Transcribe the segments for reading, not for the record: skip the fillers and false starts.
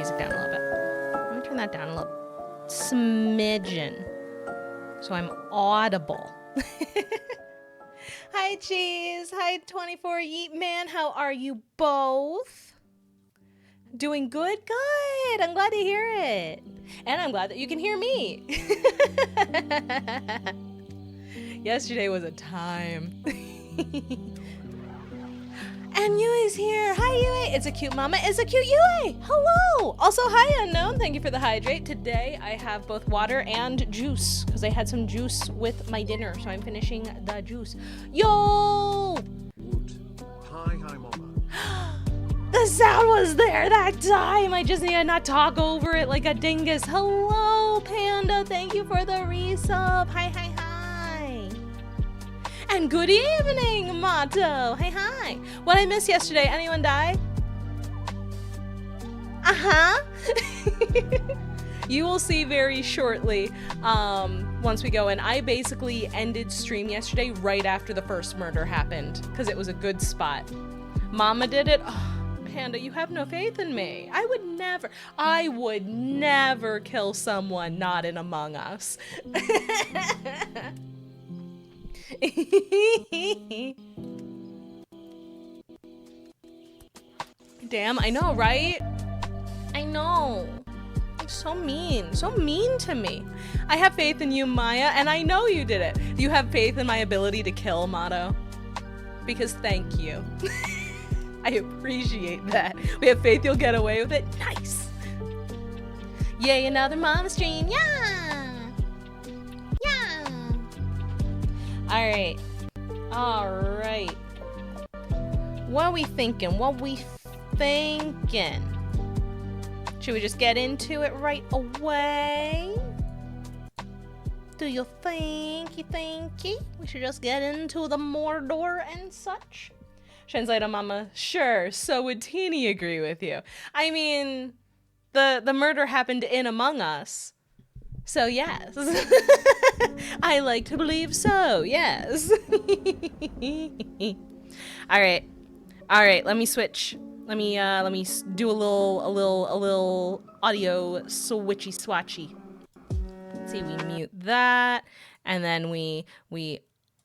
music down a little bit. Let me turn that down a little smidgen so I'm audible. Hi, Cheese. Hi, 24 Yeet Man. How are you both? Doing good? Good. I'm glad to hear it. And I'm glad that you can hear me. Yesterday was a time. And Yui's here. Hi, Yui. It's a cute mama. It's a cute Yui. Hello. Also, hi, Unknown. Thank you for the hydrate. Today, I have both water and juice because I had some juice with my dinner, so I'm finishing the juice. Yo! Hi, mama. The sound was there that time. I just need to not talk over it like a dingus. Hello, Panda. Thank you for the resub. Hi, hi, hi. And good evening, Mato. Hi, hi. What I missed yesterday? Anyone die? Uh-huh. You will see very shortly once we go in. I basically ended stream yesterday right after the first murder happened because it was a good spot. Mama did it. Oh, Panda, you have no faith in me. I would never kill someone not in Among Us. Damn, I know, right? I know. You're so mean to me. I have faith in you, Maya, and I know you did it. You have faith in my ability to kill, Mato. Because thank you. I appreciate that. We have faith you'll get away with it. Nice. Yay, another mama stream. Yeah. Yeah. All right. What are we thinking? Should we just get into it right away? Do you thinky? We should just get into the Mordor and such? Translator Mama, sure, so would Teeny agree with you. I mean, the murder happened in Among Us. So yes. I like to believe so, yes. All right, let me switch. Let me do a little audio switchy swatchy. Let's see, we mute that, and then we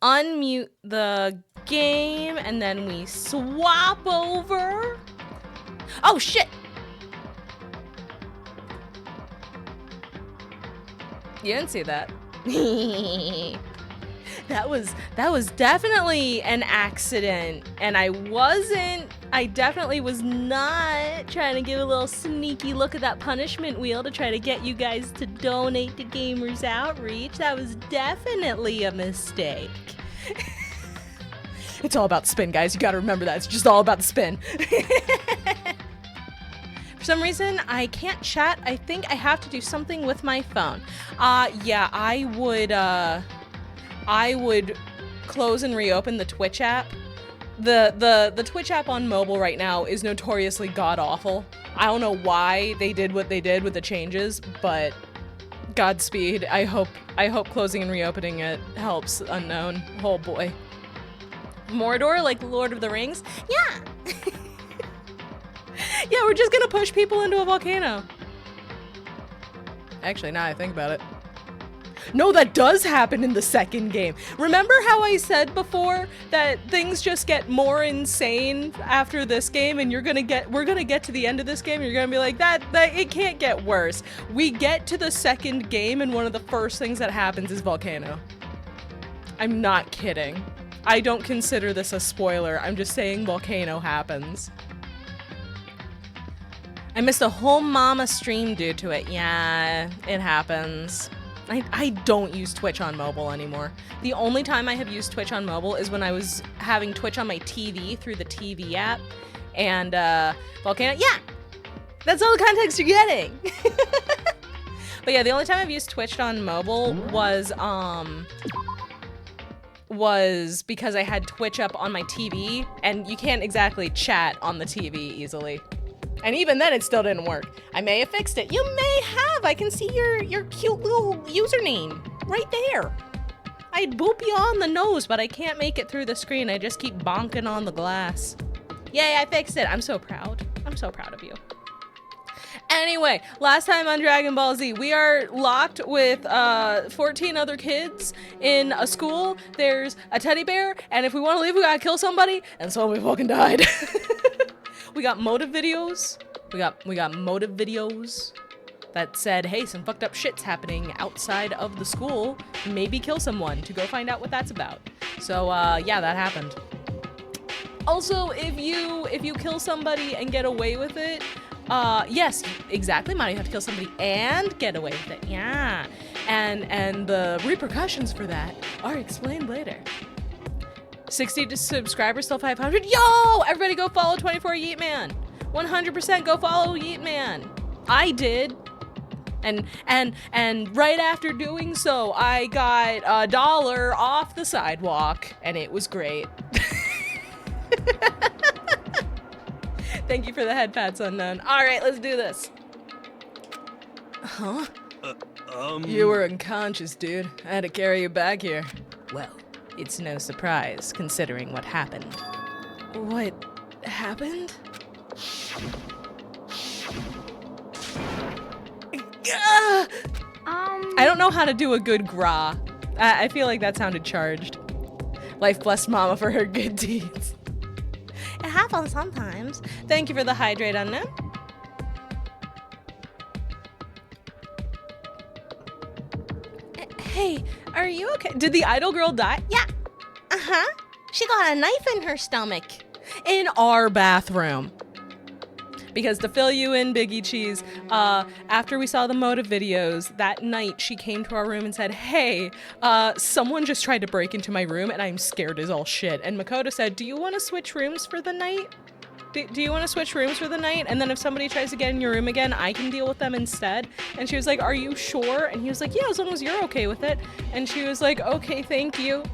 unmute the game, and then we swap over. Oh shit! You didn't see that. That was definitely an accident, and I definitely was not trying to give a little sneaky look at that punishment wheel to try to get you guys to donate to Gamers Outreach. That was definitely a mistake. It's all about the spin, guys. You gotta remember that. It's just all about the spin. For some reason, I can't chat. I think I have to do something with my phone. Yeah, I would close and reopen the Twitch app. The Twitch app on mobile right now is notoriously god-awful. I don't know why they did what they did with the changes, but Godspeed. I hope closing and reopening it helps. Unknown. Oh boy. Mordor, like Lord of the Rings? Yeah! Yeah, we're just gonna push people into a volcano. Actually, now I think about it. No, that does happen in the second game. Remember how I said before that things just get more insane after this game, and we're gonna get to the end of this game and you're gonna be like, that it can't get worse. We get to the second game and one of the first things that happens is volcano. I'm not kidding. I don't consider this a spoiler. I'm just saying volcano happens. I missed a whole mama stream due to it. Yeah, it happens. I don't use Twitch on mobile anymore. The only time I have used Twitch on mobile is when I was having Twitch on my TV through the TV app. And volcano, yeah! That's all the context you're getting! But yeah, the only time I've used Twitch on mobile was because I had Twitch up on my TV, and you can't exactly chat on the TV easily. And even then, it still didn't work. I may have fixed it. You may have. I can see your cute little username right there. I'd boop you on the nose, but I can't make it through the screen. I just keep bonking on the glass. Yay, I fixed it. I'm so proud. I'm so proud of you. Anyway, last time on Dragon Ball Z, we are locked with 14 other kids in a school. There's a teddy bear, and if we want to leave, we gotta kill somebody, and so we fucking died. We got motive videos. We got motive videos that said, hey, some fucked up shit's happening outside of the school. Maybe kill someone to go find out what that's about. So yeah, that happened. Also, if you kill somebody and get away with it, yes, exactly, Mari, you have to kill somebody and get away with it. Yeah. And the repercussions for that are explained later. 60 subscribers, still 500. Yo! Everybody go follow 24 Yeet Man. 100% go follow Yeet Man. I did. And right after doing so, I got $1 off the sidewalk, and it was great. Thank you for the head pats, Unknown. All right, let's do this. Huh? You were unconscious, dude. I had to carry you back here. Well, it's no surprise, considering what happened. What happened? I don't know how to do a good gra. I feel like that sounded charged. Life blessed Mama for her good deeds. It happens sometimes. Thank you for the hydrate, Unknown. Hey, are you okay? Did the idol girl die? Yeah. Uh-huh. She got a knife in her stomach. In our bathroom. Because to fill you in, Biggie Cheese, after we saw the motive videos, that night she came to our room and said, hey, someone just tried to break into my room and I'm scared as all shit. And Makoto said, do you want to switch rooms for the night? Do you want to switch rooms for the night? And then if somebody tries to get in your room again, I can deal with them instead. And she was like, are you sure? And he was like, yeah, as long as you're okay with it. And she was like, okay, thank you.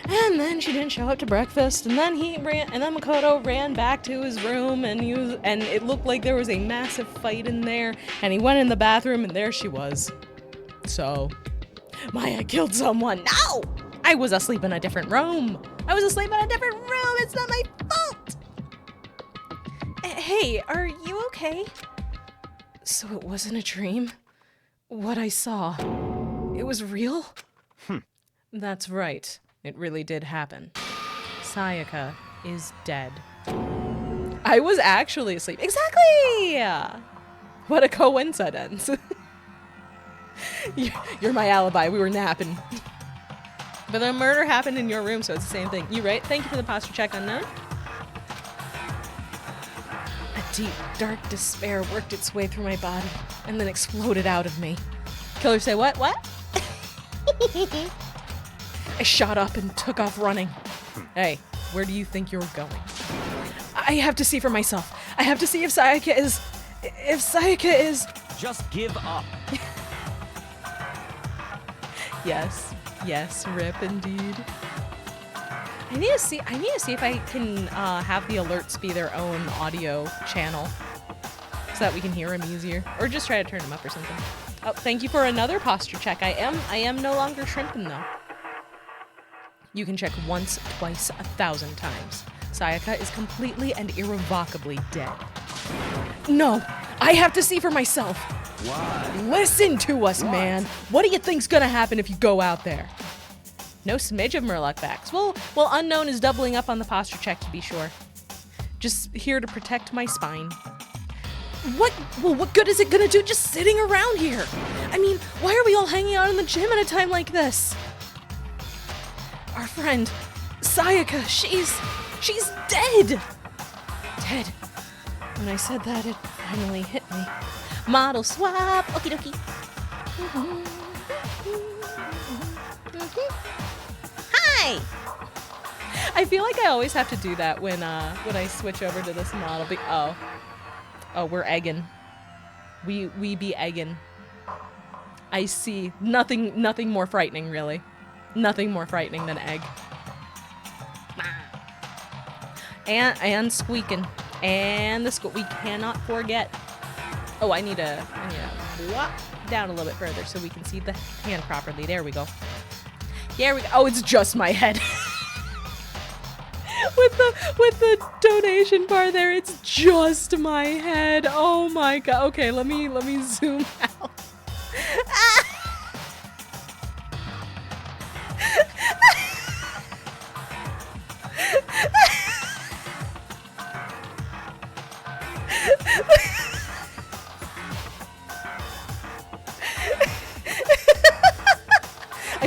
And then she didn't show up to breakfast, and then Makoto ran back to his room, and it looked like there was a massive fight in there, and he went in the bathroom, and there she was. So, Maya killed someone. No! I was asleep in a different room. It's not my fault. Hey, are you okay? So it wasn't a dream? What I saw, it was real? That's right. It really did happen. Sayaka is dead. I was actually asleep. Exactly! What a coincidence. You're my alibi. We were napping. But the murder happened in your room, so it's the same thing. You right? Thank you for the posture check, Unknown. A deep, dark despair worked its way through my body and then exploded out of me. Killer say what? What? I shot up and took off running. Hey, where do you think you're going? I have to see for myself. I have to see if Sayaka is... Just give up. Yes, rip indeed. I need to see if I can have the alerts be their own audio channel so that we can hear them easier. Or just try to turn them up or something. Oh, thank you for another posture check. I am no longer shrimping though. You can check once, twice, 1,000 times. Sayaka is completely and irrevocably dead. No, I have to see for myself. Why? Listen to us, man. What do you think's gonna happen if you go out there? No smidge of Murloc backs. Well, Unknown is doubling up on the posture check to be sure. Just here to protect my spine. What good is it gonna do just sitting around here? I mean, why are we all hanging out in the gym at a time like this? Our friend, Sayaka, she's dead! Dead. When I said that, it finally hit me. Model swap, okie dokie. Hi! I feel like I always have to do that when I switch over to this model. Oh, we're egging. We be egging. I see. Nothing more frightening, really. Nothing more frightening than egg. And squeaking. And the we cannot forget. Oh, I need to walk down a little bit further so we can see the hand properly. There we go. Oh, it's just my head. with the donation bar there, it's just my head. Oh my god. Okay, let me zoom out.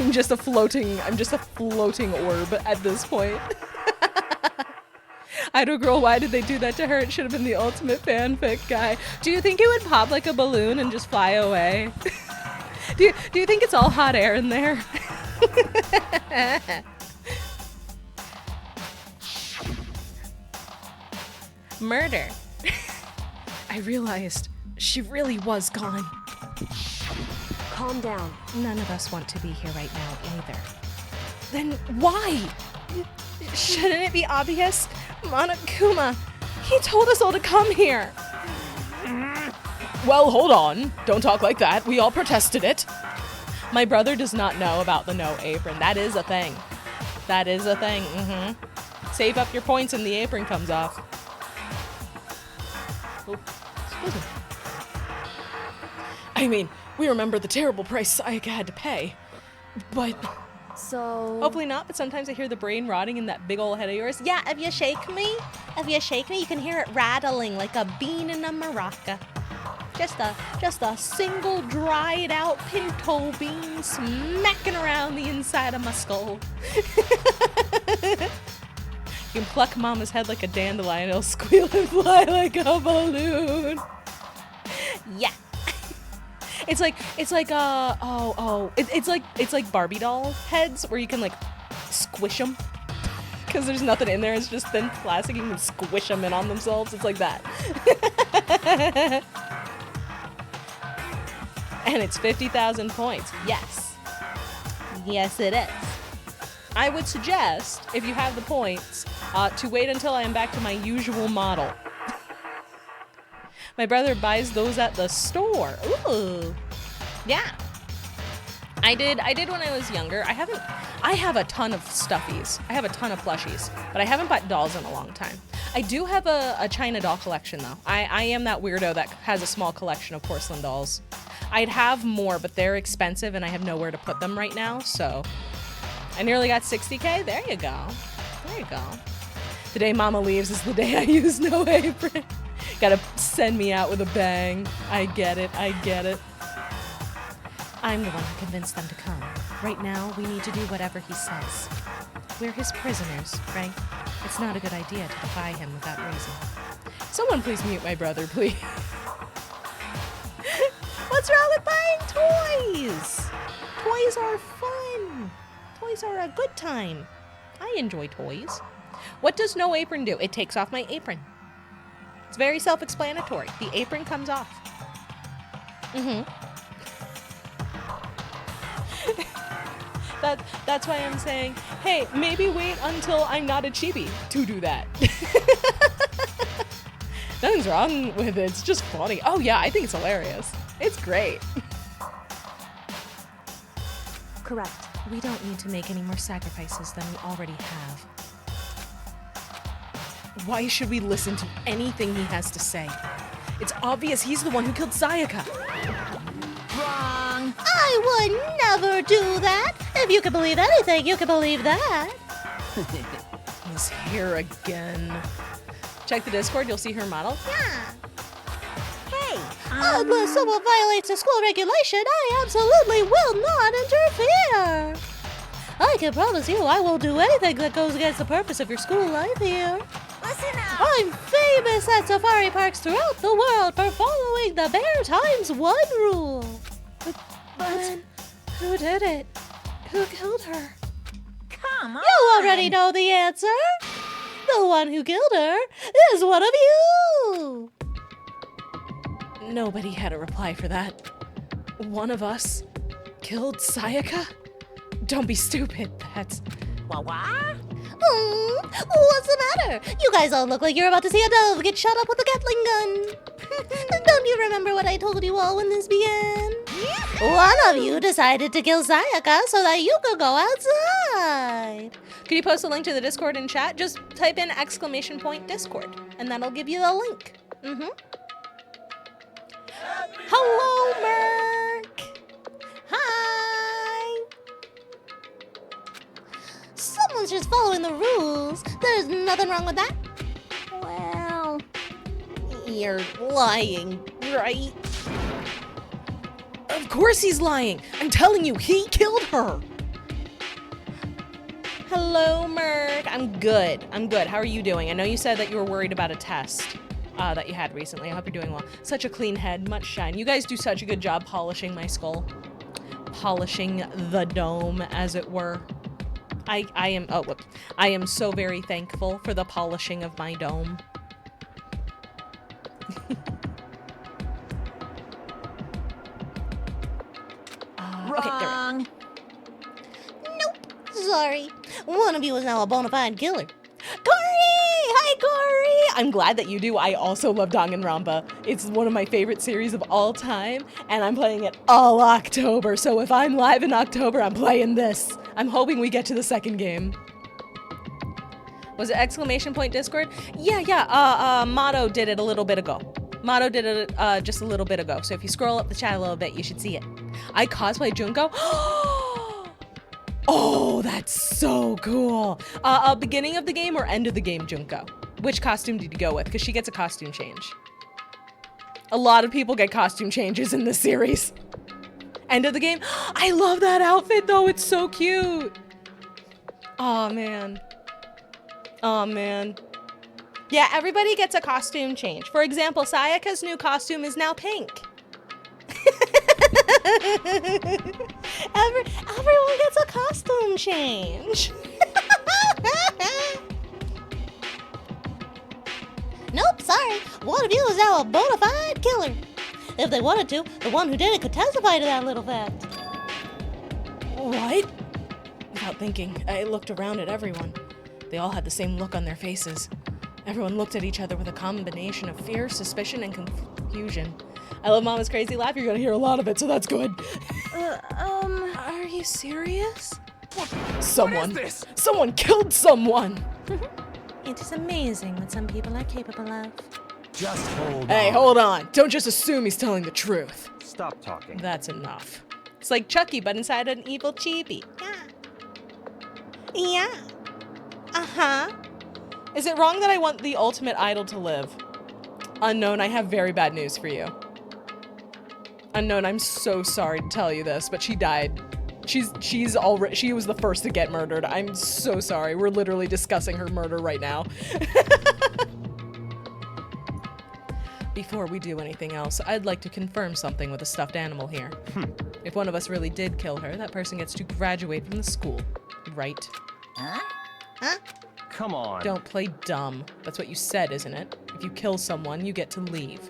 I'm just a floating orb at this point. Idol Girl, why did they do that to her? It should have been the ultimate fanfic guy. Do you think it would pop like a balloon and just fly away? Do you think it's all hot air in there? Murder. I realized she really was gone. Calm down. None of us want to be here right now either. Then why? Shouldn't it be obvious? Monokuma, he told us all to come here. Well, hold on. Don't talk like that. We all protested it. My brother does not know about the no apron. That is a thing. That is a thing. Save up your points and the apron comes off. Oh, excuse me. I mean, we remember the terrible price Sayaka had to pay. But So... hopefully not, but sometimes I hear the brain rotting in that big old head of yours. Yeah, if you shake me, you can hear it rattling like a bean in a maraca. Just a single dried out pinto bean smacking around the inside of my skull. You can pluck Mama's head like a dandelion, it'll squeal and fly like a balloon. Yeah. It's like Barbie doll heads where you can like squish them because there's nothing in there. It's just thin plastic. You can squish them in on themselves. It's like that. And it's 50,000 points. Yes. Yes, it is. I would suggest, if you have the points, to wait until I am back to my usual model. My brother buys those at the store. Ooh. Yeah. I did when I was younger. I have a ton of stuffies. I have a ton of plushies, but I haven't bought dolls in a long time. I do have a China doll collection though. I am that weirdo that has a small collection of porcelain dolls. I'd have more, but they're expensive and I have nowhere to put them right now, so. I nearly got 60K. There you go. There you go. The day Mama leaves is the day I use no apron. Gotta send me out with a bang. I get it. I get it. I'm the one who convinced them to come. Right now, we need to do whatever he says. We're his prisoners, Frank. It's not a good idea to defy him without reason. Someone please mute my brother, please. What's wrong with buying toys? Toys are fun. Toys are a good time. I enjoy toys. What does no apron do? It takes off my apron. It's very self-explanatory. The apron comes off. That's why I'm saying, hey, maybe wait until I'm not a chibi to do that. Nothing's wrong with it. It's just funny. Oh yeah, I think it's hilarious. It's great. Correct. We don't need to make any more sacrifices than we already have. Why should we listen to anything he has to say? It's obvious he's the one who killed Sayaka. Wrong. I would never do that. If you can believe anything, you can believe that. He's here again. Check the Discord, you'll see her model. Yeah. Hey, unless someone violates a school regulation, I absolutely will not interfere. I can promise you I won't do anything that goes against the purpose of your school life here. Listen up. I'm famous at safari parks throughout the world for following the Bear Times 1 rule. But who did it? Who killed her? Come on. You already know the answer. The one who killed her is one of you. Nobody had a reply for that. One of us killed Sayaka? Don't be stupid. That's... What? What's the matter? You guys all look like you're about to see a dove get shot up with a Gatling gun. Don't you remember what I told you all when this began? One of you decided to kill Sayaka so that you could go outside. Could you post a link to the Discord in chat? Just type in !Discord, and that'll give you the link. Hello, Merc. Hi. Someone's just following the rules. There's nothing wrong with that. Well, You're lying, right? Of course he's lying. I'm telling you, he killed her. Hello, Merc. I'm good. How are you doing? I know you said that you were worried about a test that you had recently. I hope you're doing well. Such a clean head, much shine. You guys do such a good job polishing my skull. Polishing the dome, as it were. I am so very thankful for the polishing of my dome. Okay, there we go. wrong. Nope. Sorry. One of you is now a bona fide killer. Corey! Hi, Corey! I'm glad that you do. I also love Danganronpa. It's one of my favorite series of all time, and I'm playing it all October. So if I'm live in October, I'm playing this. I'm hoping we get to the second game. Was it !Discord? Yeah. Motto did it a little bit ago. Motto did it just a little bit ago. So if you scroll up the chat a little bit, you should see it. I cosplay Junko. Oh, that's so cool. Beginning of the game or end of the game, Junko? Which costume did you go with? Because she gets a costume change. A lot of people get costume changes in this series. End of the game. I love that outfit, though. It's so cute. Oh, man. Oh, man. Yeah, everybody gets a costume change. For example, Sayaka's new costume is now pink. Everyone gets a costume change. Nope, sorry. One of you is now a bona fide killer. If they wanted to, the one who did it could testify to that little fact. What? Without thinking, I looked around at everyone. They all had the same look on their faces. Everyone looked at each other with a combination of fear, suspicion, and confusion. I love Mama's crazy laugh. You're gonna hear a lot of it, so that's good. Are you serious? Someone. What is this? Someone killed someone. It is amazing what some people are capable of. Just hold on. Hey, hold on. Don't just assume he's telling the truth. Stop talking. That's enough. It's like Chucky, but inside an evil chibi. Yeah. Uh-huh. Is it wrong that I want the ultimate idol to live? Unknown, I have very bad news for you. Unknown, I'm so sorry to tell you this, but she died. She was the first to get murdered. I'm so sorry. We're literally discussing her murder right now. Before we do anything else, I'd like to confirm something with a stuffed animal here. If one of us really did kill her, that person gets to graduate from the school, right? Huh? Come on. Don't play dumb. That's what you said, isn't it? If you kill someone, you get to leave.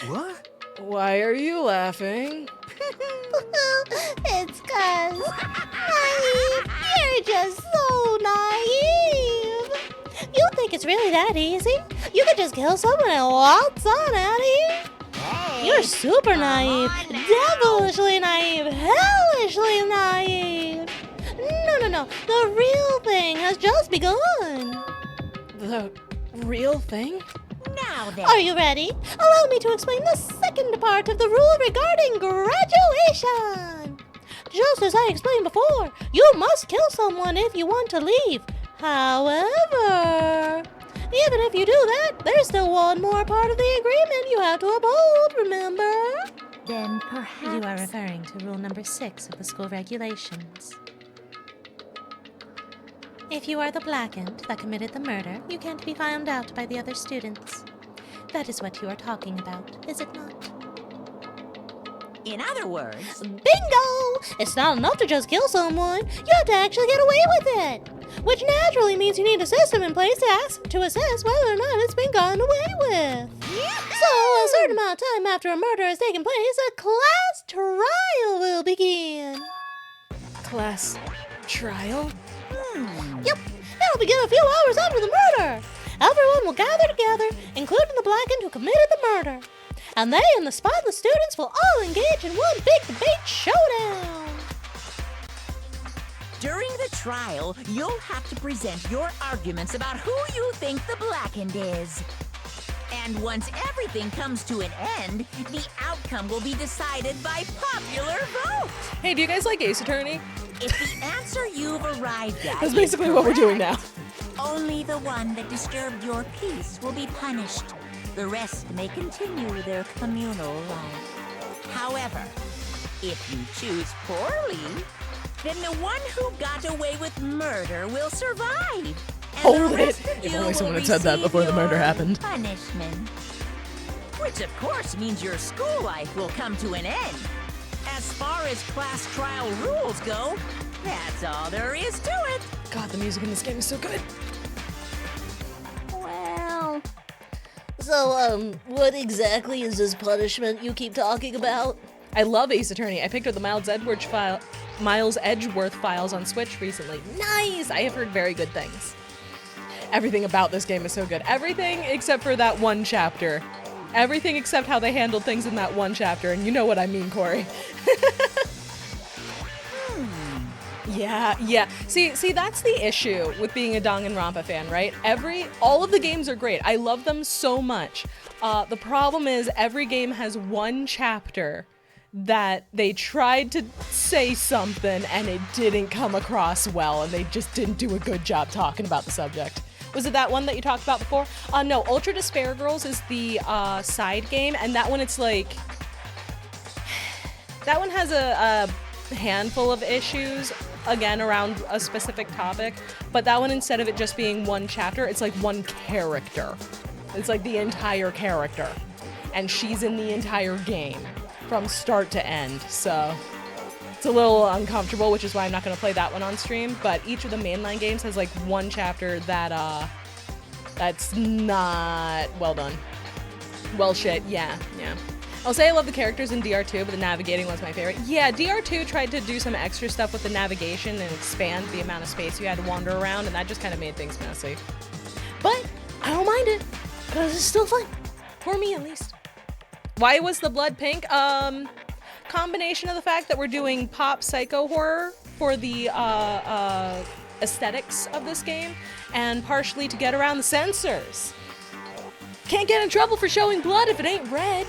What? Why are you laughing? It's 'cause naive. You're just so naive. You think it's really that easy? You could just kill someone and waltz on out of here? You're super naive, devilishly naive, hellishly naive. No. The real thing has just begun. The real thing? Now then. Are you ready? Allow me to explain the second part of the rule regarding graduation. Just as I explained before, you must kill someone if you want to leave. However, even if you do that, there's still one more part of the agreement you have to uphold, remember? Then perhaps. You are referring to rule number 6 of the school regulations. If you are the blackened that committed the murder, you can't be found out by the other students. That is what you are talking about, is it not? In other words, Bingo! It's not enough to just kill someone. You have to actually get away with it. Which naturally means you need a system in place to assess whether or not it's been gotten away with. So, a certain amount of time after a murder has taken place, a class trial will begin. Class trial? Yep, it'll begin a few hours after the murder. Everyone will gather together, including the blackened who committed the murder. And they and the spotless students will all engage in one big debate showdown. During the trial, you'll have to present your arguments about who you think the blackened is. And once everything comes to an end, the outcome will be decided by popular vote. Hey, do you guys like Ace Attorney? If the answer you've arrived at That's is basically what we're doing correct, now. only the one that disturbed your peace will be punished. The rest may continue their communal life. However, if you choose poorly, then the one who got away with murder will survive. And Hold the rest it. of If you only will someone had said that receive before the murder your happened. Punishment. Which of course means your school life will come to an end. As far as class trial rules go, that's all there is to it. God, the music in this game is so good. Well, So, what exactly is this punishment you keep talking about? I love Ace Attorney. I picked up the Miles Edgeworth files on Switch recently. Nice! I have heard very good things. Everything about this game is so good. Everything except for that one chapter. Everything except how they handled things in that one chapter, and you know what I mean, Corey. Yeah. See, that's the issue with being a DanganRonpa fan, right? All of the games are great. I love them so much. The problem is every game has one chapter that they tried to say something and it didn't come across well, and they just didn't do a good job talking about the subject. Was it that one that you talked about before? No, Ultra Despair Girls is the side game, and that one it's like... That one has a handful of issues, again, around a specific topic, but that one, instead of it just being one chapter, it's like one character. It's like the entire character, and she's in the entire game from start to end, so it's a little uncomfortable, which is why I'm not going to play that one on stream. But each of the mainline games has like one chapter that that's not well done. Well, shit, yeah. I'll say I love the characters in DR2, but the navigating was my favorite. Yeah, DR2 tried to do some extra stuff with the navigation and expand the amount of space you had to wander around, and that just kind of made things messy. But I don't mind it, because it's still fun. For me, at least. Why was the blood pink? Combination of the fact that we're doing pop psycho horror for the aesthetics of this game, and partially to get around the censors. Can't get in trouble for showing blood if it ain't red.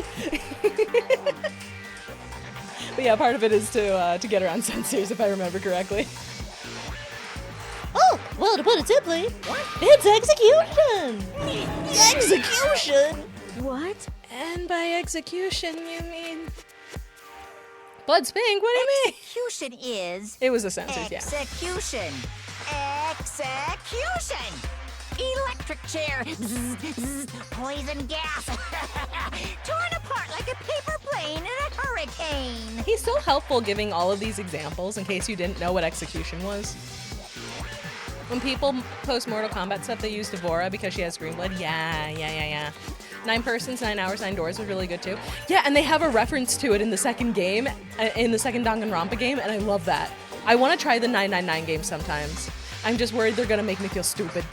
But yeah, part of it is to get around censors, if I remember correctly. Oh, well, to put it simply, it's execution! Execution? what? And by execution, you mean... Blood's pink? What do you mean? Execution is It was the censors, yeah. execution. Execution. Electric chair. Zzz, zzz, poison gas. Torn apart like a paper plane in a hurricane. He's so helpful giving all of these examples in case you didn't know what execution was. When people post Mortal Kombat stuff, they use Devora because she has green blood. Yeah. 9 persons, 9 hours, 9 doors was really good too. Yeah, and they have a reference to it in the second game, in the second Danganronpa game, and I love that. I want to try the 999 game sometimes. I'm just worried they're gonna make me feel stupid.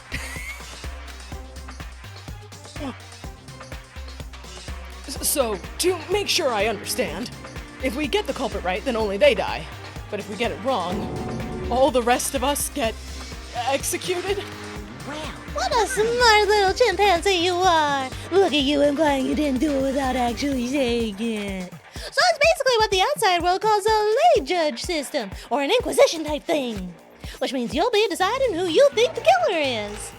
So, to make sure I understand, if we get the culprit right, then only they die. But if we get it wrong, all the rest of us get executed? Well, What a smart little chimpanzee you are! Look at you implying you didn't do it without actually saying it. So it's basically what the outside world calls a lay judge system, or an inquisition type thing. Which means you'll be deciding who you think the killer is.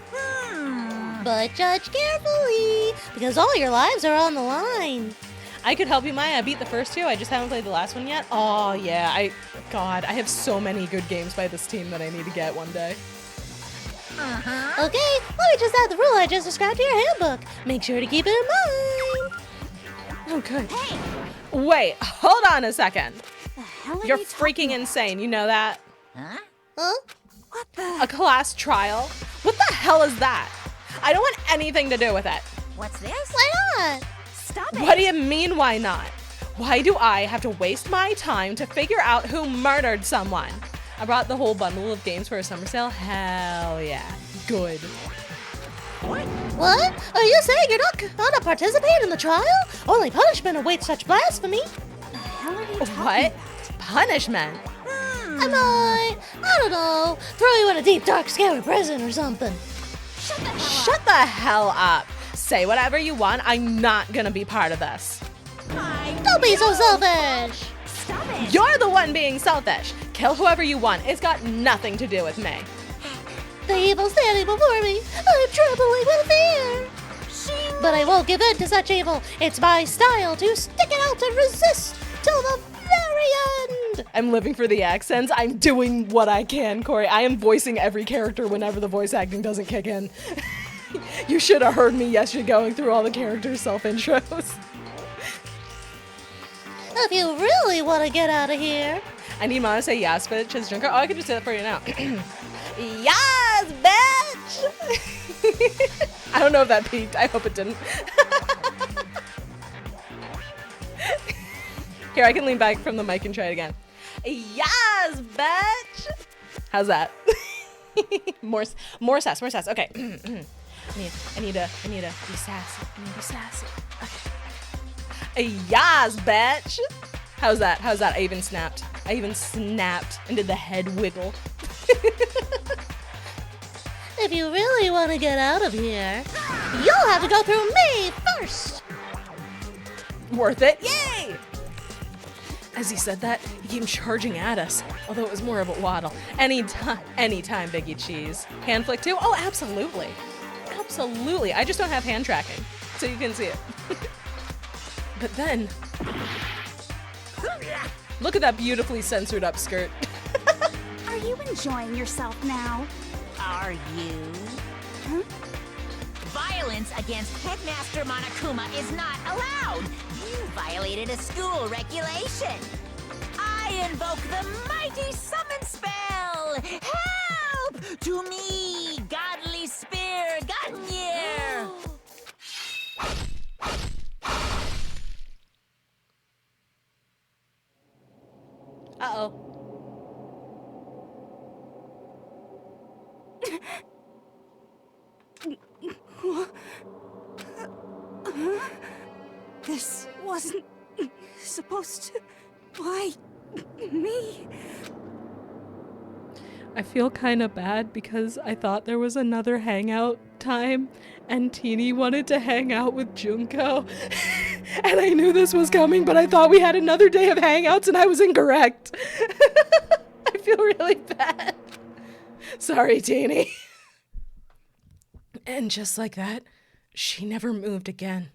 But judge carefully, because all your lives are on the line. I could help you, Maya. I beat the first 2. I just haven't played the last one yet. Oh, yeah. God, I have so many good games by this team that I need to get one day. Okay, let me just add the rule I just described to your handbook. Make sure to keep it in mind. Oh, good. hey, Wait, hold on a second. the hell are You're you freaking insane. You know that? Huh? Huh? What the? A class trial? What the hell is that? I don't want anything to do with it. What's this? Why not? Stop it. What do you mean, why not? Why do I have to waste my time to figure out who murdered someone? I brought the whole bundle of games for a summer sale. Hell yeah. good. What? Are you saying you're not gonna participate in the trial? Only punishment awaits such blasphemy. What? Punishment? I don't know, throw you in a deep, dark, scary prison or something. Shut the hell up. Say whatever you want. I'm not gonna be part of this. Don't be so selfish. You're the one being selfish. Kill whoever you want. It's got nothing to do with me. The evil standing before me, I'm trembling with fear. But I won't give in to such evil. It's my style to stick it out and resist till the very end. I'm living for the accents. I'm doing what I can, Corey. I am voicing every character whenever the voice acting doesn't kick in. You should have heard me yesterday going through all the characters' self-intros. If you really want to get out of here. I need Mom to say yes, bitch, as Junker. Oh, I could just say that for you now. Yes, bitch! I don't know if that peaked. I hope it didn't. Here, I can lean back from the mic and try it again. Yes, bitch! How's that? more sass. Okay. I need to be sassy. Okay. Yes, bitch! How's that? I even snapped and did the head wiggle. If you really want to get out of here, you'll have to go through me first. Worth it. Yay! As he said that, he came charging at us, although it was more of a waddle. Anytime, Biggie Cheese. Hand flick too? Oh, absolutely. Absolutely. I just don't have hand tracking, so you can see it. But then, look at that beautifully censored up skirt. Are you enjoying yourself now? Are you? Huh? Violence against Headmaster Monokuma is not allowed. You violated a school regulation. I invoke the mighty summon spell. Help to me, godly spear, Gunyear. Uh-oh. This wasn't supposed to. Why me? I feel kind of bad because I thought there was another hangout time and Teeny wanted to hang out with Junko. And I knew this was coming, but I thought we had another day of hangouts and I was incorrect. I feel really bad. Sorry, Teeny. And just like that, she never moved again.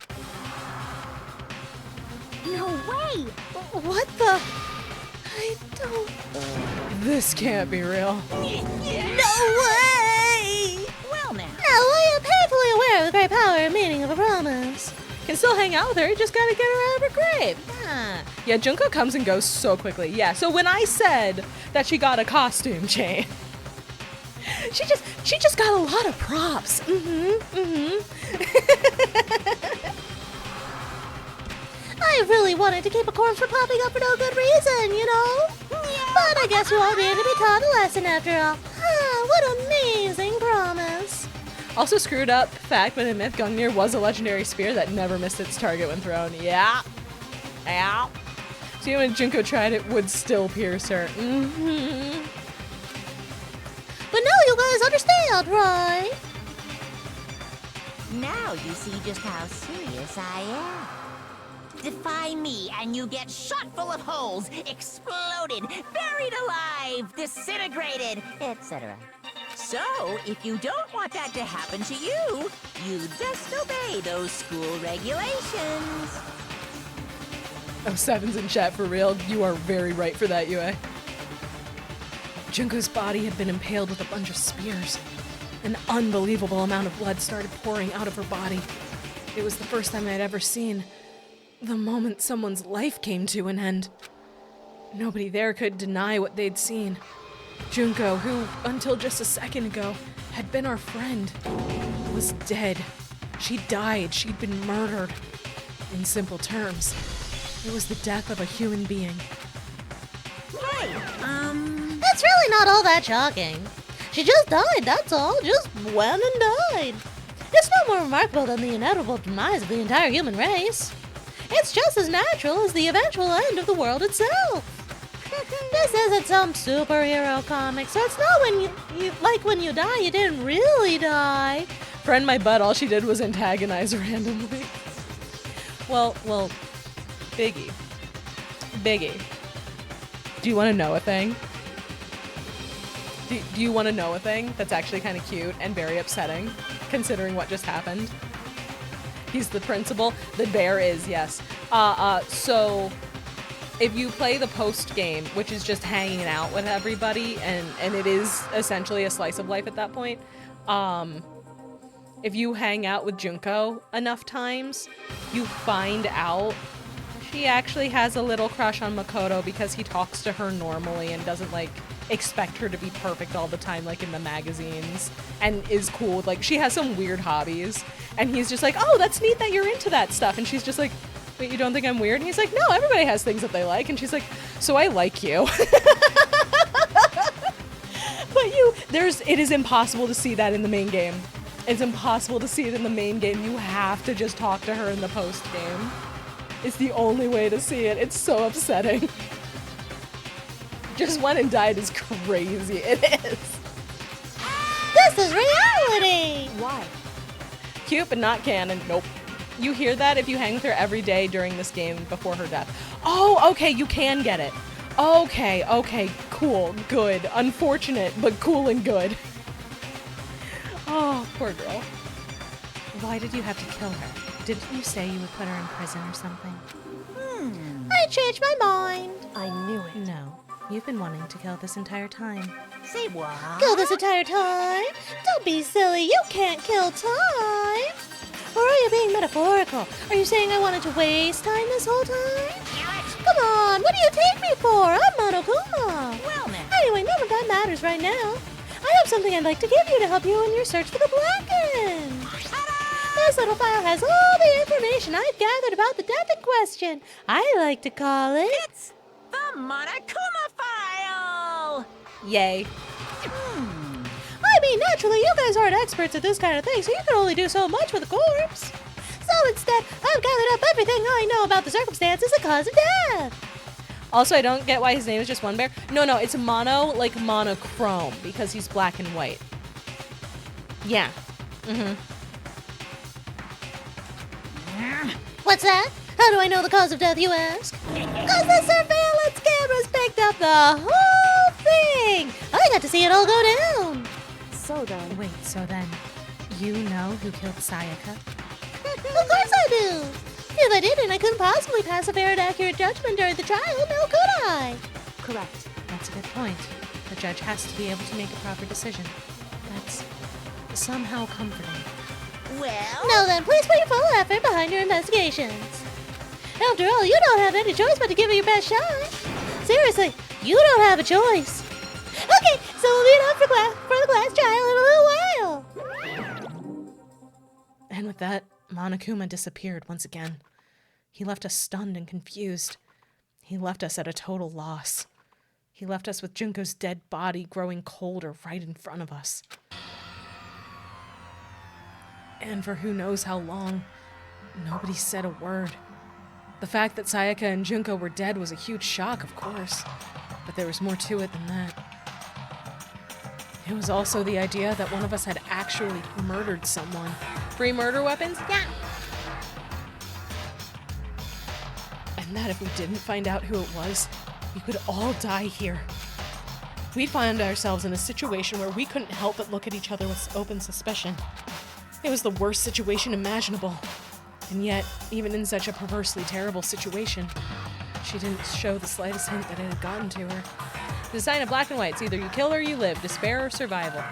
No way! What the? I don't. This can't be real. No way! Well now. Now I am painfully aware of the great power and meaning of a promise. Can still hang out with her, you just gotta get her out of her grave. Yeah, Junko comes and goes so quickly. Yeah, so when I said that she got a costume change, she just got a lot of props. I really wanted to keep a corpse from popping up for no good reason, you know? But I guess we all needed to be taught a lesson after all. What an amazing promise. Also screwed up fact, but in myth, Gungnir was a legendary spear that never missed its target when thrown. Yeah. So when Junko tried it, would still pierce her. But now you guys understand, right? Now you see just how serious I am. Defy me and you get shot full of holes, exploded, buried alive, disintegrated, etc. So, if you don't want that to happen to you, you best obey those school regulations. Oh, Seven's in chat for real. You are very right for that, UA. Junko's body had been impaled with a bunch of spears. An unbelievable amount of blood started pouring out of her body. It was the first time I'd ever seen the moment someone's life came to an end. Nobody there could deny what they'd seen. Junko, who, until just a second ago, had been our friend, was dead. She died. She'd been murdered. In simple terms, it was the death of a human being. Hey, It's really not all that shocking. She just died, that's all. Just went and died. It's no more remarkable than the inevitable demise of the entire human race. It's just as natural as the eventual end of the world itself. This isn't some superhero comic, so it's not when you like when you die, you didn't really die. Friend my butt, all she did was antagonize randomly. Well, Biggie. Do you want to know a thing? Do you want to know a thing that's actually kind of cute and very upsetting, considering what just happened? He's the principal. The bear is, yes. So if you play the post game, which is just hanging out with everybody, and it is essentially a slice of life at that point, if you hang out with Junko enough times, you find out she actually has a little crush on Makoto because he talks to her normally and doesn't like expect her to be perfect all the time like in the magazines, and is cool with, like, she has some weird hobbies and he's just like, oh, that's neat that you're into that stuff, and she's just like, wait, you don't think I'm weird? And he's like, no, everybody has things that they like, and she's like, so I like you. But it is impossible to see that in the main game. It's impossible to see it in the main game. You have to just talk to her in the post game. It's the only way to see it. It's so upsetting. Just went and died is crazy. It is. This is reality! Why? Cute, but not canon. Nope. You hear that if you hang with her every day during this game before her death. Oh, okay, you can get it. Okay, cool, good. Unfortunate, but cool and good. Oh, poor girl. Why did you have to kill her? Didn't you say you would put her in prison or something? I changed my mind. I knew it. No, you've been wanting to kill this entire time. Say what? Kill this entire time? Don't be silly, you can't kill time. Or are you being metaphorical? Are you saying I wanted to waste time this whole time? Come on, what do you take me for? I'm Monokuma. Well, then. Anyway, none of that matters right now. I have something I'd like to give you to help you in your search for the Blackened. This little file has all the information I've gathered about the death in question. I like to call it... It's the Monokuma file! Yay. I mean, naturally, you guys aren't experts at this kind of thing, so you can only do so much with a corpse. So instead, I've gathered up everything I know about the circumstances and cause of death. Also, I don't get why his name is just One Bear. No, it's mono, like monochrome, because he's black and white. Yeah. What's that? How do I know the cause of death, you ask? Because the surveillance cameras picked up the whole thing. I got to see it all go down. So then. Wait, so then, you know who killed Sayaka? Of course I do. If I didn't, I couldn't possibly pass a fair and accurate judgment during the trial, now could I? Correct. That's a good point. The judge has to be able to make a proper decision. That's somehow comforting. Well, Now then, please put your full effort behind your investigations. After all, you don't have any choice but to give it your best shot. Seriously, you don't have a choice. Okay, so we'll meet up for the class trial in a little while. And with that, Monokuma disappeared once again. He left us stunned and confused. He left us at a total loss. He left us with Junko's dead body growing colder right in front of us. And for who knows how long, nobody said a word. The fact that Sayaka and Junko were dead was a huge shock, of course, but there was more to it than that. It was also the idea that one of us had actually murdered someone. Free murder weapons? Yeah. And that if we didn't find out who it was, we could all die here. We'd find ourselves in a situation where we couldn't help but look at each other with open suspicion. It was the worst situation imaginable. And yet, even in such a perversely terrible situation, she didn't show the slightest hint that it had gotten to her. The sign of black and white. It's either you kill or you live, despair or survival.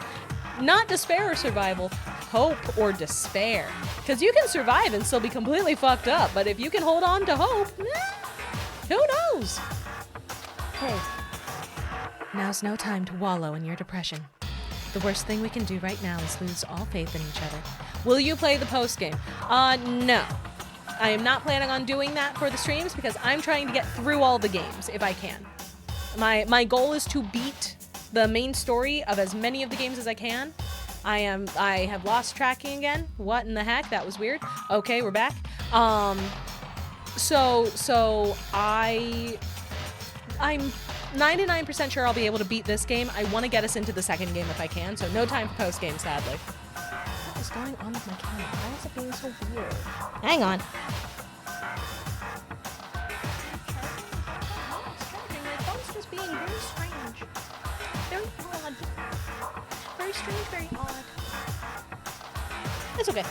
Not despair or survival, hope or despair. Because you can survive and still be completely fucked up, but if you can hold on to hope, who knows? Hey, Now's no time to wallow in your depression. The worst thing we can do right now is lose all faith in each other. Will you play the post game? No. I am not planning on doing that for the streams because I'm trying to get through all the games if I can. My goal is to beat the main story of as many of the games as I can. I have lost tracking again. What in the heck? That was weird. Okay, we're back. So I'm 99% sure I'll be able to beat this game. I want to get us into the second game if I can, so no time for post game, sadly. What is going on with my camera? Why is it being so weird? Hang on. My phone's just being very strange. Very odd. Very strange, very odd. It's okay.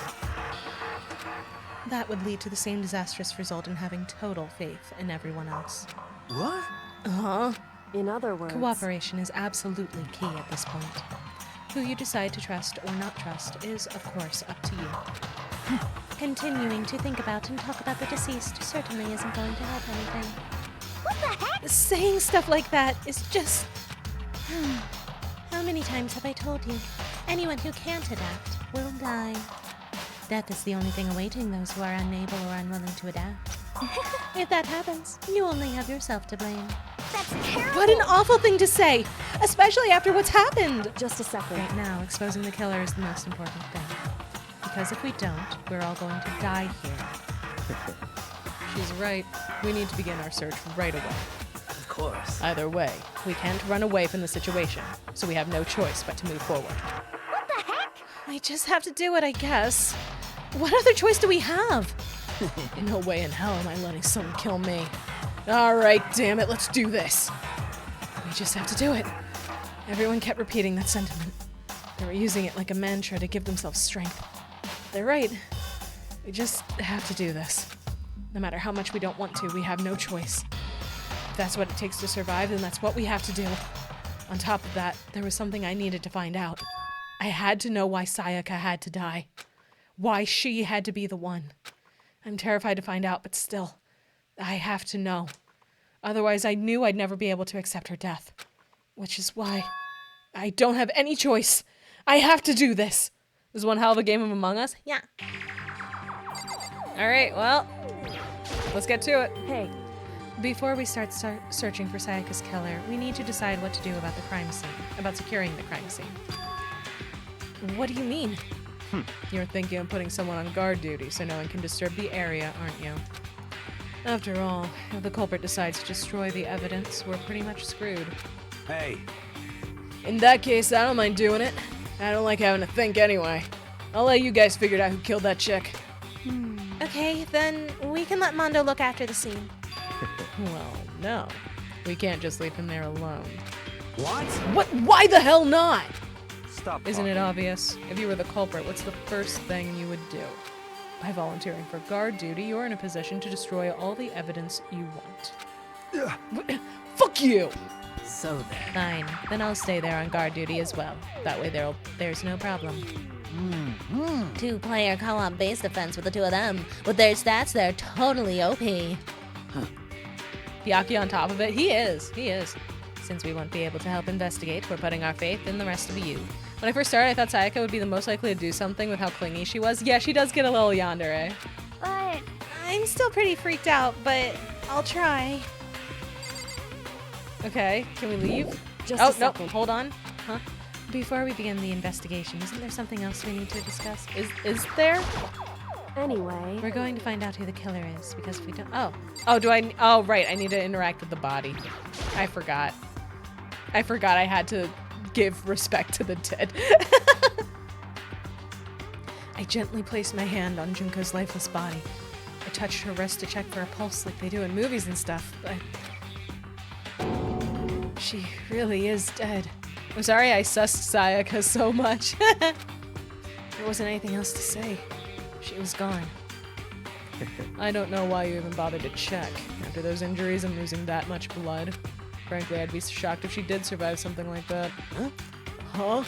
That would lead to the same disastrous result in having total faith in everyone else. What? Uh-huh. In other words, Cooperation is absolutely key at this point. Who you decide to trust or not trust is, of course, up to you. Continuing to think about and talk about the deceased certainly isn't going to help anything. What the heck? Saying stuff like that is just... How many times have I told you? Anyone who can't adapt will die. Death is the only thing awaiting those who are unable or unwilling to adapt. If that happens, you only have yourself to blame. That's terrible. What an awful thing to say, especially after what's happened. just a second. Right now, exposing the killer is the most important thing. Because if we don't, we're all going to die here. She's right. We need to begin our search right away. Of course. Either way, we can't run away from the situation, so we have no choice but to move forward. What the heck? I just have to do it, I guess. What other choice do we have? No way in hell am I letting someone kill me. Alright, damn it, let's do this. We just have to do it. Everyone kept repeating that sentiment. They were using it like a mantra to give themselves strength. They're right. We just have to do this. No matter how much we don't want to, we have no choice. If that's what it takes to survive, then that's what we have to do. On top of that, there was something I needed to find out. I had to know why Sayaka had to die. Why she had to be the one. I'm terrified to find out, but still, I have to know. Otherwise, I knew I'd never be able to accept her death. Which is why I don't have any choice. I have to do this. This is one hell of a game of Among Us. Yeah. Alright, well, let's get to it. Hey, Before we start searching for Sayaka's killer, we need to decide what to do about the crime scene, about securing the crime scene. What do you mean? You're thinking of putting someone on guard duty so no one can disturb the area, aren't you? After all, if the culprit decides to destroy the evidence, we're pretty much screwed. Hey, In that case, I don't mind doing it. I don't like having to think anyway. I'll let you guys figure out who killed that chick. Okay, then we can let Mondo look after the scene. Well, no. We can't just leave him there alone. what? What? Why the hell not? Stop. Isn't it talking. obvious? If you were the culprit, what's the first thing you would do? By volunteering for guard duty, you're in a position to destroy all the evidence you want. What? Fuck you! So then. Fine. Then I'll stay there on guard duty as well. That way there's no problem. Two-player co-op base defense with the two of them. With their stats, they're totally OP. Yaki on top of it? He is. Since we won't be able to help investigate, we're putting our faith in the rest of you. When I first started, I thought Sayaka would be the most likely to do something with how clingy she was. Yeah, she does get a little yandere. But I'm still pretty freaked out, but I'll try. Okay, can we leave? just a Oh, no, second. hold on. Huh? Before we begin the investigation, isn't there something else we need to discuss? Is there? Anyway, We're going to find out who the killer is, because if we don't... Oh, right, I need to interact with the body. I forgot I had to give respect to the dead. I gently placed my hand on Junko's lifeless body. I touched her wrist to check for a pulse like they do in movies and stuff, but... She really is dead. I'm sorry I sussed Sayaka so much. There wasn't anything else to say. She was gone. I don't know why you even bothered to check. After those injuries and losing that much blood. Frankly, I'd be shocked if she did survive something like that. Huh?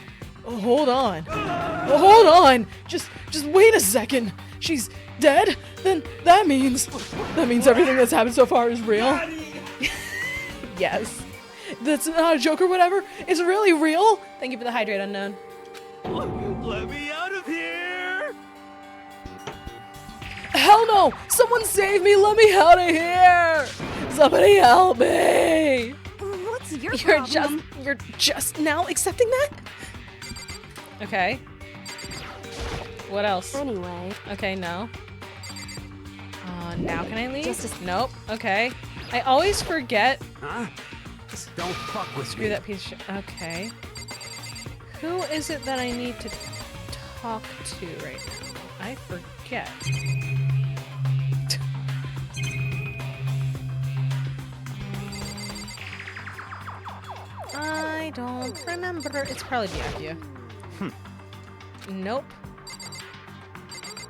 Oh, hold on. Oh, hold on! Just wait a second. She's dead? Then that means everything that's happened so far is real. Yes. That's not a joke or whatever. It's really real. Thank you for the hydrate, unknown. Let me out of here! Hell no! Someone save me! Let me out of here! Somebody help me! what's your problem. You're just now accepting that? Okay. What else? Anyway, Okay, no. Now can I leave? Just Nope. Okay. I always forget. Huh? Don't fuck with Screw me. that piece of shit. Okay. Who is it that I need to talk to right now? I forget. I don't remember. It's probably Byakuya. Nope.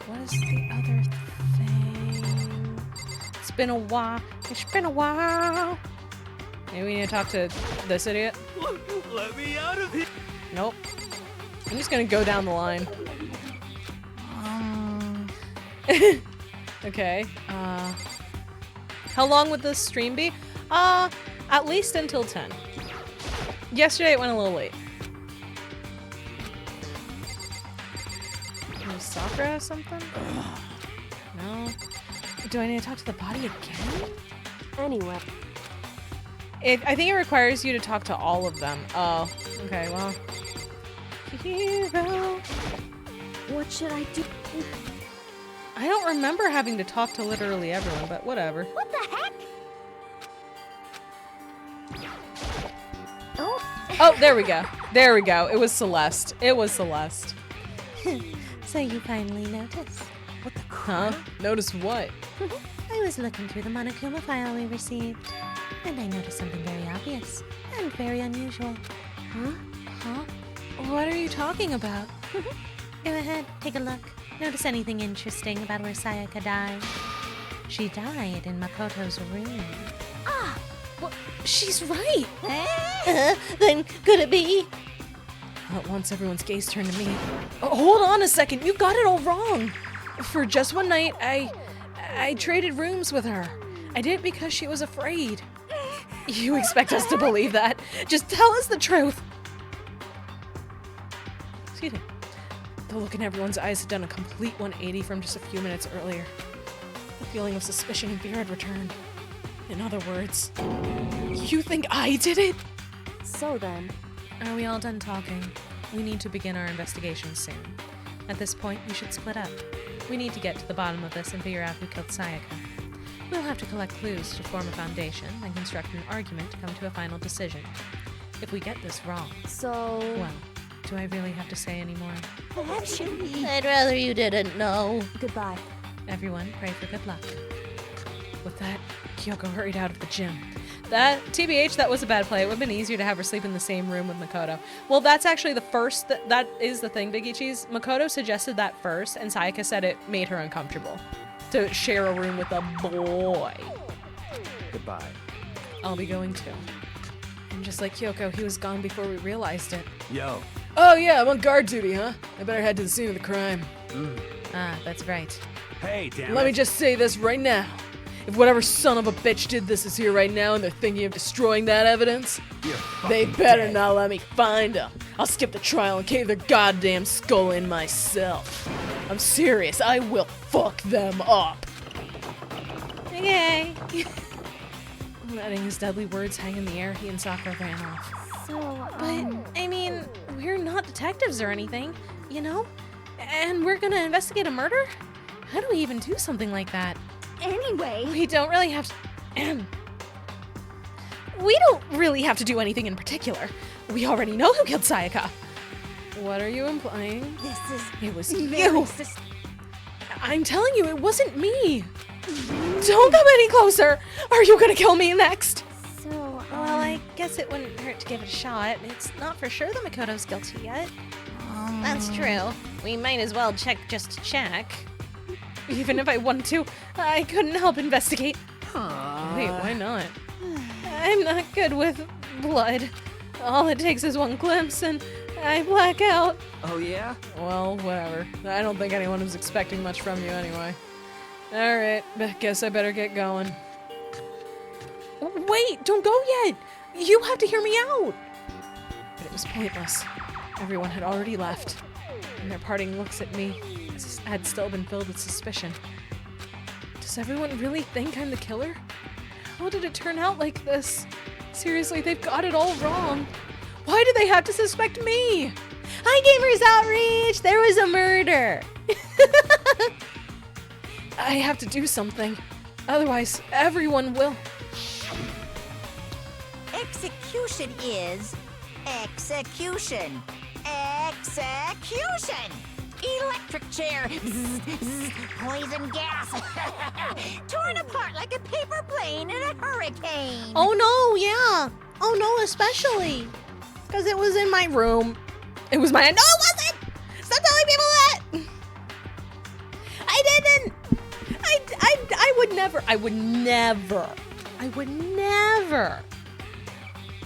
What is the other thing? It's been a while. It's been a while. Maybe we need to talk to this idiot. Let me out of here. Nope. I'm just gonna go down the line. Okay. How long would this stream be? At least until 10. Yesterday it went a little late. Maybe Sakura has something? No. Do I need to talk to the body again? anyway. I think it requires you to talk to all of them. Oh, okay, well. Hero. What should I do? I don't remember having to talk to literally everyone, but whatever. What the heck? Oh, there we go. There we go. It was Celeste. It was Celeste. So you finally noticed. What the Huh? Notice what? I was looking through the Monokuma file we received, and I noticed something very obvious and very unusual. Huh? Huh? What are you talking about? Go ahead, take a look. Notice anything interesting about where Sayaka died? She died in Makoto's room. She's right. Then could it be? All at once, everyone's gaze turned to me. Oh, hold on a second. You got it all wrong. For just one night, I traded rooms with her. I did it because she was afraid. You expect us to believe that? Just tell us the truth. Excuse me. The look in everyone's eyes had done a complete 180 from just a few minutes earlier. The feeling of suspicion and fear had returned. In other words, you think I did it? So then, Are we all done talking? We need to begin our investigation soon. At this point, we should split up. We need to get to the bottom of this and figure out who killed Sayaka. We'll have to collect clues to form a foundation and construct an argument to come to a final decision. If we get this wrong, so well, do I really have to say any more? Actually, I'd rather you didn't know. goodbye. Everyone, pray for good luck. With that, Kyoko hurried out of the gym. That, TBH, that was a bad play. It would have been easier to have her sleep in the same room with Makoto. Well, that's actually the first, that is the thing, Biggie Cheese. Makoto suggested that first, and Sayaka said it made her uncomfortable to share a room with a boy. Goodbye. I'll be going too. And just like Kyoko, he was gone before we realized it. Yo. Oh yeah, I'm on guard duty, huh? I better head to the scene of the crime. Ah, that's right. Hey, damn Let it. me just say this right now. If whatever son of a bitch did this is here right now and they're thinking of destroying that evidence, You're they fucking better dead. not let me find them. I'll skip the trial and cave their goddamn skull in myself. I'm serious, I will fuck them up. Okay. Letting his deadly words hang in the air, he and Sakura ran off. so, But, I mean, we're not detectives or anything, you know? And we're gonna investigate a murder? How do we even do something like that? anyway, We don't really have to... We don't really have to do anything in particular. We already know who killed Sayaka. What are you implying? this is It was very you. I'm telling you, it wasn't me. Don't come any closer. Are you gonna kill me next? so, Well, I guess it wouldn't hurt to give it a shot. It's not for sure that Makoto's guilty yet. That's true. We might as well check just to check. Even if I wanted to, I couldn't help investigate. Wait, why not? I'm not good with blood. All it takes is one glimpse and I black out. Oh, yeah? Well, whatever. I don't think anyone was expecting much from you anyway. Alright, guess I better get going. Wait, don't go yet! You have to hear me out! But it was pointless. Everyone had already left, and their parting looks at me had still been filled with suspicion. Does everyone really think I'm the killer? How did it turn out like this? Seriously, they've got it all wrong. Why do they have to suspect me? Hi, Gamers Outreach! There was a murder! I have to do something. Otherwise, everyone will. Execution is execution. Execution! Electric chair. Zzz, zzz, poison gas. Torn apart like a paper plane in a hurricane. Oh no, yeah. Oh no, especially. Because it was in my room. It was my— No, it wasn't! Stop telling people that! I didn't! I would never.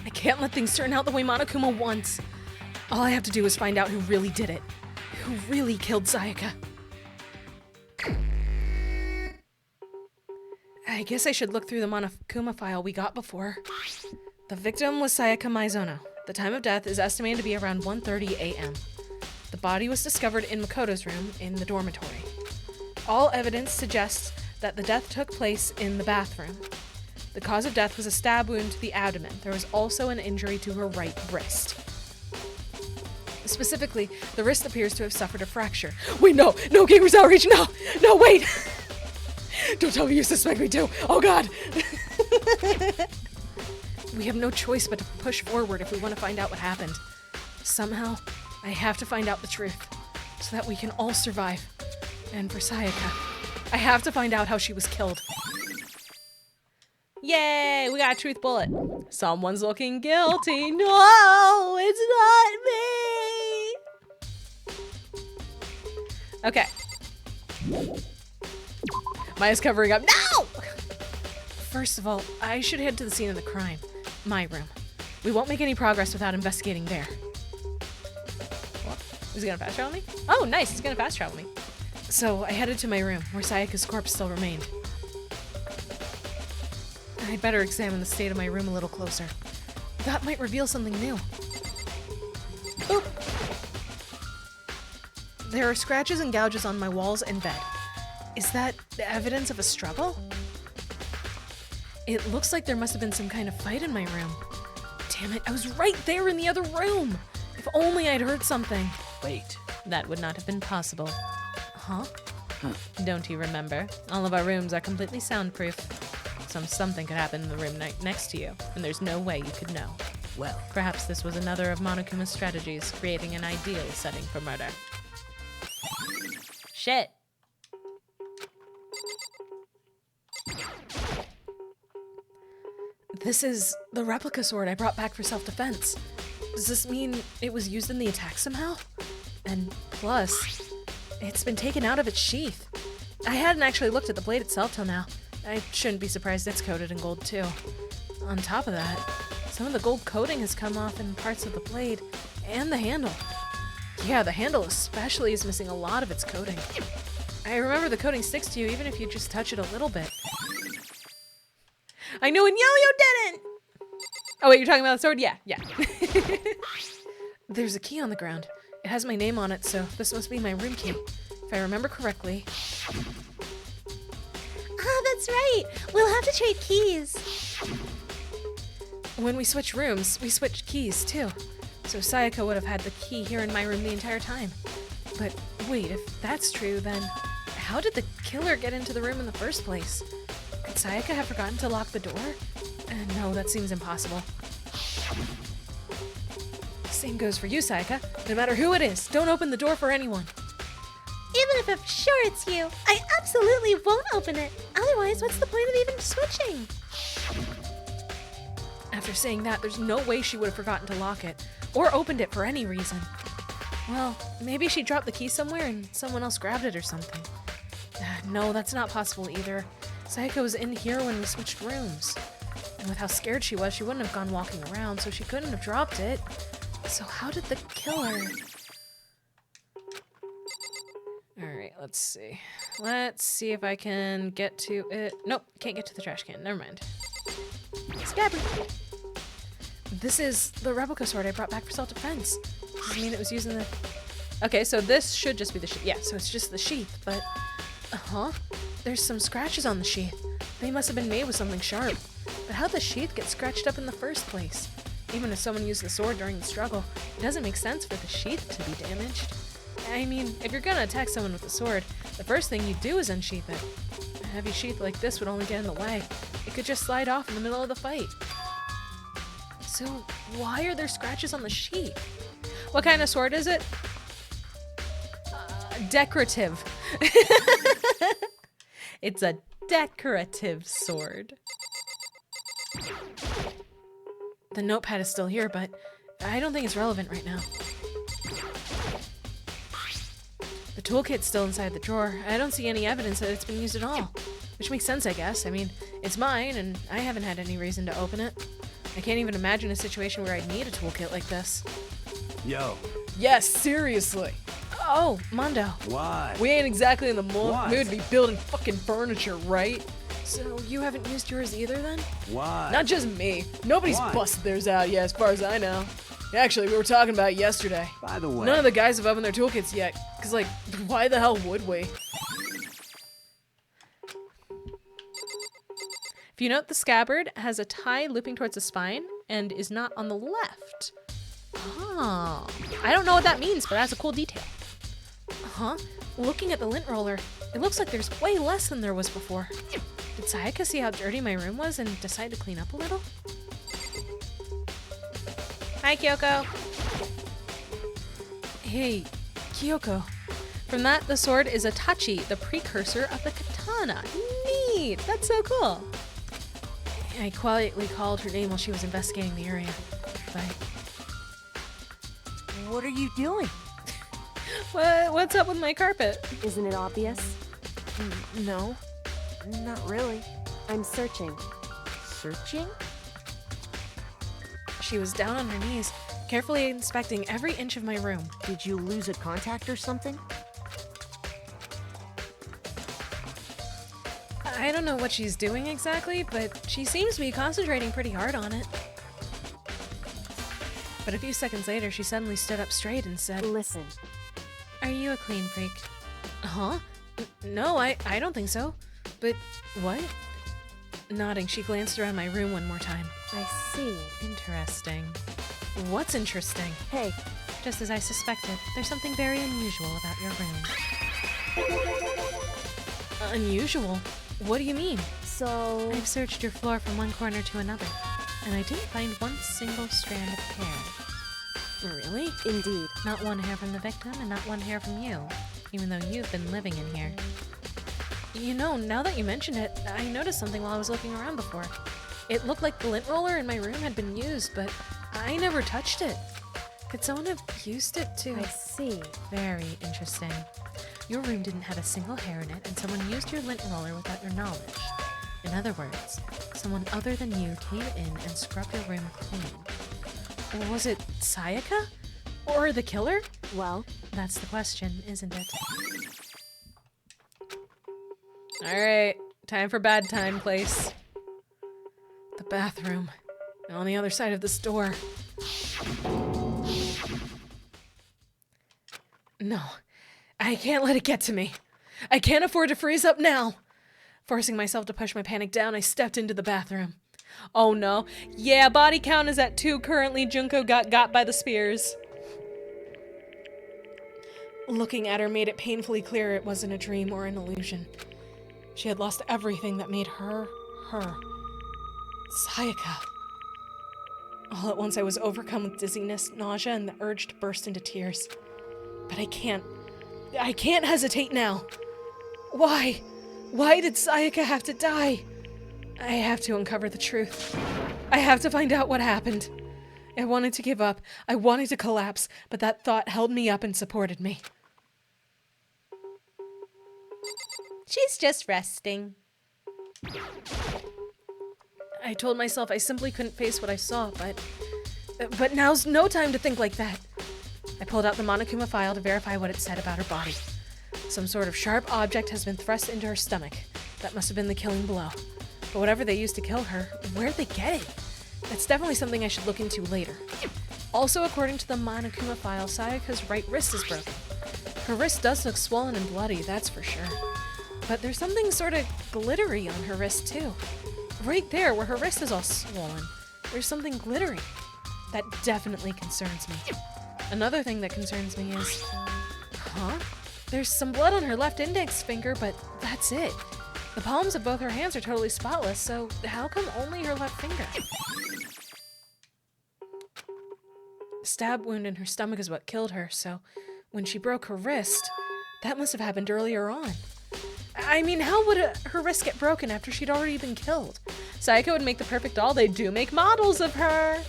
I can't let things turn out the way Monokuma wants. All I have to do is find out who really did it. Who really killed Sayaka. I guess I should look through the Monokuma file we got before. The victim was Sayaka Maizono. The time of death is estimated to be around 1:30 a.m. The body was discovered in Makoto's room in the dormitory. All evidence suggests that the death took place in the bathroom. The cause of death was a stab wound to the abdomen. There was also an injury to her right wrist. Specifically, the wrist appears to have suffered a fracture. Wait, no, Gamers Outreach, no, wait. Don't tell me you suspect me too. Oh God. We have no choice but to push forward if we want to find out what happened. Somehow, I have to find out the truth so that we can all survive. And for Sayaka, I have to find out how she was killed. Yay, we got a truth bullet. Someone's looking guilty. No, it's not me. Okay. Maya's covering up. No! First of all, I should head to the scene of the crime. My room. We won't make any progress without investigating there. What? Is he gonna fast travel me? Oh, nice, he's gonna fast travel me. So I headed to my room, where Sayaka's corpse still remained. I'd better examine the state of my room a little closer. That might reveal something new. Oop. There are scratches and gouges on my walls and bed. Is that evidence of a struggle? It looks like there must have been some kind of fight in my room. Damn it, I was right there in the other room! If only I'd heard something. Wait, that would not have been possible. Huh? Don't you remember? All of our rooms are completely soundproof. Something could happen in the room next to you, and there's no way you could know. Well, perhaps this was another of Monokuma's strategies, creating an ideal setting for murder. Shit. This is the replica sword I brought back for self-defense. Does this mean it was used in the attack somehow? And plus, it's been taken out of its sheath. I hadn't actually looked at the blade itself till now. I shouldn't be surprised it's coated in gold too. On top of that, some of the gold coating has come off in parts of the blade and the handle. Yeah, the handle especially is missing a lot of its coating. I remember the coating sticks to you even if you just touch it a little bit. I knew and Yo-Yo didn't! Oh wait, you're talking about the sword? Yeah. There's a key on the ground. It has my name on it, so this must be my room key. If I remember correctly. Ah, that's right. We'll have to trade keys. When we switch rooms, we switch keys too. So Sayaka would have had the key here in my room the entire time. But wait, if that's true, then how did the killer get into the room in the first place? Could Sayaka have forgotten to lock the door? No, that seems impossible. Same goes for you, Sayaka. No matter who it is, don't open the door for anyone. Even if I'm sure it's you, I absolutely won't open it. Otherwise, what's the point of even switching? After saying that, there's no way she would have forgotten to lock it, or opened it for any reason. Well, maybe she dropped the key somewhere and someone else grabbed it or something. No, that's not possible either. Sayaka was in here when we switched rooms. And with how scared she was, she wouldn't have gone walking around, so she couldn't have dropped it. So how did the killer... Alright, let's see. Let's see if I can get to it. Nope, can't get to the trash can. Never mind. Scabbard! This is the replica sword I brought back for self-defense. Does it mean it was used in the... Okay, so this should just be the sheath. Yeah, so it's just the sheath, but... There's some scratches on the sheath. They must have been made with something sharp. But how'd the sheath get scratched up in the first place? Even if someone used the sword during the struggle, it doesn't make sense for the sheath to be damaged. I mean, if you're gonna attack someone with a sword, the first thing you do is unsheath it. A heavy sheath like this would only get in the way. It could just slide off in the middle of the fight. So, why are there scratches on the sheath? What kind of sword is it? Decorative. It's a decorative sword. The notepad is still here, but I don't think it's relevant right now. The toolkit's still inside the drawer. I don't see any evidence that it's been used at all. Which makes sense, I guess. I mean, it's mine, and I haven't had any reason to open it. I can't even imagine a situation where I'd need a toolkit like this. Yo. Yes, seriously. Oh, Mondo. Why? We ain't exactly in the What? mood to be building fucking furniture, right? So you haven't used yours either then? Why? Not just me. Nobody's Why? busted theirs out yet, as far as I know. Actually, we were talking about it yesterday. By the way. None of the guys have opened their toolkits yet. Cause like, why the hell would we? If you note, the scabbard has a tie looping towards the spine and is not on the left. Oh, I don't know what that means, but that's a cool detail. Huh? Looking at the lint roller, it looks like there's way less than there was before. Did Sayaka see how dirty my room was and decide to clean up a little? Hi, Kyoko. Hey, Kyoko. From that, the sword is a tachi, the precursor of the katana. Neat! That's so cool. I quietly called her name while she was investigating the area. But What are you doing? what's up with my carpet? Isn't it obvious? No. Not really. I'm searching. Searching? She was down on her knees, carefully inspecting every inch of my room. Did you lose a contact or something? I don't know what she's doing exactly, but she seems to be concentrating pretty hard on it. But a few seconds later, she suddenly stood up straight and said, Listen. "Are you a clean freak?" Huh? No, I don't think so. But what? Nodding, she glanced around my room one more time. I see. Interesting. What's interesting? Hey, Just as I suspected, there's something very unusual about your room. Unusual? What do you mean? so... I've searched your floor from one corner to another, and I didn't find one single strand of hair. Really? Indeed. Not one hair from the victim, and not one hair from you, even though you've been living in here. You know, now that you mention it, I noticed something while I was looking around before. It looked like the lint roller in my room had been used, but I never touched it. Could someone have used it to... I see. Very interesting. Your room didn't have a single hair in it, and someone used your lint roller without your knowledge. In other words, someone other than you came in and scrubbed your room clean. Was it Sayaka? Or the killer? Well, That's the question, isn't it? Alright, time for bad time place. The bathroom. On the other side of this door. No, I can't let it get to me. I can't afford to freeze up now. Forcing myself to push my panic down, I stepped into the bathroom. Oh no. Yeah, body count is at 2 currently. Junko got by the spears. Looking at her made it painfully clear it wasn't a dream or an illusion. She had lost everything that made her, her. Sayaka. All at once I was overcome with dizziness, nausea, and the urge to burst into tears. But I can't hesitate now. Why? Why did Sayaka have to die? I have to uncover the truth. I have to find out what happened. I wanted to give up. I wanted to collapse, but that thought held me up and supported me. She's just resting. I told myself I simply couldn't face what I saw, but now's no time to think like that. I pulled out the Monokuma file to verify what it said about her body. Some sort of sharp object has been thrust into her stomach. That must have been the killing blow. But whatever they used to kill her, where'd they get it? That's definitely something I should look into later. Also, according to the Monokuma file, Sayaka's right wrist is broken. Her wrist does look swollen and bloody, that's for sure. But there's something sort of glittery on her wrist, too. right there where her wrist is all swollen, there's something glittering. That definitely concerns me. Another thing that concerns me is, there's some blood on her left index finger, but that's it. The palms of both her hands are totally spotless, so how come only her left finger? The stab wound in her stomach is what killed her, so when she broke her wrist, that must have happened earlier on. I mean, how would her wrist get broken after she'd already been killed? Sayaka would make the perfect doll. They do make models of her.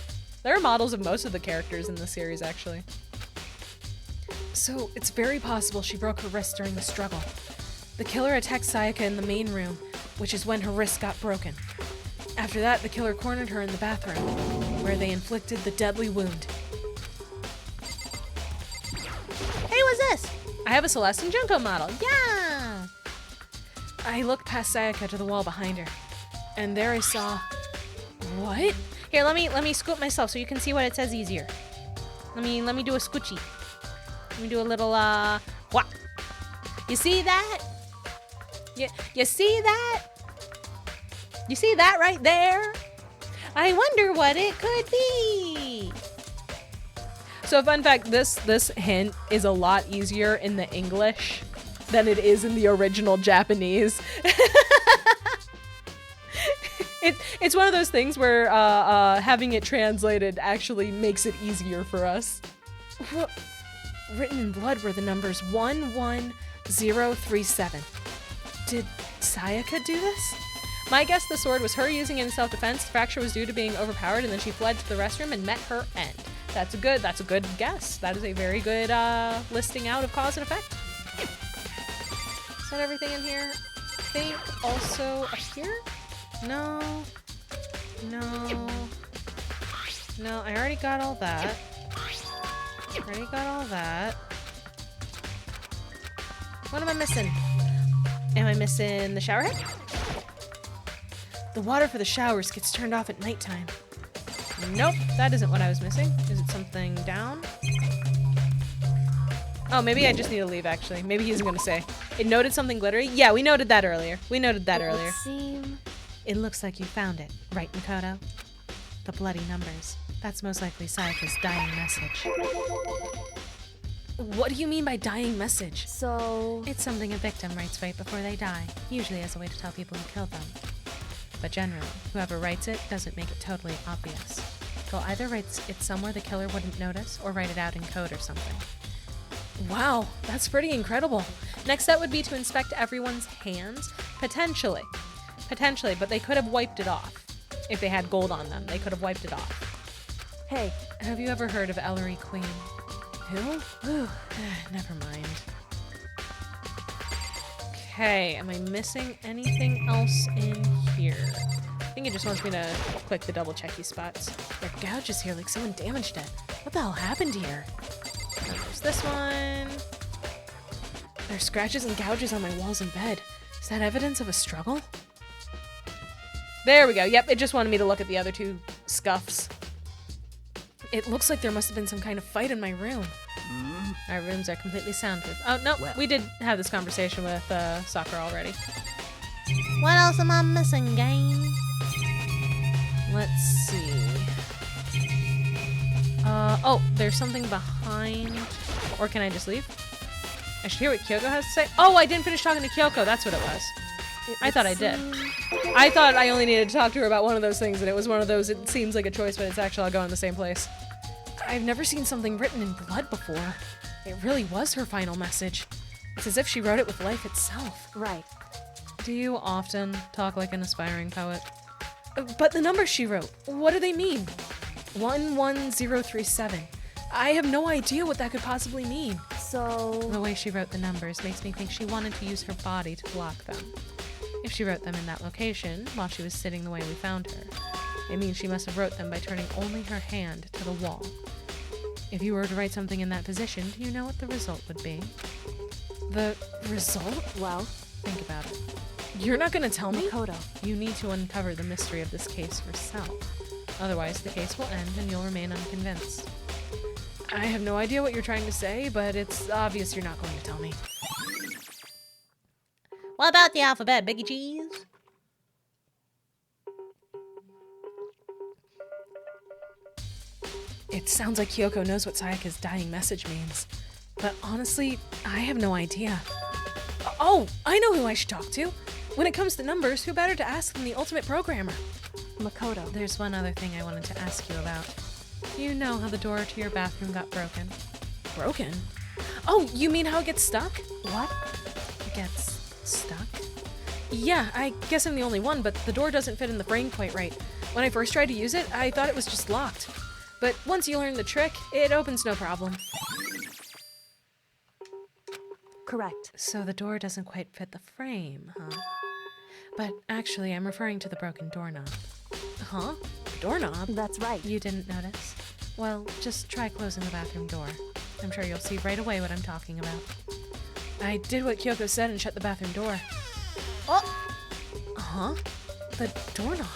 There are models of most of the characters in the series, actually. So it's very possible she broke her wrist during the struggle. The killer attacked Sayaka in the main room, which is when her wrist got broken. After that, the killer cornered her in the bathroom, where they inflicted the deadly wound. Hey, what's this? I have a Celeste and Junko model. Yeah! I looked past Sayaka to the wall behind her, and there I saw... What? Here, let me scoop myself so you can see what it says easier. Let me do a scoochie. Let me do a little what? You see that? You see that? You see that right there? I wonder what it could be. So fun fact, this hint is a lot easier in the English than it is in the original Japanese. It's one of those things where having it translated actually makes it easier for us. Written in blood were the numbers 11037. Did Sayaka do this? My guess the sword was her using it in self-defense. The fracture was due to being overpowered, and then she fled to the restroom and met her end. That's a good guess. That is a very good listing out of cause and effect. Is that everything in here? I think also up here? No, I already got all that. What am I missing? Am I missing the shower head? The water for the showers gets turned off at nighttime. Nope, that isn't what I was missing. Is it something down? Oh, maybe I just need to leave, actually. Maybe he isn't going to say. It noted something glittery? Yeah, we noted that earlier. It looks like you found it, right, Makoto? The bloody numbers. That's most likely Sayaka's dying message. What do you mean by dying message? So... It's something a victim writes right before they die, usually as a way to tell people who killed them. But generally, whoever writes it doesn't make it totally obvious. They'll either write it somewhere the killer wouldn't notice, or write it out in code or something. Wow, that's pretty incredible. Next step would be to inspect everyone's hands. Potentially, but they could have wiped it off. If they had gold on them, they could have wiped it off. Hey, have you ever heard of Ellery Queen? Who? Never mind. Okay, am I missing anything else in here? I think it just wants me to click the double checky spots. There are gouges here, like someone damaged it. What the hell happened here? And there's this one. There's scratches and gouges on my walls and bed. Is that evidence of a struggle? There we go. Yep, it just wanted me to look at the other two scuffs. It looks like there must have been some kind of fight in my room. Our rooms are completely soundproof. Oh, no, we did have this conversation with Sakura already. What else am I missing, gang? Let's see. Oh, there's something behind. Or can I just leave? I should hear what Kyoko has to say. Oh, I didn't finish talking to Kyoko. That's what it was. I thought I did. I thought I only needed to talk to her about one of those things, and it was one of those, it seems like a choice, but it's actually all going in the same place. I've never seen something written in blood before. It really was her final message. It's as if she wrote it with life itself. Right. Do you often talk like an aspiring poet? But the numbers she wrote, what do they mean? 11037. I have no idea what that could possibly mean. So... The way she wrote the numbers makes me think she wanted to use her body to block them. If she wrote them in that location, while she was sitting the way we found her, it means she must have wrote them by turning only her hand to the wall. If you were to write something in that position, do you know what the result would be? The result? Well... Think about it. You're not gonna tell me? Makoto. You need to uncover the mystery of this case yourself. Otherwise, the case will end and you'll remain unconvinced. I have no idea what you're trying to say, but it's obvious you're not going to tell me. What about the alphabet, Biggie Cheese? It sounds like Kyoko knows what Sayaka's dying message means. But honestly, I have no idea. Oh, I know who I should talk to. When it comes to numbers, who better to ask than the ultimate programmer? Makoto. There's one other thing I wanted to ask you about. You know how the door to your bathroom got broken? Broken? Oh, you mean how it gets stuck? What? It gets stuck? Yeah, I guess I'm the only one, but the door doesn't fit in the frame quite right. When I first tried to use it, I thought it was just locked. But once you learn the trick, it opens no problem. Correct. So the door doesn't quite fit the frame, huh? But actually, I'm referring to the broken doorknob. Huh? Doorknob? That's right. You didn't notice? Well, just try closing the bathroom door. I'm sure you'll see right away what I'm talking about. I did what Kyoko said and shut the bathroom door. Oh! Huh? The doorknob.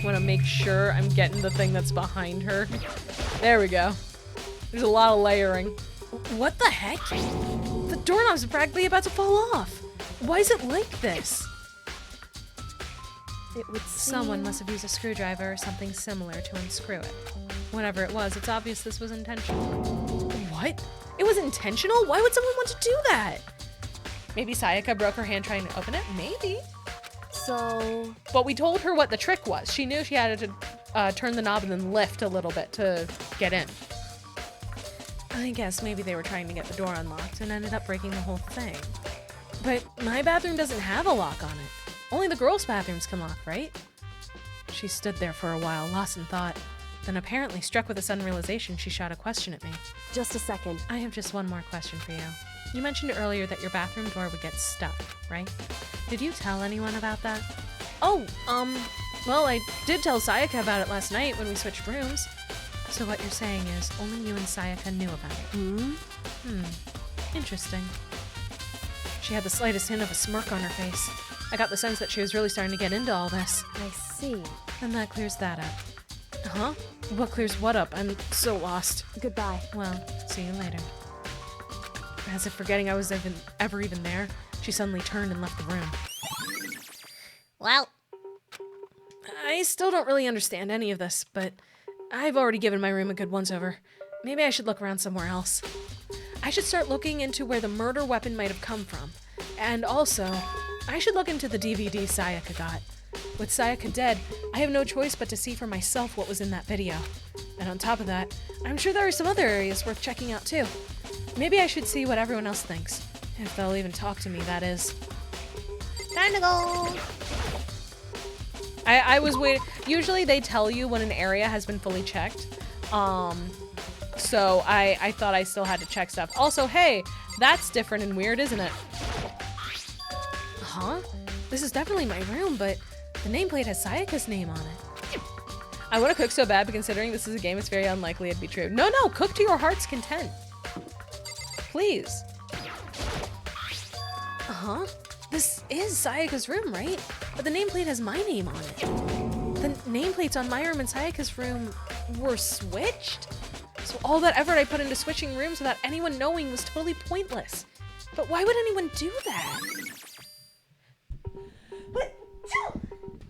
Want to make sure I'm getting the thing that's behind her. There we go. There's a lot of layering. What the heck? The doorknob's practically about to fall off. Why is it like this? It would Someone seem- must have used a screwdriver or something similar to unscrew it. Whatever it was, it's obvious this was intentional. What? It was intentional? Why would someone want to do that? Maybe Sayaka broke her hand trying to open it? Maybe. So... But we told her what the trick was. She knew she had to turn the knob and then lift a little bit to get in. I guess maybe they were trying to get the door unlocked and ended up breaking the whole thing. But my bathroom doesn't have a lock on it. Only the girls' bathrooms can lock, right? She stood there for a while, lost in thought. Then apparently struck with a sudden realization, she shot a question at me. Just a second. I have just one more question for you. You mentioned earlier that your bathroom door would get stuck, right? Did you tell anyone about that? Oh, well, I did tell Sayaka about it last night when we switched rooms. So what you're saying is only you and Sayaka knew about it. Interesting. She had the slightest hint of a smirk on her face. I got the sense that she was really starting to get into all this. I see. And that clears that up. Huh? What clears what up? I'm so lost. Goodbye. Well, see you later. As if forgetting I was ever even there, she suddenly turned and left the room. Well, I still don't really understand any of this, but I've already given my room a good once-over. Maybe I should look around somewhere else. I should start looking into where the murder weapon might have come from. And also, I should look into the DVD Sayaka got. With Sayaka dead, I have no choice but to see for myself what was in that video. And on top of that, I'm sure there are some other areas worth checking out too. Maybe I should see what everyone else thinks. If they'll even talk to me, that is. time to go. I was waiting. Usually they tell you when an area has been fully checked. So I thought I still had to check stuff. Also, hey, that's different and weird, isn't it? Huh? This is definitely my room, but the nameplate has Sayaka's name on it. I want to cook so bad, but considering this is a game, it's very unlikely it'd be true. No, cook to your heart's content. Please. Uh-huh. This is Sayaka's room, right? But the nameplate has my name on it. The nameplates on my room and Sayaka's room were switched? So all that effort I put into switching rooms without anyone knowing was totally pointless. But why would anyone do that?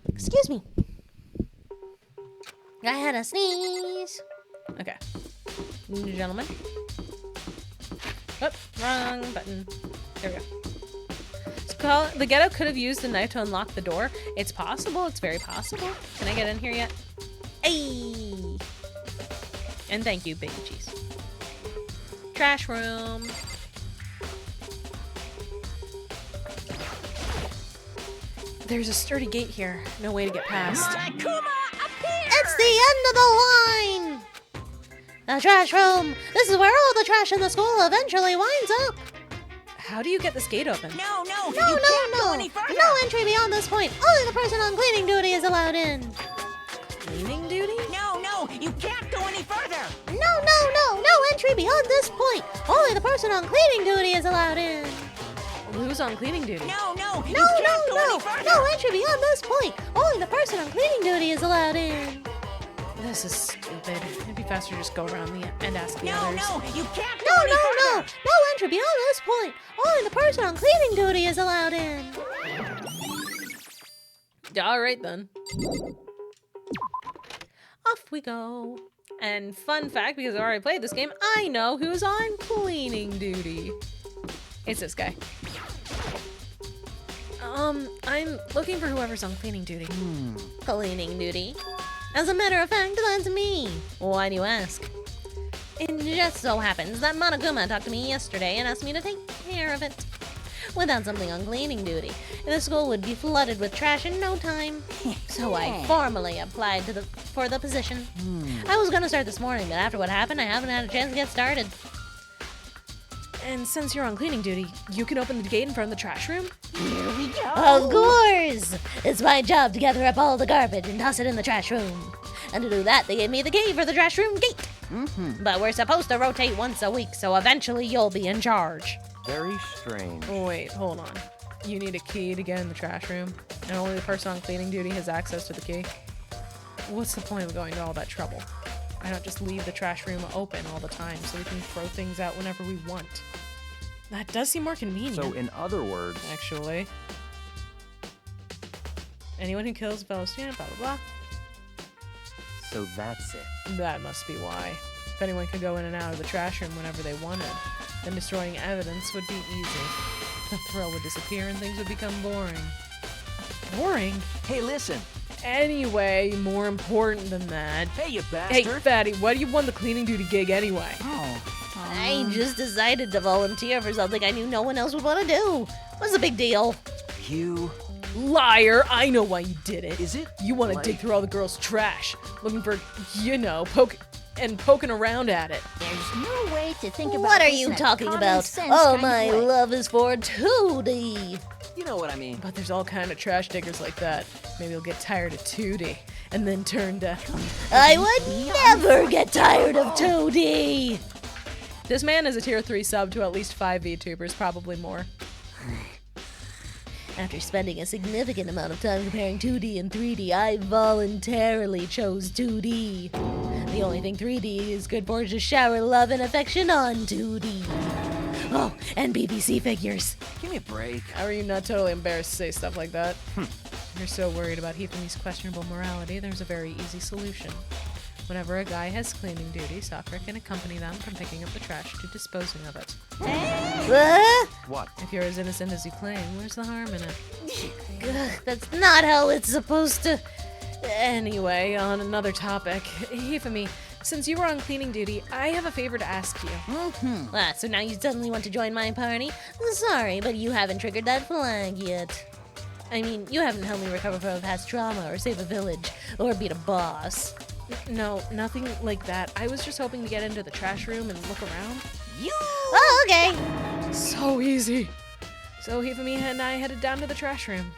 Excuse me. I had a sneeze. Okay. Gentlemen. Oh, wrong button. There we go. So the ghetto could have used the knife to unlock the door. It's possible. It's very possible. Can I get in here yet? Hey! And thank you, Baby Cheese. Trash room. There's a sturdy gate here. No way to get past. It's the end of the line. The trash room. This is where all the trash in the school eventually winds up. How do you get this gate open? No, No, you can't no. go any further. No entry beyond this point. Only the person on cleaning duty is allowed in. Cleaning duty? No, you can't go any further. No entry beyond this point. Only the person on cleaning duty is allowed in. Who's on cleaning duty? No, you can't go any further. No entry beyond this point. Only the person on cleaning duty is allowed in. This is stupid. It'd be faster to just go around and ask the No, others. you can't go any further. No entry beyond this point. Only the person on cleaning duty is allowed in. All right then. off we go. And fun fact, because I already played this game, I know who's on cleaning duty. It's this guy. I'm looking for whoever's on cleaning duty. Cleaning duty? As a matter of fact, that's me. Why do you ask? It just so happens that Monokuma talked to me yesterday and asked me to take care of it. Without something on cleaning duty, the school would be flooded with trash in no time. So I formally applied for the position. I was gonna start this morning, but after what happened, I haven't had a chance to get started. And since you're on cleaning duty, you can open the gate in front of the trash room? Here we go. Of course! It's my job to gather up all the garbage and toss it in the trash room. And to do that, they gave me the key for the trash room gate. But we're supposed to rotate once a week, so eventually you'll be in charge. Very strange. Wait, hold on. You need a key to get in the trash room, and only the person on cleaning duty has access to the key? What's the point of going to all that trouble? Why not just leave the trash room open all the time so we can throw things out whenever we want? That does seem more convenient. So in other words, Actually. Anyone who kills a fellow student, blah, blah, blah. so that's it. That must be why. If anyone could go in and out of the trash room whenever they wanted, then destroying evidence would be easy. The thrill would disappear and things would become boring. Boring? Hey, listen. Anyway, more important than that. Hey, you Hey, bastard. fatty, why do you want the cleaning duty gig anyway? I just decided to volunteer for something I knew no one else would want to do. What's the big deal? You. Liar! I know why you did it. Is it? You want to dig through all the girls' trash, looking for, poking around at it. There's no way to think about What are this you in a talking common about? sense Oh, kind of my way. love is for 2D. You know what I mean. But there's all kind of trash diggers like that. Maybe you'll get tired of 2D and then turn to... I would never get tired of 2D. This man is a tier 3 sub to at least 5 VTubers, probably more. After spending a significant amount of time comparing 2D and 3D, I voluntarily chose 2D. The only thing 3D is good for is to shower love and affection on 2D. Oh, and BBC figures. Give me a break. How are you not totally embarrassed to say stuff like that? You're so worried about Hifumi's questionable morality, there's a very easy solution. Whenever a guy has cleaning duty, Sakura can accompany them from picking up the trash to disposing of it. What? If you're as innocent as you claim, where's the harm in it? Ugh, that's not how it's supposed to... Anyway, on another topic, Hifumi, since you were on cleaning duty, I have a favor to ask you. So now you suddenly want to join my party? Sorry, but you haven't triggered that flag yet. I mean, you haven't helped me recover from a past trauma, or save a village, or beat a boss. No, nothing like that. I was just hoping to get into the trash room and look around. Oh, okay. So easy. So Hifumi and I headed down to the trash room.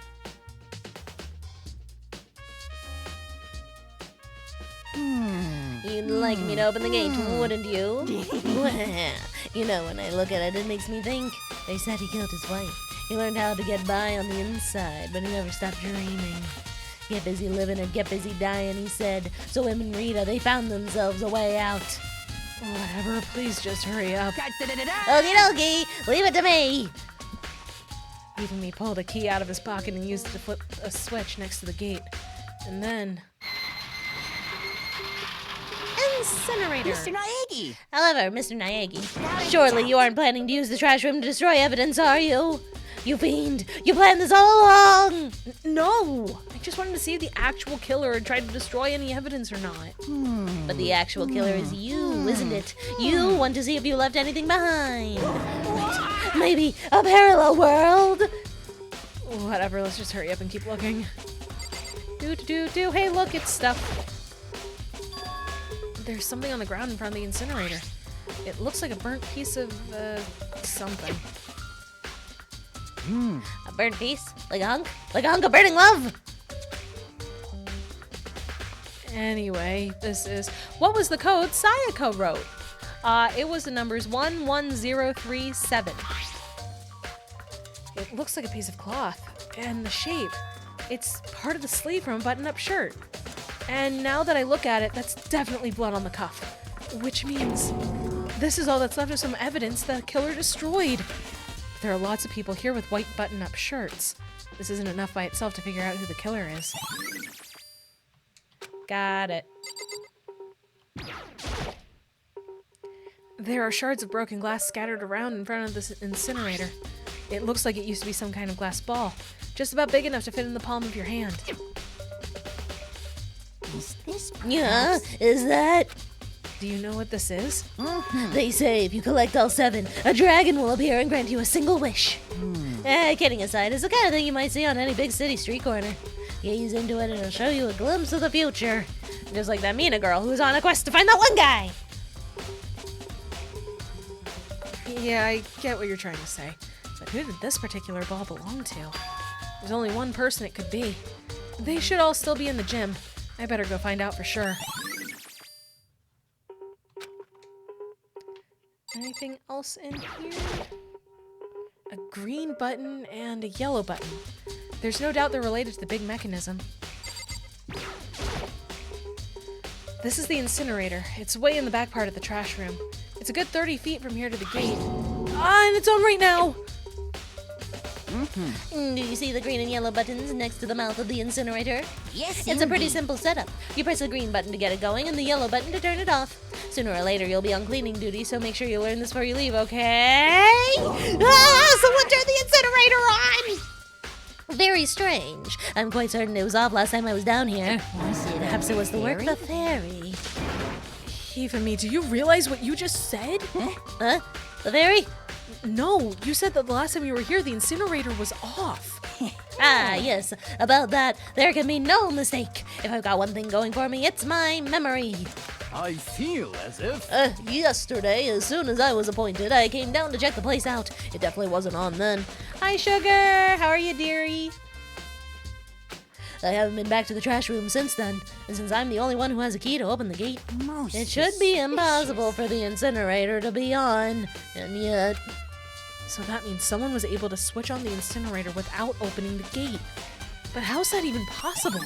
You'd like me to open the gate, wouldn't you? Well, you know, when I look at it, it makes me think. They said he killed his wife. He learned how to get by on the inside, but he never stopped dreaming. Get busy living or get busy dying, he said. So him and Rita, they found themselves a way out. Whatever, please just hurry up. Okie dokie, leave it to me. Hifumi pulled a key out of his pocket and used it to flip a switch next to the gate. And then... Incinerator! Mr. Naegi! However, Mr. Naegi, surely you aren't planning to use the trash room to destroy evidence, are you? You fiend! You planned this all along! No! I just wanted to see if the actual killer had tried to destroy any evidence or not. But the actual killer is you, isn't it? You want to see if you left anything behind. Wait, maybe a parallel world? Whatever, let's just hurry up and keep looking. Do. Hey, look, it's stuff. There's something on the ground in front of the incinerator. It looks like a burnt piece of, something. A burnt piece? Like a hunk? Like a hunk of burning love? Anyway, this is... What was the code Sayako wrote? It was the numbers 11037. It looks like a piece of cloth. And the shape. It's part of the sleeve from a button-up shirt. And now that I look at it, that's definitely blood on the cuff. Which means this is all that's left of some evidence the killer destroyed. There are lots of people here with white button-up shirts. This isn't enough by itself to figure out who the killer is. Got it. There are shards of broken glass scattered around in front of this incinerator. It looks like it used to be some kind of glass ball, just about big enough to fit in the palm of your hand. Is this Yeah, is that? Do you know what this is? They say if you collect all 7, a dragon will appear and grant you a single wish. Kidding aside, it's the kind of thing you might see on any big city street corner. Gaze into it and it'll show you a glimpse of the future. Just like that Mina girl who's on a quest to find that one guy. Yeah, I get what you're trying to say. But who did this particular ball belong to? There's only one person it could be. They should all still be in the gym. I better go find out for sure. Anything else in here? A green button and a yellow button. There's no doubt they're related to the big mechanism. This is the incinerator. It's way in the back part of the trash room. It's a good 30 feet from here to the gate. Ah, and it's on right now! Do you see the green and yellow buttons next to the mouth of the incinerator? Yes, It's a pretty indeed. simple setup. You press the green button to get it going and the yellow button to turn it off. Sooner or later, you'll be on cleaning duty, so make sure you learn this before you leave, okay? Someone turned the incinerator on! Very strange. I'm quite certain it was off last time I was down here. Perhaps it was the work of a fairy. Eva, me, do you realize what you just said? Huh? The fairy? No, you said that the last time you were here, the incinerator was off. Ah, yes. About that, there can be no mistake. If I've got one thing going for me, it's my memory. I feel as if... Yesterday, as soon as I was appointed, I came down to check the place out. It definitely wasn't on then. Hi, Sugar! How are you, dearie? I haven't been back to the trash room since then, and since I'm the only one who has a key to open the gate, Most it should be suspicious. impossible for the incinerator to be on. And yet... So that means someone was able to switch on the incinerator without opening the gate. But how's that even possible?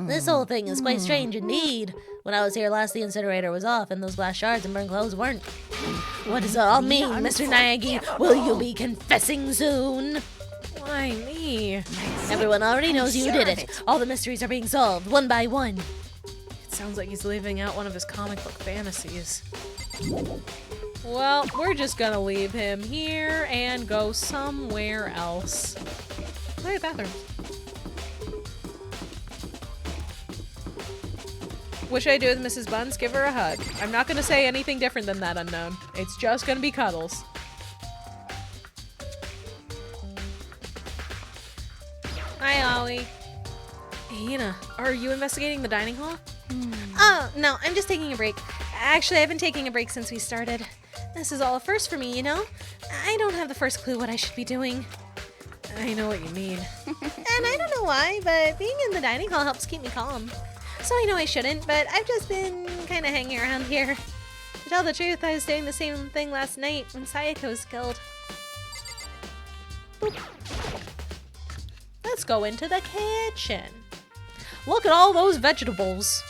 This whole thing is quite strange indeed. When I was here last, the incinerator was off, and those glass shards and burned clothes weren't. What does it all mean, Mr. Nagi? Will you be confessing soon? Why me? Everyone already knows you sure did of it. it. All the mysteries are being solved, one by one. It sounds like he's living out one of his comic book fantasies. Well, we're just gonna leave him here and go somewhere else. Hey, bathroom. What should I do with Mrs. Buns? Give her a hug. I'm not gonna say anything different than that, unknown. It's just gonna be cuddles. Hi, Ollie. Hannah, are you investigating the dining hall? Oh, no, I'm just taking a break. Actually, I've been taking a break since we started. This is all a first for me, you know? I don't have the first clue what I should be doing. I know what you mean. And I don't know why, but being in the dining hall helps keep me calm. So I know I shouldn't, but I've just been kind of hanging around here. To tell the truth, I was doing the same thing last night when Sayako was killed. Boop. Let's go into the kitchen. Look at all those vegetables.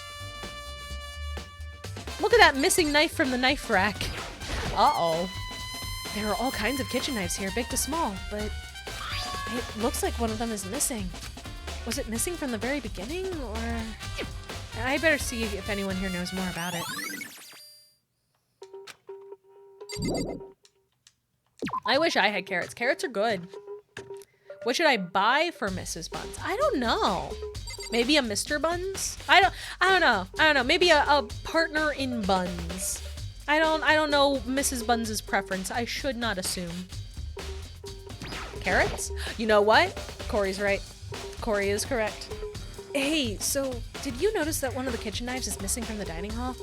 Look at that missing knife from the knife rack. Uh-oh. There are all kinds of kitchen knives here, big to small, but it looks like one of them is missing. Was it missing from the very beginning, or... I better see if anyone here knows more about it. I wish I had carrots. Carrots are good. What should I buy for Mrs. Buns? I don't know. Maybe a Mr. Buns? I don't know. Maybe a partner in buns. I don't know Mrs. Buns' preference. I should not assume. Carrots? You know what? Corey's right. Corey is correct. Hey, so did you notice that one of the kitchen knives is missing from the dining hall?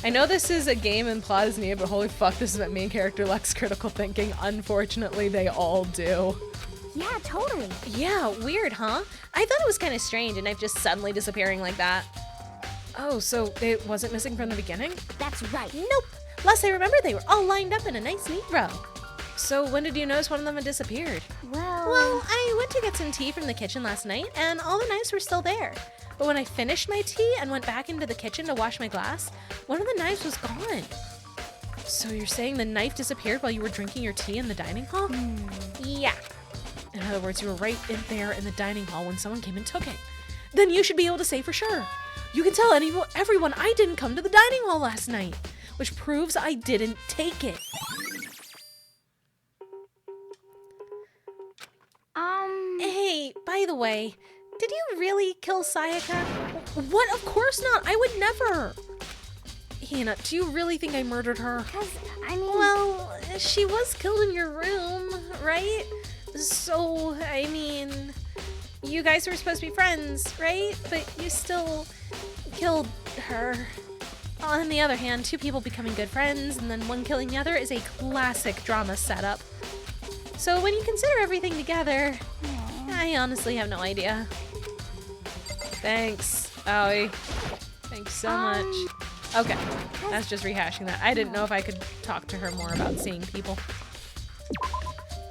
I know this is a game and plot is needed, but holy fuck, this is what main character lacks critical thinking. Unfortunately, they all do. Yeah, totally. Yeah, weird, huh? I thought it was kind of strange, a knife just suddenly disappearing like that. Oh, so it wasn't missing from the beginning? That's right. Nope. Last I remember, they were all lined up in a nice neat row. So when did you notice one of them had disappeared? Well, I went to get some tea from the kitchen last night, and all the knives were still there. But when I finished my tea and went back into the kitchen to wash my glass, one of the knives was gone. So you're saying the knife disappeared while you were drinking your tea in the dining hall? Yeah. In other words, you were right in there in the dining hall when someone came and took it. Then you should be able to say for sure. You can tell everyone I didn't come to the dining hall last night, which proves I didn't take it. Hey, by the way, did you really kill Sayaka? What? Of course not. I would never. Hannah, do you really think I murdered her? 'Cause, I mean... Well, she was killed in your room, right? So, I mean, you guys were supposed to be friends, right? But you still killed her. On the other hand, two people becoming good friends and then one killing the other is a classic drama setup. So when you consider everything together, I honestly have no idea. Thanks, Aoi. Thanks so much. Okay, that's just rehashing that. I didn't know if I could talk to her more about seeing people.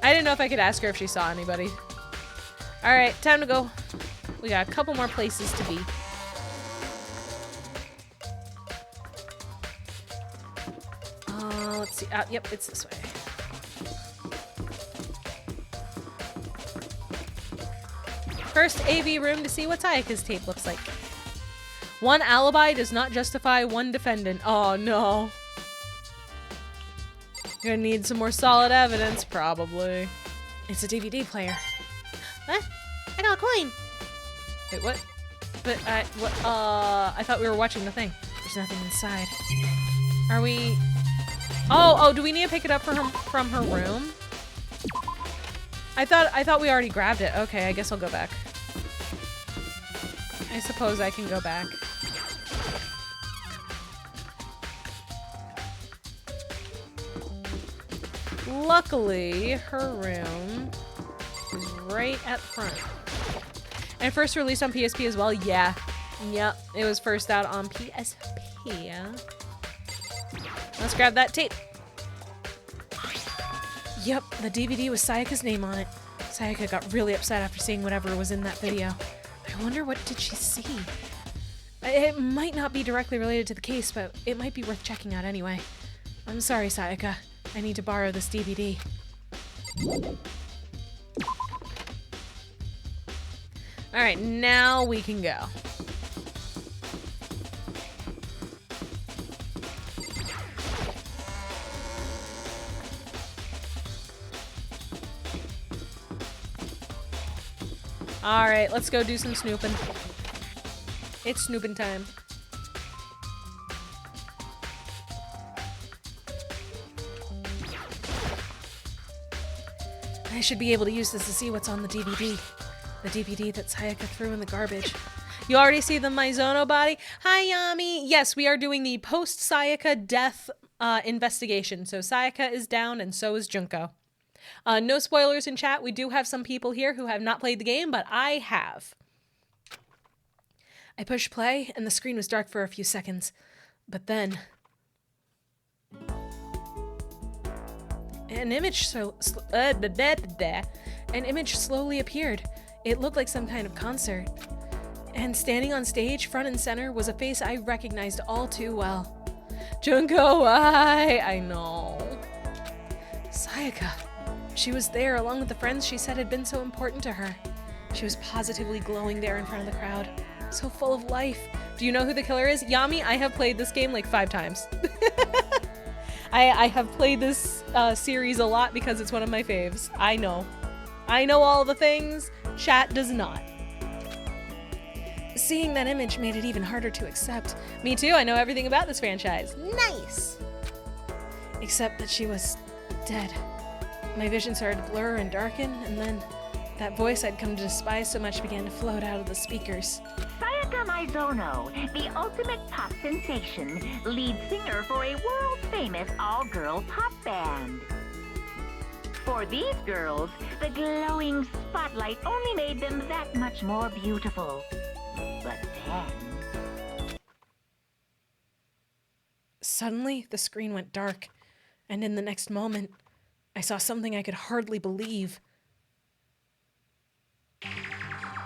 I didn't know if I could ask her if she saw anybody. All right, time to go. We got a couple more places to be. Let's see. Yep, it's this way. First AV room to see what Sayaka's tape looks like. One alibi does not justify one defendant. Oh no. You're gonna need some more solid evidence, probably. It's a DVD player. Huh? I got a coin. Wait, what? But I thought we were watching the thing. There's nothing inside. Are we? Oh, do we need to pick it up from her room? I thought we already grabbed it. Okay, I guess I'll go back. I suppose I can go back. Luckily, her room is right at front. And first released on PSP as well. Yeah. Yep. It was first out on PSP. Let's grab that tape. Yep, the DVD with Sayaka's name on it. Sayaka got really upset after seeing whatever was in that video. I wonder, what did she see? It might not be directly related to the case, but it might be worth checking out anyway. I'm sorry, Sayaka. I need to borrow this DVD. Alright, now we can go. Alright, let's go do some snooping. It's snooping time. I should be able to use this to see what's on the DVD. The DVD that Sayaka threw in the garbage. You already see the Mizono body? Hi, Yami! Yes, we are doing the post-Sayaka death investigation. So Sayaka is down and so is Junko. No spoilers in chat. We do have some people here who have not played the game, but I have. I pushed play, and the screen was dark for a few seconds. But then... An image slowly appeared. It looked like some kind of concert. And standing on stage, front and center, was a face I recognized all too well. Junko, I know. Sayaka. She was there along with the friends she said had been so important to her. She was positively glowing there in front of the crowd. So full of life. Do you know who the killer is? Yami, I have played this game like 5 times. I have played this series a lot because it's one of my faves. I know. I know all the things. Chat does not. Seeing that image made it even harder to accept. Me too, I know everything about this franchise. Nice! Except that she was dead. My vision started to blur and darken, and then that voice I'd come to despise so much began to float out of the speakers. Sayaka Mizono, the ultimate pop sensation, lead singer for a world-famous all-girl pop band. For these girls, the glowing spotlight only made them that much more beautiful. But then... Suddenly, the screen went dark, and in the next moment, I saw something I could hardly believe.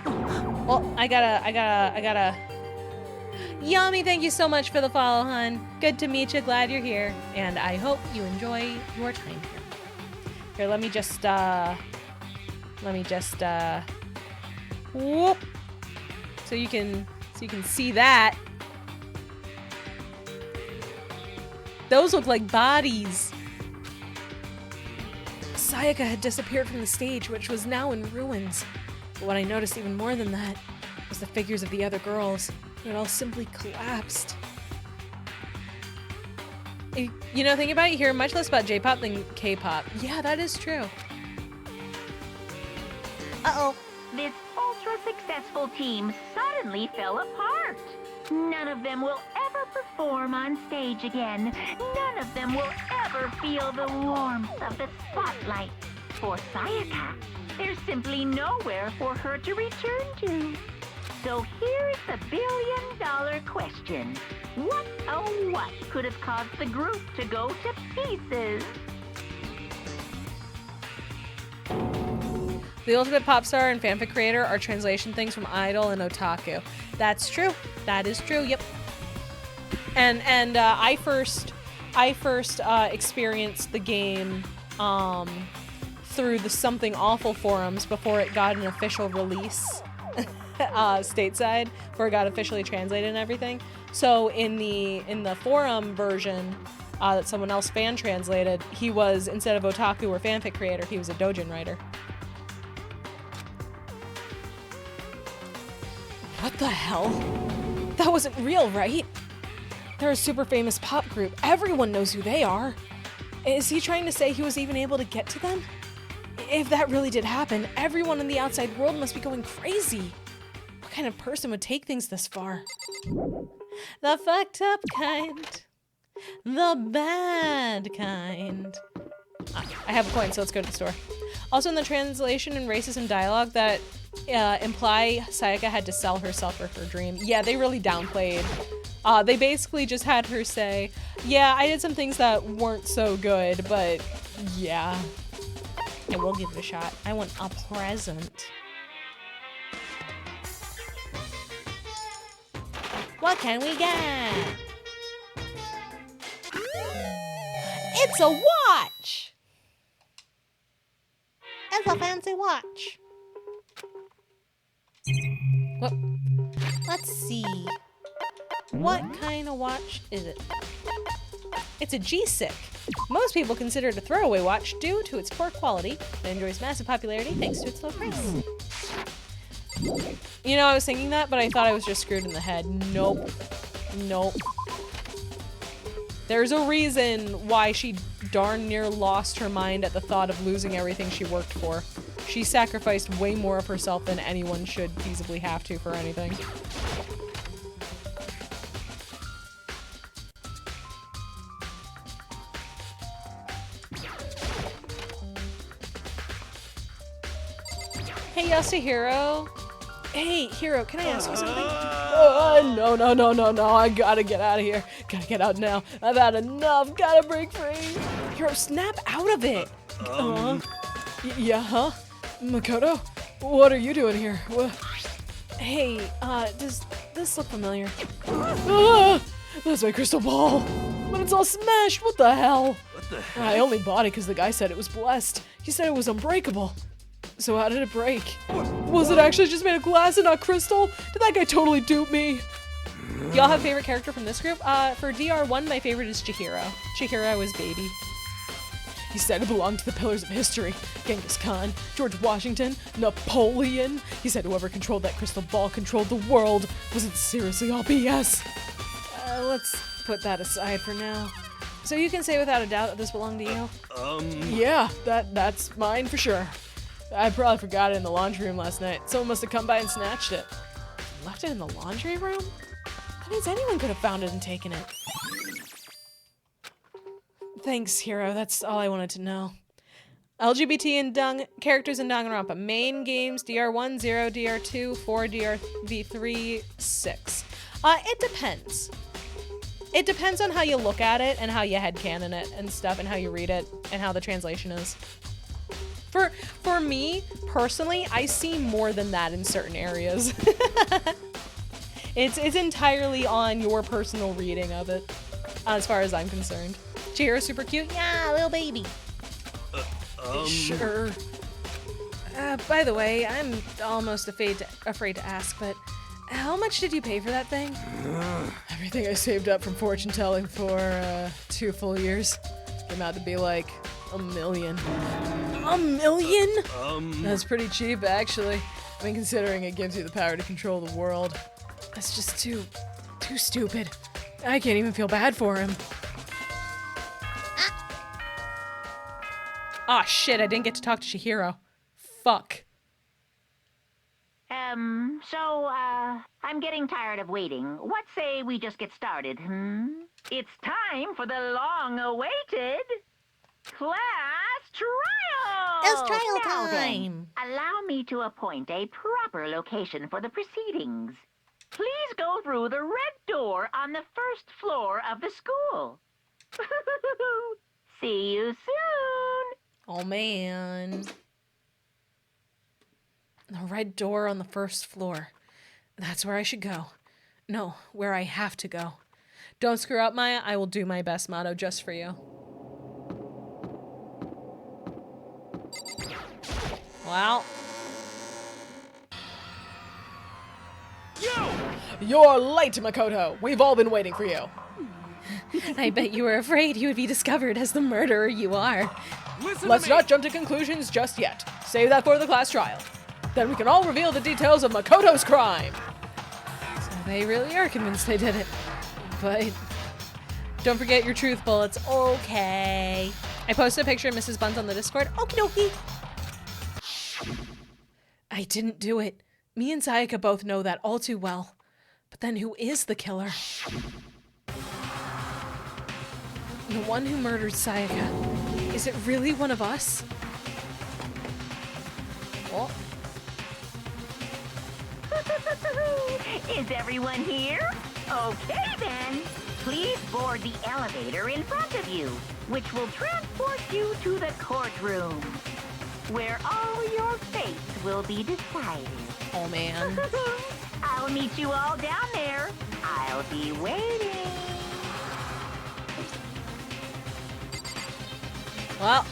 Well, I gotta... Yami, thank you so much for the follow, hun. Good to meet you, glad you're here, and I hope you enjoy your time here. Here, let me just, whoop. So you can So you can see that. Those look like bodies. Sayaka had disappeared from the stage, which was now in ruins. But what I noticed even more than that was the figures of the other girls. They had all simply collapsed. You know, thinking about it, you hear much less about J-pop than K-pop. Yeah, that is true. Uh-oh. This ultra-successful team suddenly fell apart. None of them will ever perform on stage again. None of them will ever feel the warmth of the spotlight. For Sayaka, there's simply nowhere for her to return to. So here's the billion-dollar question. What, oh what, could have caused the group to go to pieces? The ultimate pop star and fanfic creator are translation things from idol and otaku. That's true. That is true. Yep. And I first experienced the game through the Something Awful forums before it got an official release stateside, before it got officially translated and everything. So in the forum version that someone else fan translated, he was, instead of otaku or fanfic creator, he was a doujin writer. What the hell? That wasn't real, right? They're a super famous pop group. Everyone knows who they are. Is he trying to say he was even able to get to them? If that really did happen, everyone in the outside world must be going crazy. What kind of person would take things this far? The fucked up kind. The bad kind. I have a coin, so let's go to the store. Also in the translation and racism dialogue that imply Sayaka had to sell herself for her dream. Yeah, they really downplayed. They basically just had her say, yeah, I did some things that weren't so good, but yeah. I will give it a shot. I want a present. What can we get? It's a watch! It's a fancy watch. What? Let's see. What kind of watch is it? It's a G-Sick. Most people consider it a throwaway watch due to its poor quality, but enjoys massive popularity thanks to its low price. You know, I was thinking that, but I thought I was just screwed in the head. Nope. Nope. There's a reason why she darn near lost her mind at the thought of losing everything she worked for. She sacrificed way more of herself than anyone should feasibly have to for anything. Hey, Yasuhiro. Hey, Hiro, can I ask you something? No. I gotta get out of here. Gotta get out now. I've had enough. Gotta break free. Hiro, snap out of it. Yeah, huh? Makoto? What are you doing here? Hey, does this look familiar? That's my crystal ball. But it's all smashed. What the hell? What the heck? I only bought it because the guy said it was blessed. He said it was unbreakable. So how did it break? Was it actually just made of glass and not crystal? Did that guy totally dupe me? Y'all have a favorite character from this group? For DR1, my favorite is Chihiro. Chihiro is baby. He said it belonged to the pillars of history. Genghis Khan, George Washington, Napoleon. He said whoever controlled that crystal ball controlled the world. Was it seriously all BS? Let's put that aside for now. So you can say without a doubt that this belonged to you? Yeah, that's mine for sure. I probably forgot it in the laundry room last night. Someone must have come by and snatched it. Left it in the laundry room? That means anyone could have found it and taken it. Thanks, Hiro. That's all I wanted to know. LGBT and characters in DanganRonpa. Main games, DR1, 0, DR2, 4, DRV3, 6. It depends. It depends on how you look at it and how you headcanon it and stuff and how you read it and how the translation is. For me, personally, I see more than that in certain areas. It's entirely on your personal reading of it, as far as I'm concerned. Chihiro's super cute? Yeah, little baby. Sure. By the way, I'm almost afraid to ask, but How much did you pay for that thing? Everything I saved up from fortune telling for 2 full years. Came out to be like $1 million. $1 million? That's pretty cheap, actually. I mean, considering it gives you the power to control the world. That's just too stupid. I can't even feel bad for him. Aw, shit, I didn't get to talk to Chihiro. Fuck. I'm getting tired of waiting. What say we just get started, It's time for the long-awaited class trial! It's trial Now then, time. allow me to appoint a proper location for the proceedings. Please go through the red door on the first floor of the school. See you soon! Oh, man. The red door on the first floor. That's where I should go. No, where I have to go. Don't screw up, Maya. I will do my best motto just for you. Well. You're late, Makoto. We've all been waiting for you. I bet you were afraid you would be discovered as the murderer you are. Let's not jump to conclusions just yet. Save that for the class trial. Then we can all reveal the details of Makoto's crime. So they really are convinced they did it. But don't forget your truth bullets. Okay. I posted a picture of Mrs. Buns on the Discord. Okie dokie. I didn't do it. Me and Sayaka both know that all too well. But then who is the killer? The one who murdered Sayaka. Is it really one of us? Oh. Is everyone here? Okay then. Please board the elevator in front of you, which will transport you to the courtroom, where all your fates will be decided. Oh man. I'll meet you all down there. I'll be waiting. Well,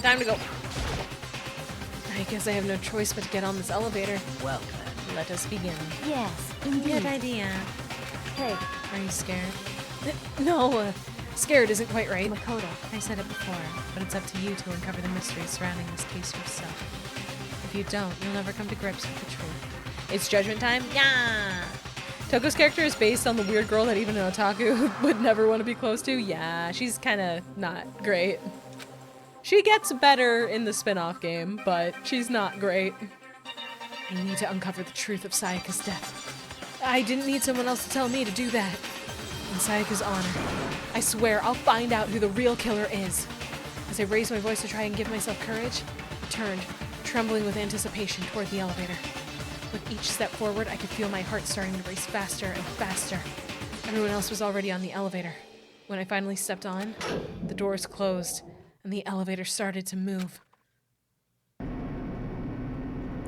time to go. I guess I have no choice but to get on this elevator. Well, then. Let us begin. Yes, good idea. Hey, are you scared? No, scared isn't quite right. Makoto. I said it before, but it's up to you to uncover the mysteries surrounding this case yourself. If you don't, you'll never come to grips with the truth. It's judgment time? Yeah! Toko's character is based on the weird girl that even an otaku would never want to be close to. Yeah, she's kind of not great. She gets better in the spin-off game, but she's not great. I need to uncover the truth of Sayaka's death. I didn't need someone else to tell me to do that. In Sayaka's honor, I swear I'll find out who the real killer is. As I raised my voice to try and give myself courage, I turned, trembling with anticipation toward the elevator. With each step forward, I could feel my heart starting to race faster and faster. Everyone else was already on the elevator. When I finally stepped on, the doors closed, and the elevator started to move.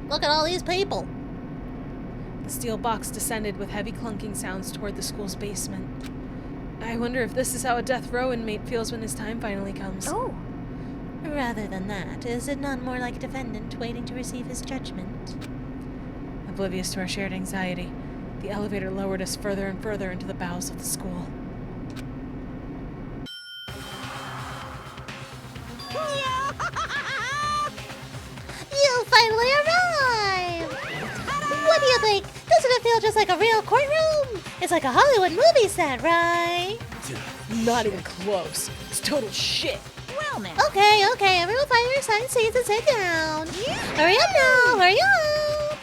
Look at all these people. The steel box descended with heavy clunking sounds toward the school's basement. I wonder if this is how a death row inmate feels when his time finally comes. Oh. Rather than that, is it not more like a defendant waiting to receive his judgment? Oblivious to our shared anxiety, the elevator lowered us further and further into the bowels of the school. You finally arrived! What do you think? Doesn't it feel just like a real courtroom? It's like a Hollywood movie set, right? Not even close. It's total shit. Well now. Okay, everyone find your assigned seats and sit down. Hurry up now, hurry up!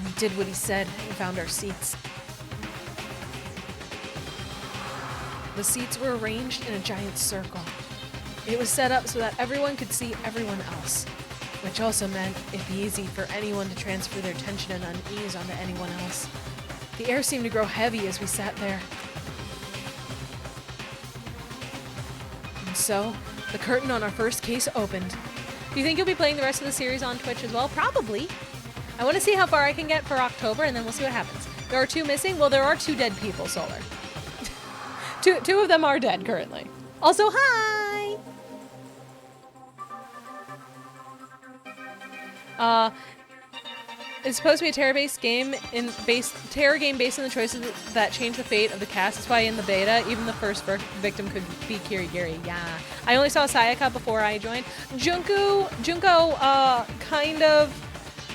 We did what he said and found our seats. The seats were arranged in a giant circle. It was set up so that everyone could see everyone else, which also meant it'd be easy for anyone to transfer their tension and unease onto anyone else. The air seemed to grow heavy as we sat there. And so, the curtain on our first case opened. Do you think you'll be playing the rest of the series on Twitch as well? Probably. I want to see how far I can get for October, and then we'll see what happens. There are 2 missing. Well, there are 2 dead people, Solar. Two of them are dead currently. Also, hi! It's supposed to be a terror game based on the choices that change the fate of the cast. That's why in the beta, even the first victim could be Kirigiri. Yeah. I only saw Sayaka before I joined. Junko kind of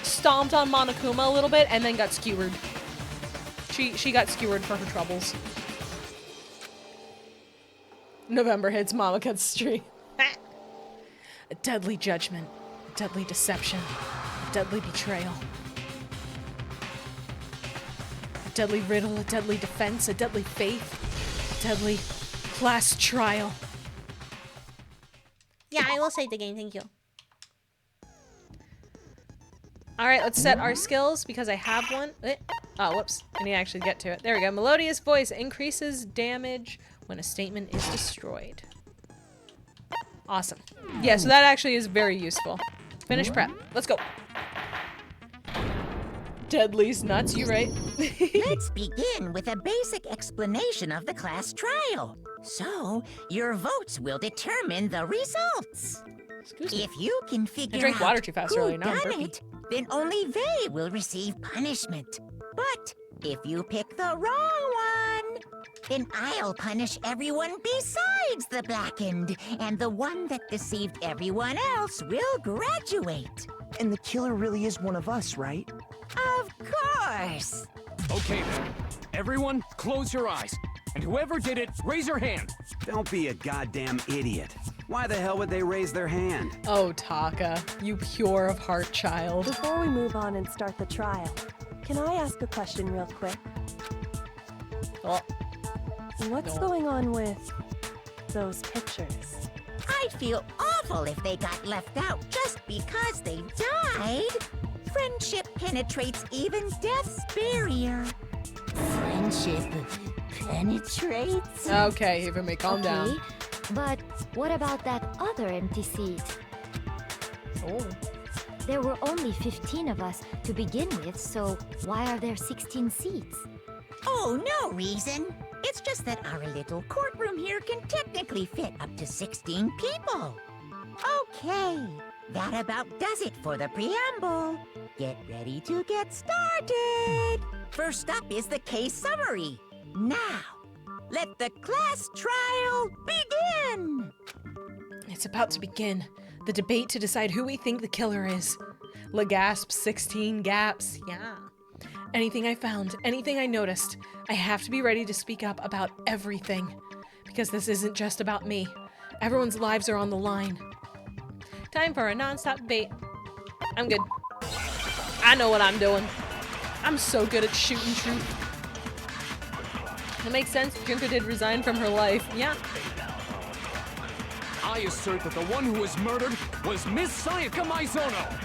stomped on Monokuma a little bit and then got skewered. She got skewered for her troubles. November hits, Mama cuts the tree. A deadly judgment, a deadly deception, a deadly betrayal. A deadly riddle, a deadly defense, a deadly faith, a deadly class trial. Yeah, I will save the game, thank you. Alright, let's set our skills because I have one. Oh, whoops. I need to actually get to it. There we go. Melodious voice increases damage when a statement is destroyed. Awesome. Yeah, so that actually is very useful. Finish prep. Let's go. Deadly's nuts, you right? Let's begin with a basic explanation of the class trial. So, your votes will determine the results. Excuse me. If you can figure drank out water too fast who earlier, now I'm done burpy. it, then only they will receive punishment. But if you pick the wrong one, then I'll punish everyone besides the blackened, and the one that deceived everyone else will graduate. And the killer really is one of us, right? Of course. Okay then. Everyone, close your eyes. And whoever did it, raise your hand. Don't be a goddamn idiot. Why the hell would they raise their hand? Oh, Taka, you pure of heart child. Before we move on and start the trial, can I ask a question real quick? Oh, What's No. going on with those pictures? I'd feel awful if they got left out just because they died. Friendship penetrates even death's barrier. Friendship penetrates? okay, Hifumi, calm down. But what about that other empty seat? Oh. There were only 15 of us to begin with, so why are there 16 seats? Oh, no reason. It's just that our little courtroom here can technically fit up to 16 people. Okay, that about does it for the preamble. Get ready to get started. First up is the case summary. Now, let the class trial begin. It's about to begin. The debate to decide who we think the killer is. Lagasp, 16 gaps. Yeah. Anything I found, anything I noticed, I have to be ready to speak up about everything. Because this isn't just about me. Everyone's lives are on the line. Time for a non-stop debate. I'm good. I know what I'm doing. I'm so good at shooting truth. It makes sense. Junko did resign from her life. Yeah. I assert that the one who was murdered was Miss Sayaka Maizono.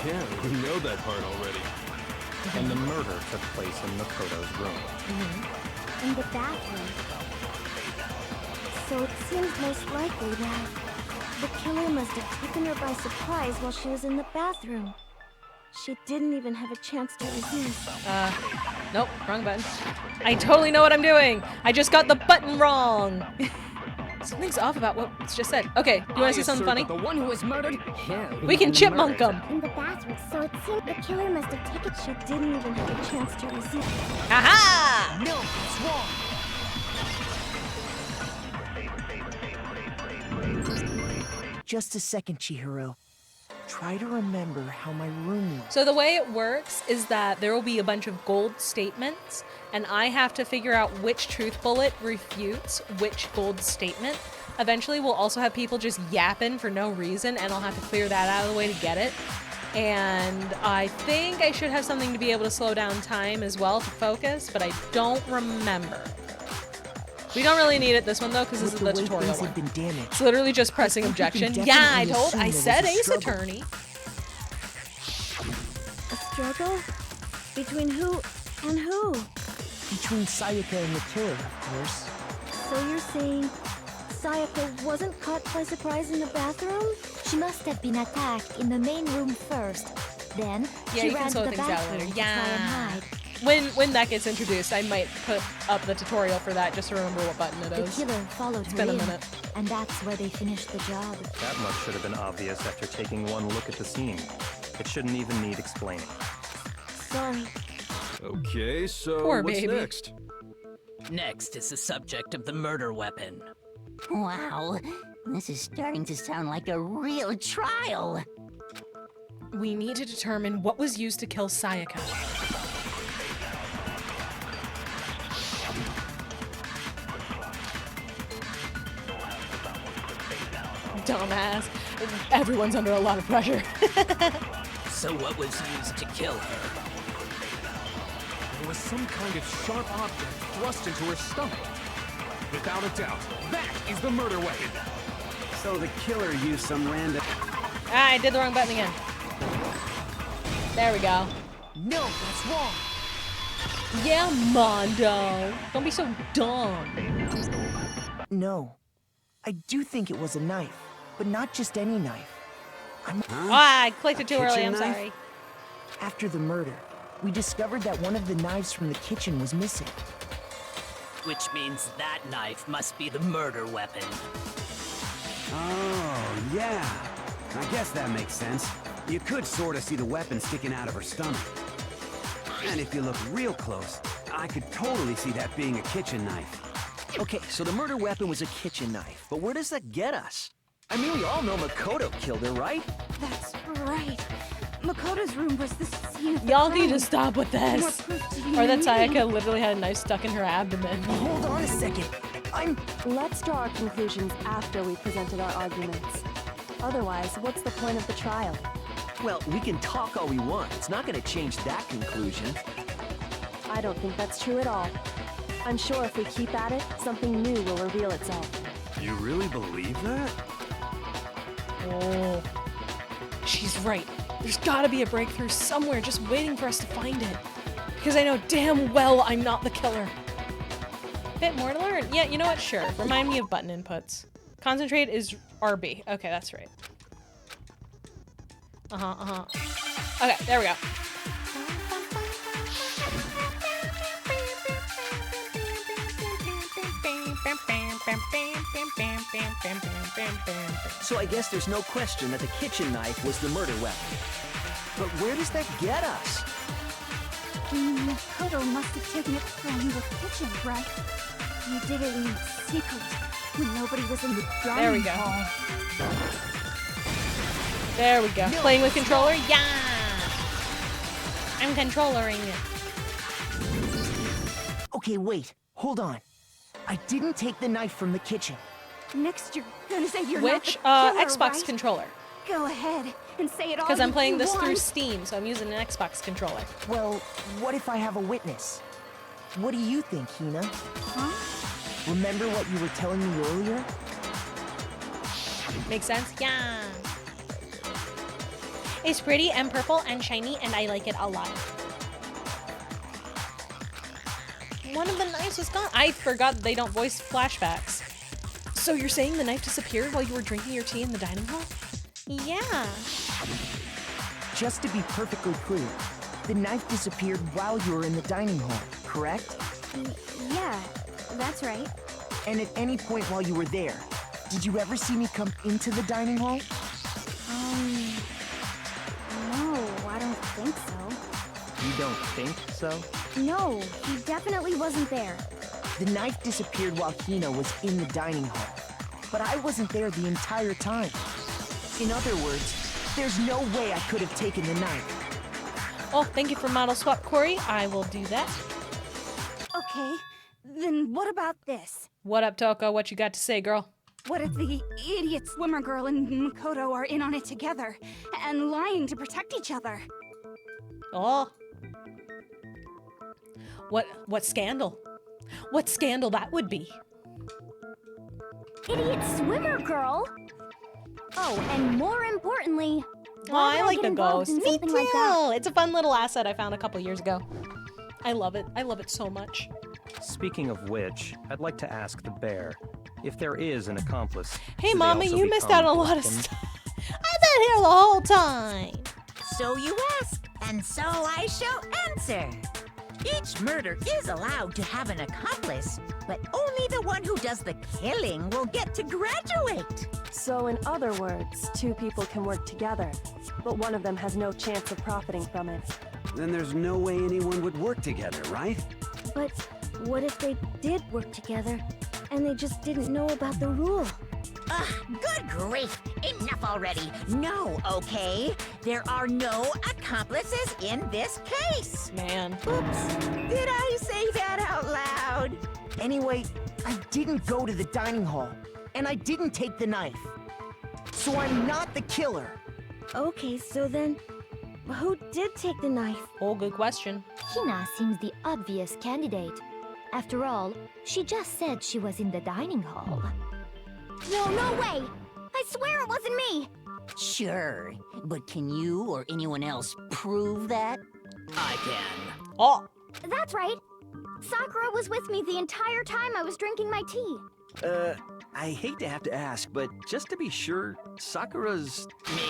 Yeah, we know that part already. And the murder took place in Makoto's room. In the bathroom. So it seems most likely that the killer must have taken her by surprise while she was in the bathroom. She didn't even have a chance to resist. Nope, wrong button. I totally know what I'm doing. I just got the button wrong. Something's off about what's just said. Okay, you want to see something funny? The one who was murdered? Yeah, We can chipmunk them. In the bathroom, so it seemed the killer must have taken. She didn't even have a chance to resist. Aha! No, that's wrong. Just a second, Chihiro. Try to remember how my room was. So the way it works is that there will be a bunch of gold statements, and I have to figure out which truth bullet refutes which gold statement. Eventually, we'll also have people just yapping for no reason, and I'll have to clear that out of the way to get it. And I think I should have something to be able to slow down time as well to focus, but I don't remember. We don't really need it this one though, because this is the tutorial one. It's literally just pressing objection. Yeah, I said ace attorney. A struggle? Between who and who? Between Sayaka and the killer, of course. So you're saying Sayaka wasn't caught by surprise in the bathroom? She must have been attacked in the main room first. Then Yeah, she you can ran to slow the things down bathroom later. to try and hide. When that gets introduced, I might put up the tutorial for that just to remember what button it The is. killer followed It's her been a in, minute. and that's where they finished the job. That much should have been obvious after taking one look at the scene. It shouldn't even need explaining. Sorry. Okay, so Poor what's baby. next? Next is the subject of the murder weapon. Wow, this is starting to sound like a real trial. We need to determine what was used to kill Sayaka. Dumbass. Everyone's under a lot of pressure. So what was used to kill her? There was some kind of sharp object thrust into her stomach. Without a doubt, that is the murder weapon. So the killer used some random... Ah, I did the wrong button again. There we go. No, that's wrong. Yeah, Mondo. Don't be so dumb. No. I do think it was a knife, but not just any knife. Oh, I clicked it too early, I'm knife? sorry. After the murder, we discovered that one of the knives from the kitchen was missing. Which means that knife must be the murder weapon. Oh, yeah. I guess that makes sense. You could sort of see the weapon sticking out of her stomach. And if you look real close, I could totally see that being a kitchen knife. Okay, so the murder weapon was a kitchen knife, but where does that get us? I mean, we all know Makoto killed her, right? That's right. Makoto's room was the scene of the Y'all need crime. to stop with More this. proof to be Or that needed. Sayaka literally had a knife stuck in her abdomen. Hold on a second. Let's draw our conclusions after we've presented our arguments. Otherwise, what's the point of the trial? Well, we can talk all we want. It's not going to change that conclusion. I don't think that's true at all. I'm sure if we keep at it, something new will reveal itself. You really believe that? Oh. She's right. There's gotta be a breakthrough somewhere just waiting for us to find it. Because I know damn well I'm not the killer. Bit more to learn. Yeah, you know what? Sure. Remind me of button inputs. Concentrate is RB. Okay, that's right. Okay, there we go. So I guess there's no question that the kitchen knife was the murder weapon. But where does that get us? Makoto must have taken it from the kitchen, right? He did it in secret when nobody was in the dining There we go. hall. There we go. Playing with controller? Yeah! I'm controllering it. Okay, wait. Hold on. I didn't take the knife from the kitchen. Next, you're gonna say you're Which? not the killer, Xbox right? controller. Go ahead and say it all. Because I'm you playing this want. through Steam, so I'm using an Xbox controller. Well, what if I have a witness? What do you think, Hina? Huh? Remember what you were telling me earlier? Makes sense? Yeah. It's pretty and purple and shiny, and I like it a lot. One of the knives was gone. I forgot they don't voice flashbacks. So you're saying the knife disappeared while you were drinking your tea in the dining hall? Yeah. Just to be perfectly clear, the knife disappeared while you were in the dining hall, correct? Yeah, that's right. And at any point while you were there, did you ever see me come into the dining hall? No, I don't think so. You don't think so? No, he definitely wasn't there. The knife disappeared while Hina was in the dining hall, but I wasn't there the entire time. In other words, there's no way I could have taken the knife. Oh, thank you for model swap, Corey. I will do that. Okay, then what about this? What up, Toko? What you got to say, girl? What if the idiot swimmer girl and Makoto are in on it together and lying to protect each other? Oh. What scandal? What scandal that would be? Idiot swimmer girl! Oh, and more importantly, Oh, why I would like get the involved ghost. in Me something too. like that? It's a fun little asset I found a couple years ago. I love it. I love it so much. Speaking of which, I'd like to ask the bear if there is an accomplice. Hey, do they Mama, also you missed out on a become lot of weapons? stuff. I've been here the whole time. So you ask, and so I shall answer. Each murder is allowed to have an accomplice, but only the one who does the killing will get to graduate. So in other words, two people can work together, but one of them has no chance of profiting from it. then there's no way anyone would work together, right? But what if they did work together and they just didn't know about the rule? Ugh, good grief! Enough already! No, okay? There are no accomplices in this case! Man. Oops! Did I say that out loud? Anyway, I didn't go to the dining hall, and I didn't take the knife. So I'm not the killer. Okay, so then, who did take the knife? Oh, good question. Hina seems the obvious candidate. After all, she just said she was in the dining hall. No, no way! I swear it wasn't me! Sure, but can you or anyone else prove that? I can. Oh! That's right! Sakura was with me the entire time I was drinking my tea. I hate to have to ask, but just to be sure, Sakura's... Me.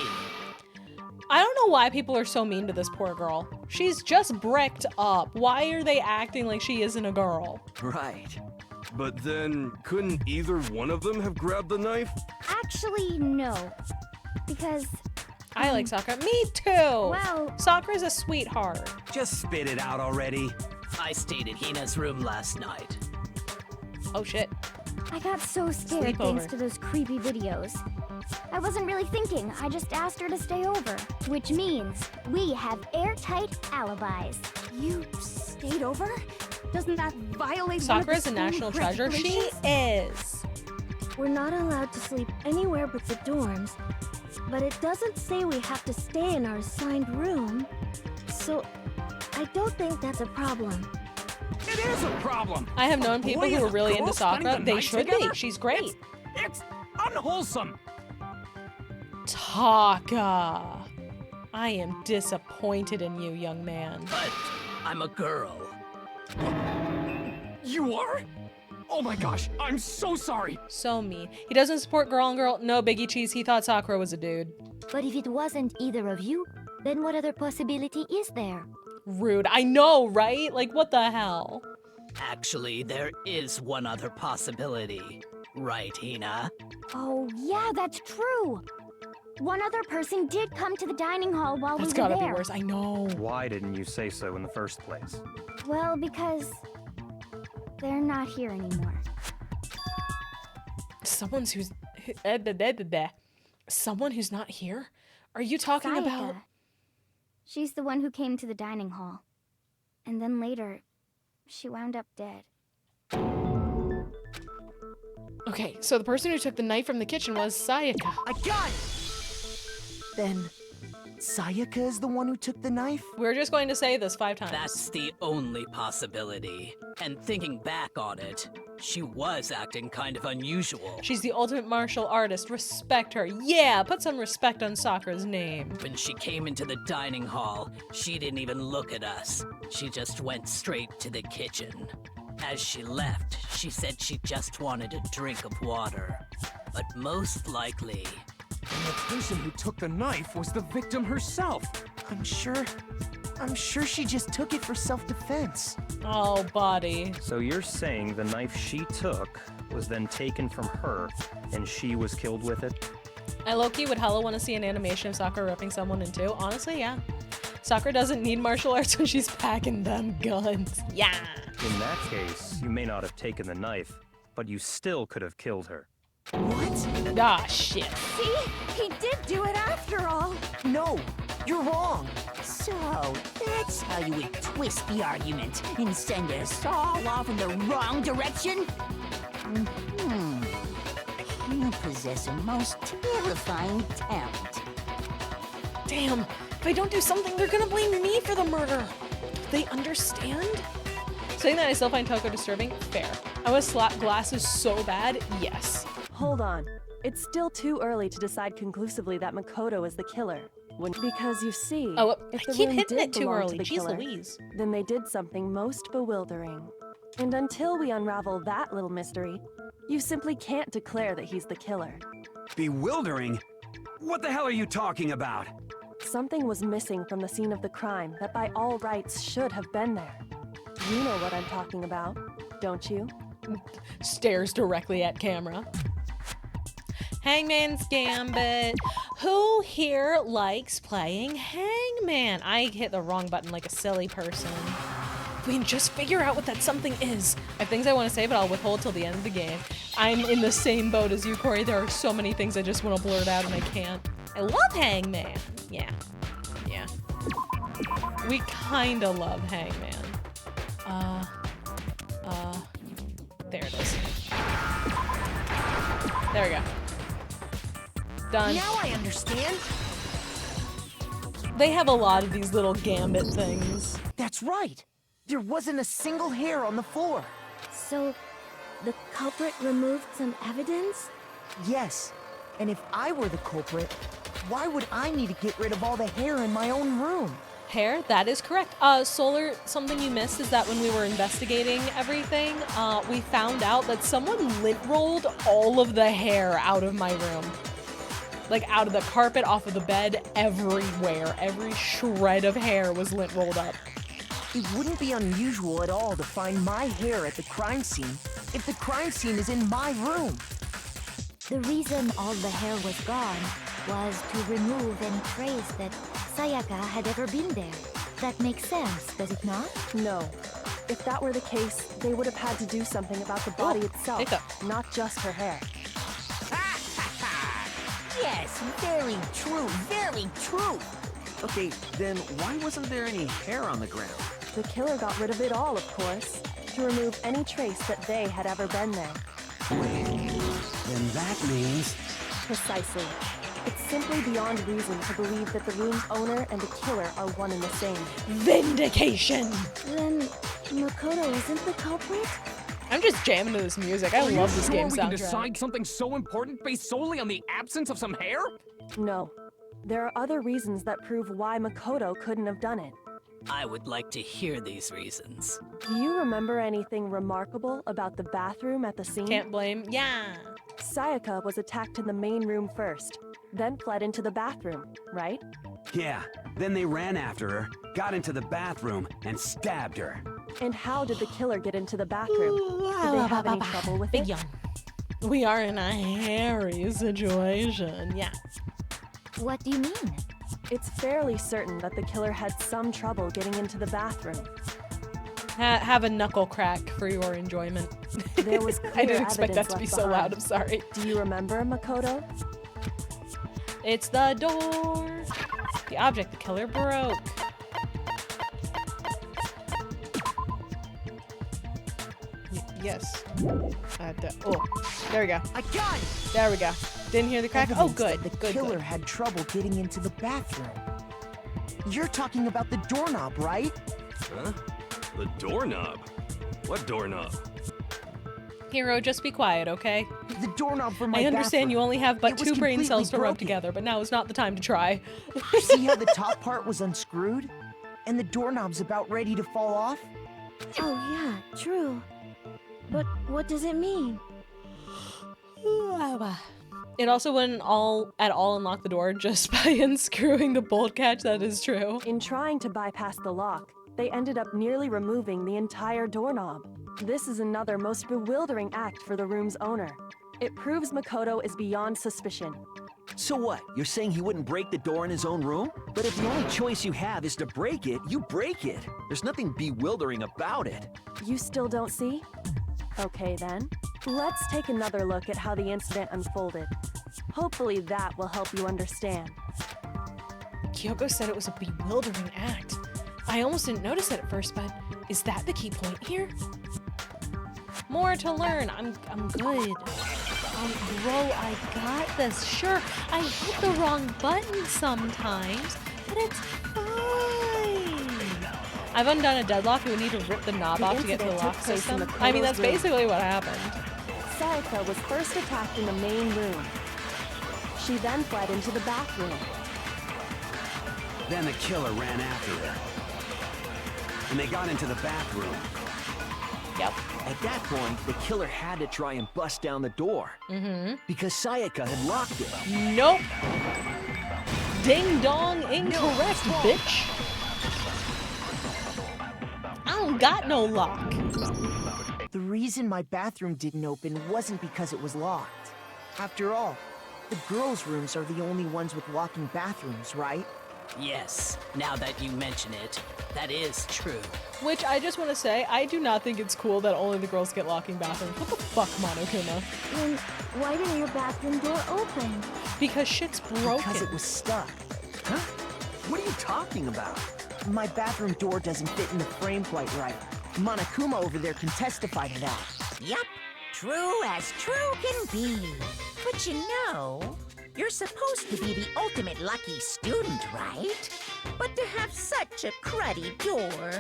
I don't know why people are so mean to this poor girl. She's just bricked up. Why are they acting like she isn't a girl? Right. But then, couldn't either one of them have grabbed the knife? Actually, no. Because... I like Sakura. Me too! Well... Sakura's a sweetheart. Just spit it out already. I stayed in Hina's room last night. Oh shit. I got so scared thanks to those creepy videos. I wasn't really thinking, I just asked her to stay over. Which means, we have airtight alibis. You stayed over? Doesn't that violate Sakura's a national treasure? She is. We're not allowed to sleep anywhere but the dorms, but it doesn't say we have to stay in our assigned room. So, I don't think that's a problem. It is a problem! I have known people who are really into Sakura. They should be. She's great. It's unwholesome! Taka. I am disappointed in you, young man. But I'm a girl. You are? Oh my gosh, I'm so sorry! So mean. He doesn't support girl on girl. No, Biggie Cheese. He thought Sakura was a dude. But if it wasn't either of you, then what other possibility is there? Rude. I know, right? Like, what the hell? Actually, there is one other possibility. Right, Hina? Oh, yeah, that's true. One other person did come to the dining hall while That's we were there. gotta be worse. I know. Why didn't you say so in the first place? Well, because they're not here anymore. Someone who's not here? Are you talking about? She's the one who came to the dining hall. And then later, she wound up dead. Okay, so the person who took the knife from the kitchen was Sayaka. I got it! Then, Sayaka is the one who took the knife? We're just going to say this 5 times. That's the only possibility. And thinking back on it, she was acting kind of unusual. She's the ultimate martial artist. Respect her. Yeah, put some respect on Sakura's name. When she came into the dining hall, she didn't even look at us. She just went straight to the kitchen. As she left, she said she just wanted a drink of water. But most likely... And the person who took the knife was the victim herself. I'm sure she just took it for self-defense. Oh, buddy. So you're saying the knife she took was then taken from her, and she was killed with it? I low-key would hella want to see an animation of Sakura ripping someone in two. Honestly, yeah. Sakura doesn't need martial arts when she's packing them guns. Yeah. In that case, you may not have taken the knife, but you still could have killed her. What? Ah, shit. See? He did do it after all. No, you're wrong. So, that's how you would twist the argument and send us all off in the wrong direction? You possess a most terrifying talent. Damn, if I don't do something, they're gonna blame me for the murder. Don't they understand? Saying that I still find Toko disturbing? Fair. I want to slap glasses so bad? Yes. Hold on. It's still too early to decide conclusively that Makoto is the killer. Because you see, if the keep room hitting did it too belong early. to the Jeez killer, Louise. then they did something most bewildering. And until we unravel that little mystery, you simply can't declare that he's the killer. Bewildering? What the hell are you talking about? Something was missing from the scene of the crime that by all rights should have been there. You know what I'm talking about, don't you? Stares directly at camera. Hangman's Gambit. Who here likes playing Hangman? I hit the wrong button like a silly person. If we can just figure out what that something is. I have things I want to say, but I'll withhold till the end of the game. I'm in the same boat as you, Corey. There are so many things I just want to blurt out and I can't. I love Hangman. Yeah. Yeah. We kinda love Hangman. There it is. There we go. Done. Now I understand. They have a lot of these little gambit things. That's right. There wasn't a single hair on the floor. So, the culprit removed some evidence? Yes. And if I were the culprit, why would I need to get rid of all the hair in my own room? Hair, that is correct. Solar, something you missed is that when we were investigating everything, we found out that someone lint rolled all of the hair out of my room. Like out of the carpet, off of the bed, everywhere. Every shred of hair was lint rolled up. It wouldn't be unusual at all to find my hair at the crime scene if the crime scene is in my room. The reason all the hair was gone was to remove any trace that Sayaka had ever been there. That makes sense, does it not? No. If that were the case, they would have had to do something about the body itself, not just her hair. Yes, very true, very true. Okay, then why wasn't there any hair on the ground? The killer got rid of it all, of course, to remove any trace that they had ever been there. Wait, then that means... Precisely. It's simply beyond reason to believe that the room's owner and the killer are one and the same. Vindication! Then Makoto isn't the culprit? I'm just jamming to this music. I love this game we can soundtrack. decide something so important based solely on the absence of some hair? No. There are other reasons that prove why Makoto couldn't have done it. I would like to hear these reasons. Do you remember anything remarkable about the bathroom at the scene? Can't blame. Yeah. Sayaka was attacked in the main room first, then fled into the bathroom, right? Yeah, then they ran after her, got into the bathroom, and stabbed her. And how did the killer get into the bathroom? Did they have any trouble with it? We are in a hairy situation. Yeah. What do you mean? It's fairly certain that the killer had some trouble getting into the bathroom. Have a knuckle crack for your enjoyment. There was clear I didn't expect that evidence to be left so loud. behind. I'm sorry. Do you remember, Makoto? It's the door. The object the killer broke. Yes. Oh, there we go. I got it! There we go. Didn't hear the crack? Oh, Evidence good. that the Good, killer good. had trouble getting into the bathroom. You're talking about the doorknob, right? Huh? The doorknob? What doorknob? Hero, just be quiet, okay? The doorknob for my I understand bathroom. you only have but It was 2 brain completely cells to rub broken. together, but now is not the time to try. See how the top part was unscrewed? And the doorknob's about ready to fall off? Oh yeah, true. But what does it mean? It also wouldn't at all unlock the door just by unscrewing the bolt catch. That is true. In trying to bypass the lock, they ended up nearly removing the entire doorknob. This is another most bewildering act for the room's owner. It proves Makoto is beyond suspicion. So what? You're saying he wouldn't break the door in his own room? But if the only choice you have is to break it, you break it. There's nothing bewildering about it. You still don't see? Okay then. Let's take another look at how the incident unfolded. Hopefully that will help you understand. Kyoko said it was a bewildering act. I almost didn't notice it at first, but is that the key point here? More to learn. I'm good. Bro, I got this. Sure, I hit the wrong button sometimes, but it's fine. I've undone a deadlock. We need to rip the knob off to get to the lock system. I mean, that's basically what happened. Sayaka was first attacked in the main room. She then fled into the bathroom. Then the killer ran after her. And they got into the bathroom. Yep. At that point, the killer had to try and bust down the door. Mm-hmm. Because Sayaka had locked it. Nope. Ding dong, incorrect, bitch. I don't got no lock. The reason my bathroom didn't open wasn't because it was locked. After all, the girls' rooms are the only ones with walking bathrooms, right? Yes, now that you mention it, that is true. Which I just want to say, I do not think it's cool that only the girls get locking bathrooms. What the fuck, Monokuma? Then why didn't your bathroom door open? Because shit's broken. Because it was stuck. Huh? What are you talking about? My bathroom door doesn't fit in the frame quite right. Monokuma over there can testify to that. Yup, true as true can be. But you know, you're supposed to be the ultimate lucky student, right? But to have such a cruddy door,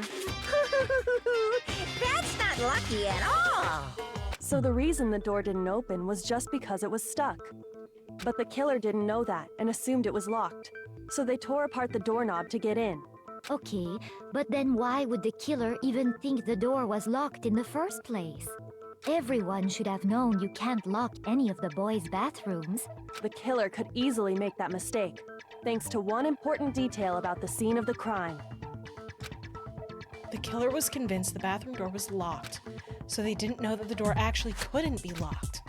that's not lucky at all. So the reason the door didn't open was just because it was stuck. But the killer didn't know that and assumed it was locked. So they tore apart the doorknob to get in. Okay, but then why would the killer even think the door was locked in the first place? Everyone should have known you can't lock any of the boys' bathrooms. The killer could easily make that mistake, thanks to one important detail about the scene of the crime. The killer was convinced the bathroom door was locked, so they didn't know that the door actually couldn't be locked.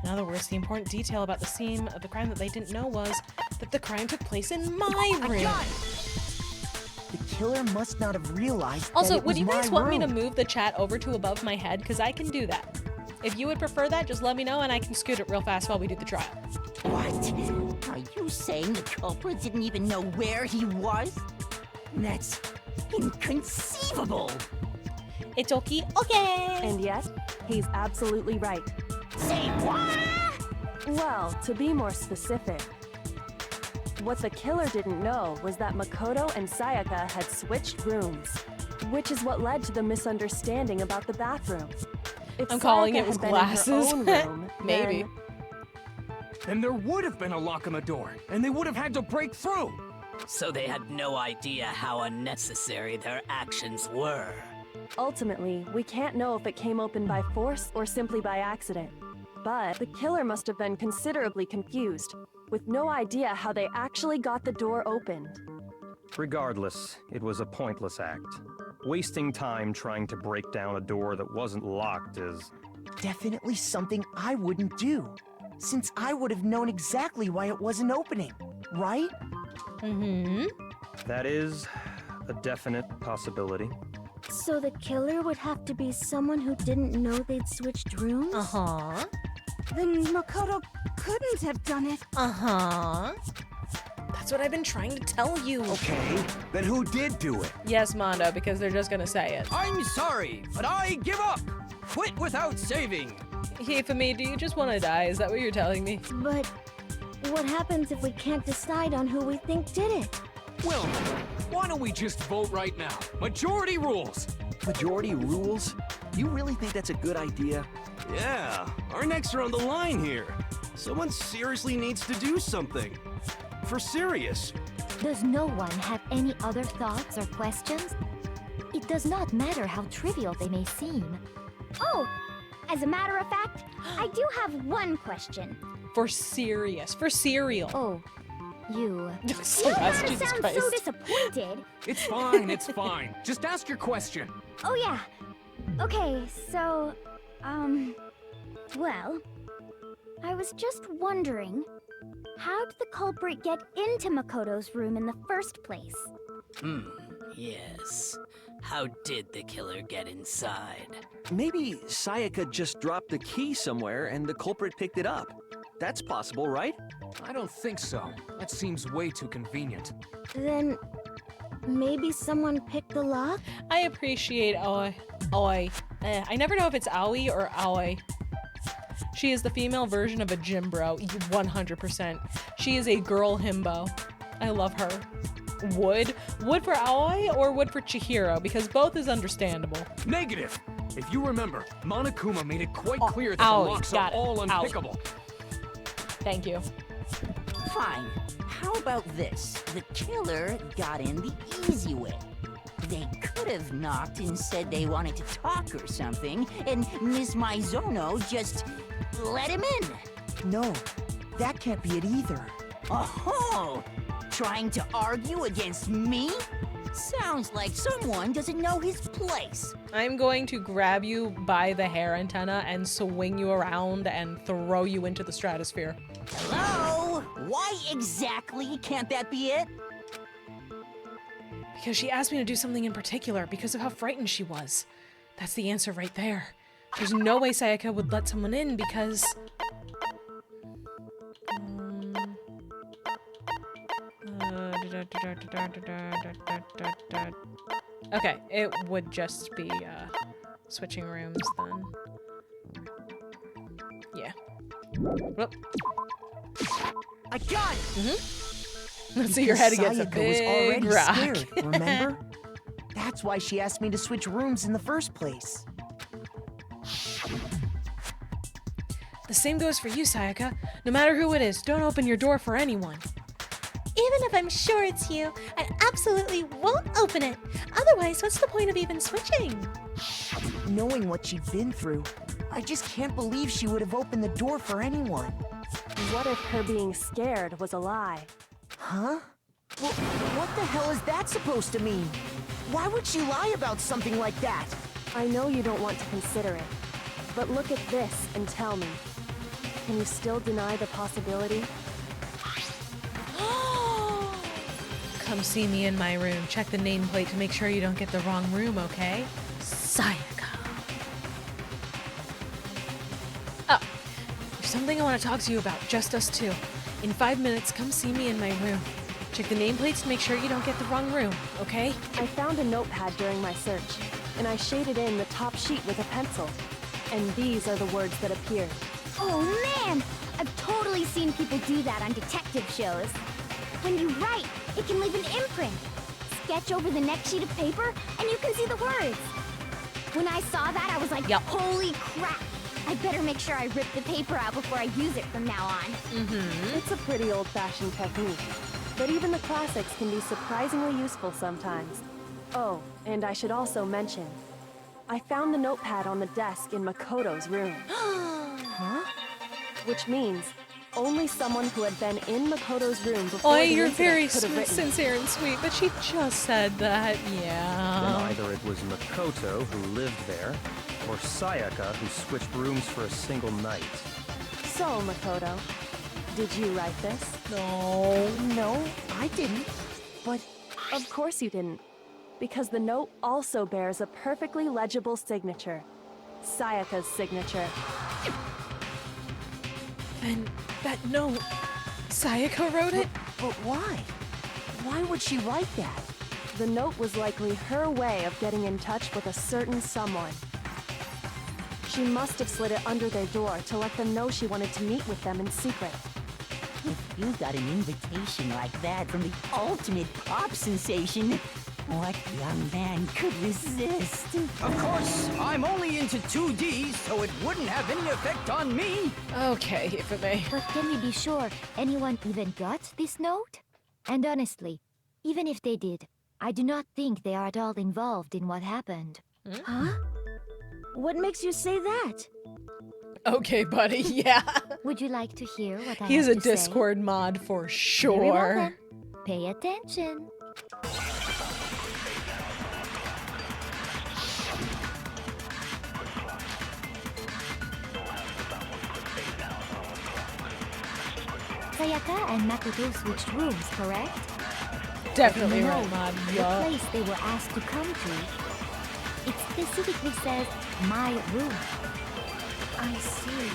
In other words, the important detail about the scene of the crime that they didn't know was that the crime took place in my room. The killer must not have realized Also, that it would was you guys my want me to room. move the chat over to above my head? Because I can do that. If you would prefer that, just let me know and I can scoot it real fast while we do the trial. What? Are you saying the culprit didn't even know where he was? That's inconceivable. It's okay. Okay. And yet, he's absolutely right. Say what? Well, to be more specific, what the killer didn't know was that Makoto and Sayaka had switched rooms, which is what led to the misunderstanding about the bathroom. If I'm calling Sayaka it was had been glasses. in her own room, Maybe. Then there would have been a lock on the door, and they would have had to break through. So they had no idea how unnecessary their actions were. Ultimately, we can't know if it came open by force or simply by accident. But the killer must have been considerably confused, with no idea how they actually got the door opened. Regardless, it was a pointless act. Wasting time trying to break down a door that wasn't locked is... Definitely something I wouldn't do, since I would have known exactly why it wasn't opening, right? Mm-hmm. That is a definite possibility. So the killer would have to be someone who didn't know they'd switched rooms? Uh-huh. Then Makoto couldn't have done it. Uh-huh. That's what I've been trying to tell you. Okay, then who did do it? Yes, Mondo, because they're just gonna say it. I'm sorry, but I give up. Quit without saving. Hifumi, do you just want to die? Is that what you're telling me? But what happens if we can't decide on who we think did it? Well, why don't we just vote right now? Majority rules. Majority rules? You really think that's a good idea? Yeah, our necks are on the line here. Someone seriously needs to do something. For serious. Does no one have any other thoughts or questions? It does not matter how trivial they may seem. Oh, as a matter of fact, I do have one question. For serious. For cereal. Oh, you. Celeste, Jesus sound Christ. so disappointed. It's fine, it's fine. Just ask your question. Oh yeah. Okay, so, well, I was just wondering, how did the culprit get into Makoto's room in the first place? Yes. How did the killer get inside? Maybe Sayaka just dropped the key somewhere and the culprit picked it up. That's possible, right? I don't think so. That seems way too convenient. Then maybe someone picked the lock? I appreciate Aoi. I never know if it's Aoi or Aoi. She is the female version of a gym bro, 100%. She is a girl himbo. I love her. Wood for Aoi or wood for Chihiro? Because both is understandable. Negative. If you remember, Monokuma made it quite clear that Aoi, the locks got are it. all Aoi. unpickable. Thank you. Fine. How about this? The killer got in the easy way. They could have knocked and said they wanted to talk or something, and Miss Maizono just let him in. No, that can't be it either. Oh, trying to argue against me? Sounds like someone doesn't know his place. I'm going to grab you by the hair antenna and swing you around and throw you into the stratosphere. Hello? Why exactly can't that be it? Because she asked me to do something in particular because of how frightened she was. That's the answer right there. There's no way Sayaka would let someone in because... Okay, it would just be switching rooms then. Yeah. Whoop. I got it! Mm-hmm. Let's see your head against a Sayaka was big already rock. scared, remember? That's why she asked me to switch rooms in the first place. The same goes for you, Sayaka. No matter who it is, don't open your door for anyone. Even if I'm sure it's you, I absolutely won't open it. Otherwise, what's the point of even switching? Knowing what she'd been through, I just can't believe she would have opened the door for anyone. What if her being scared was a lie? Huh? Well, what the hell is that supposed to mean? Why would she lie about something like that? I know you don't want to consider it, but look at this and tell me. Can you still deny the possibility? Come see me in my room. Check the nameplate to make sure you don't get the wrong room, okay? Sayaka. Oh, there's something I want to talk to you about, just us two. In 5 minutes, come see me in my room. Check the nameplates to make sure you don't get the wrong room, okay? I found a notepad during my search, and I shaded in the top sheet with a pencil. And these are the words that appeared. Oh man! I've totally seen people do that on detective shows. When you write, it can leave an imprint. Sketch over the next sheet of paper, and you can see the words. When I saw that, I was like, holy crap! I better make sure I rip the paper out before I use it from now on. It's a pretty old-fashioned technique, but even the classics can be surprisingly useful sometimes. Oh, and I should also mention, I found the notepad on the desk in Makoto's room. Huh? Which means only someone who had been in Makoto's room before Oh, the you're incident very could have written it. sincere and sweet, but she just said that, yeah. Then either it was Makoto who lived there, or Sayaka who switched rooms for a single night. So, Makoto, did you write this? No, I didn't. But of course you didn't, because the note also bears a perfectly legible signature. Sayaka's signature. And that note, Sayaka wrote it? But why? Why would she write that? The note was likely her way of getting in touch with a certain someone. She must have slid it under their door to let them know she wanted to meet with them in secret. If you got an invitation like that from the ultimate pop sensation, what young man could resist? Of course, I'm only into 2D, so it wouldn't have any effect on me. Okay, Hifame. But can we be sure anyone even got this note? And honestly, even if they did, I do not think they are at all involved in what happened. Huh? What makes you say that? Okay, buddy, yeah. Would you like to hear what I He's have a to say? Discord mod for Very sure. well then. Pay attention. Sayaka and Makoto switched rooms, correct? Definitely No, right, mod. the Yup. place they were asked to come to, it specifically says, my room. I see.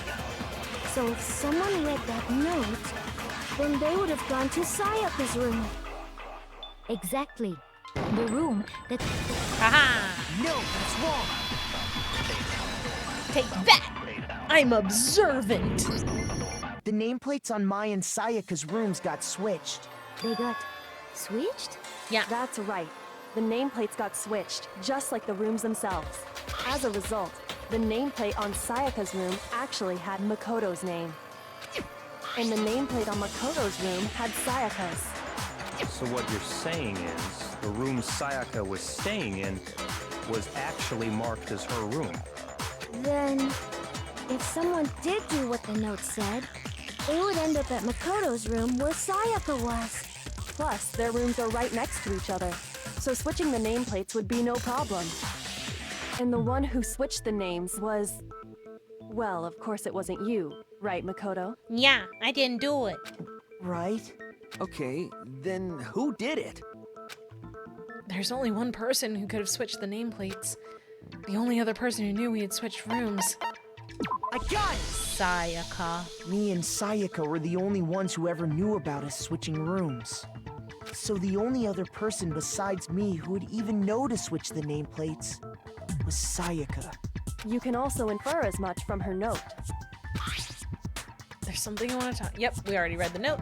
So if someone read that note, then they would have gone to Sayaka's room. Exactly. The room that... Haha! No, that's wrong. Take that! I'm observant! The nameplates on Mai and Sayaka's rooms got switched. They got switched? Yeah. That's right. The nameplates got switched, just like the rooms themselves. As a result, the nameplate on Sayaka's room actually had Makoto's name. And the nameplate on Makoto's room had Sayaka's. So what you're saying is, the room Sayaka was staying in was actually marked as her room. Then, if someone did do what the note said, they would end up at Makoto's room where Sayaka was. Plus, their rooms are right next to each other, so switching the nameplates would be no problem. And the one who switched the names was... Well, of course it wasn't you, right, Makoto? Yeah, I didn't do it. Right. Okay, then who did it? There's only one person who could have switched the nameplates. The only other person who knew we had switched rooms. I got it! Sayaka. Me and Sayaka were the only ones who ever knew about us switching rooms. So the only other person besides me who would even know to switch the nameplates was Sayaka. You can also infer as much from her note. There's something I want to talk. Yep, we already read the note.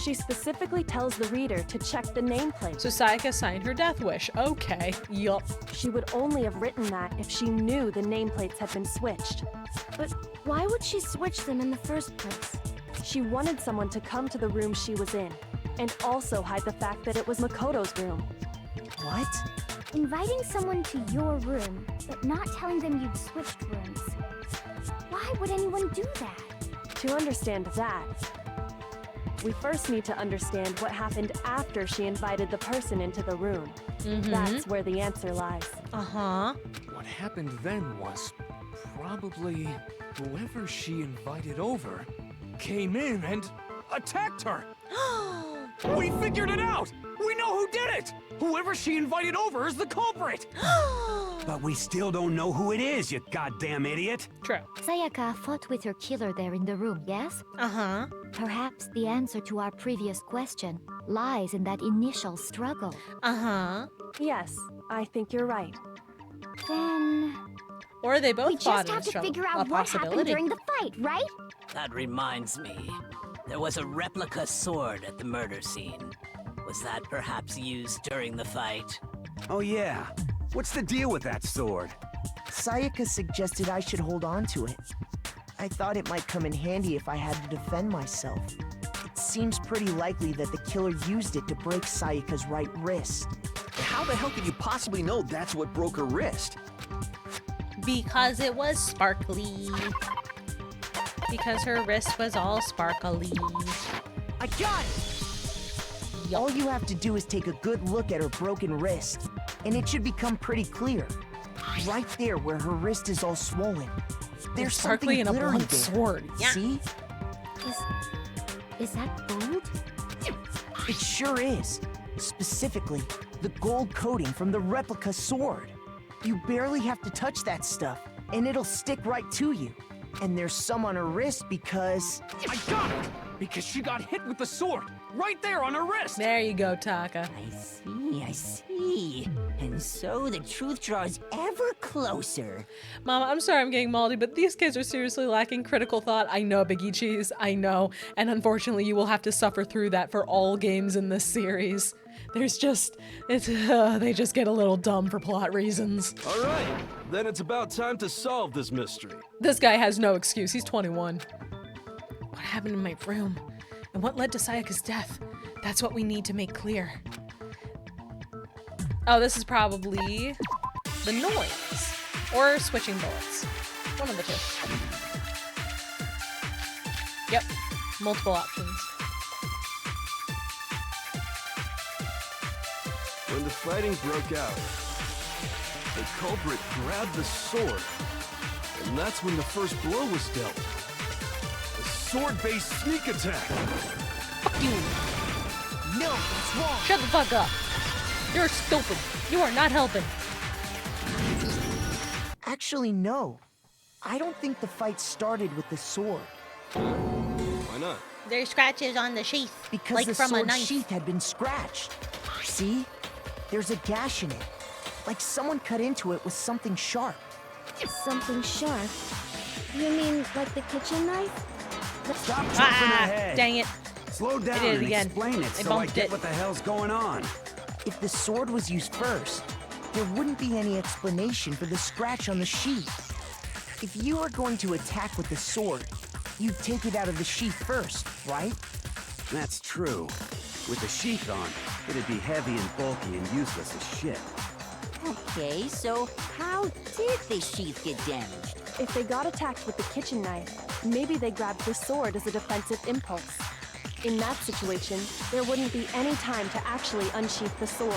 She specifically tells the reader to check the nameplate. So Sayaka signed her death wish. Okay, yup. She would only have written that if she knew the nameplates had been switched. But why would she switch them in the first place? She wanted someone to come to the room she was in, and also hide the fact that it was Makoto's room. What? Inviting someone to your room, but not telling them you'd switched rooms. Why would anyone do that? To understand that, we first need to understand what happened after she invited the person into the room. That's where the answer lies. Uh-huh. What happened then was probably whoever she invited over came in and attacked her. We figured it out! We know who did it! Whoever she invited over is the culprit! But we still don't know who it is, you goddamn idiot! True. Sayaka fought with her killer there in the room, yes? Uh-huh. Perhaps the answer to our previous question lies in that initial struggle. Uh-huh. Yes, I think you're right. Then... Or they both we fought just in have a to struggle. figure A out what happened possibility. during the fight, right? That reminds me. There was a replica sword at the murder scene. Was that perhaps used during the fight? Oh yeah. What's the deal with that sword? Sayaka suggested I should hold on to it. I thought it might come in handy if I had to defend myself. It seems pretty likely that the killer used it to break Sayaka's right wrist. How the hell could you possibly know that's what broke her wrist? Because it was sparkly. Because her wrist was all sparkly. I got it! All you have to do is take a good look at her broken wrist, and it should become pretty clear. Right there where her wrist is all swollen. There's sparkly something and a glittery blunt there. sword. Yeah. See? Is that gold? It sure is. Specifically, the gold coating from the replica sword. You barely have to touch that stuff, and it'll stick right to you. And there's some on her wrist because... I got it! Because she got hit with the sword! Right there on her wrist! There you go, Taka. I see. And so the truth draws ever closer. Mama, I'm sorry I'm getting malty, but these kids are seriously lacking critical thought. I know, Biggie Cheese, I know. And unfortunately, you will have to suffer through that for all games in this series. There's just, they just get a little dumb for plot reasons. All right, then it's about time to solve this mystery. This guy has no excuse, he's 21. What happened in my room? And what led to Sayaka's death? That's what we need to make clear. Oh, this is probably the noise. Or switching bullets. One of the two. Yep, multiple options. When the fighting broke out, the culprit grabbed the sword, and that's when the first blow was dealt. A sword-based sneak attack. Fuck you! No, it's wrong! Shut the fuck up! You're stupid! You are not helping! Actually, no. I don't think the fight started with the sword. Why not? There's scratches on the sheath, Because like the from a sword knife. sheath had been scratched. See? There's a gash in it. Like someone cut into it with something sharp. Something sharp? You mean like the kitchen knife? Stop jumping ahead! Dang it. Slow down I did it and again. explain it I so I bumped get it. what the hell's going on. If the sword was used first, there wouldn't be any explanation for the scratch on the sheath. If you were going to attack with the sword, you'd take it out of the sheath first, right? That's true. With the sheath on, it'd be heavy and bulky and useless as shit. Okay, so how did the sheath get damaged? If they got attacked with the kitchen knife, maybe they grabbed the sword as a defensive impulse. In that situation, there wouldn't be any time to actually unsheath the sword.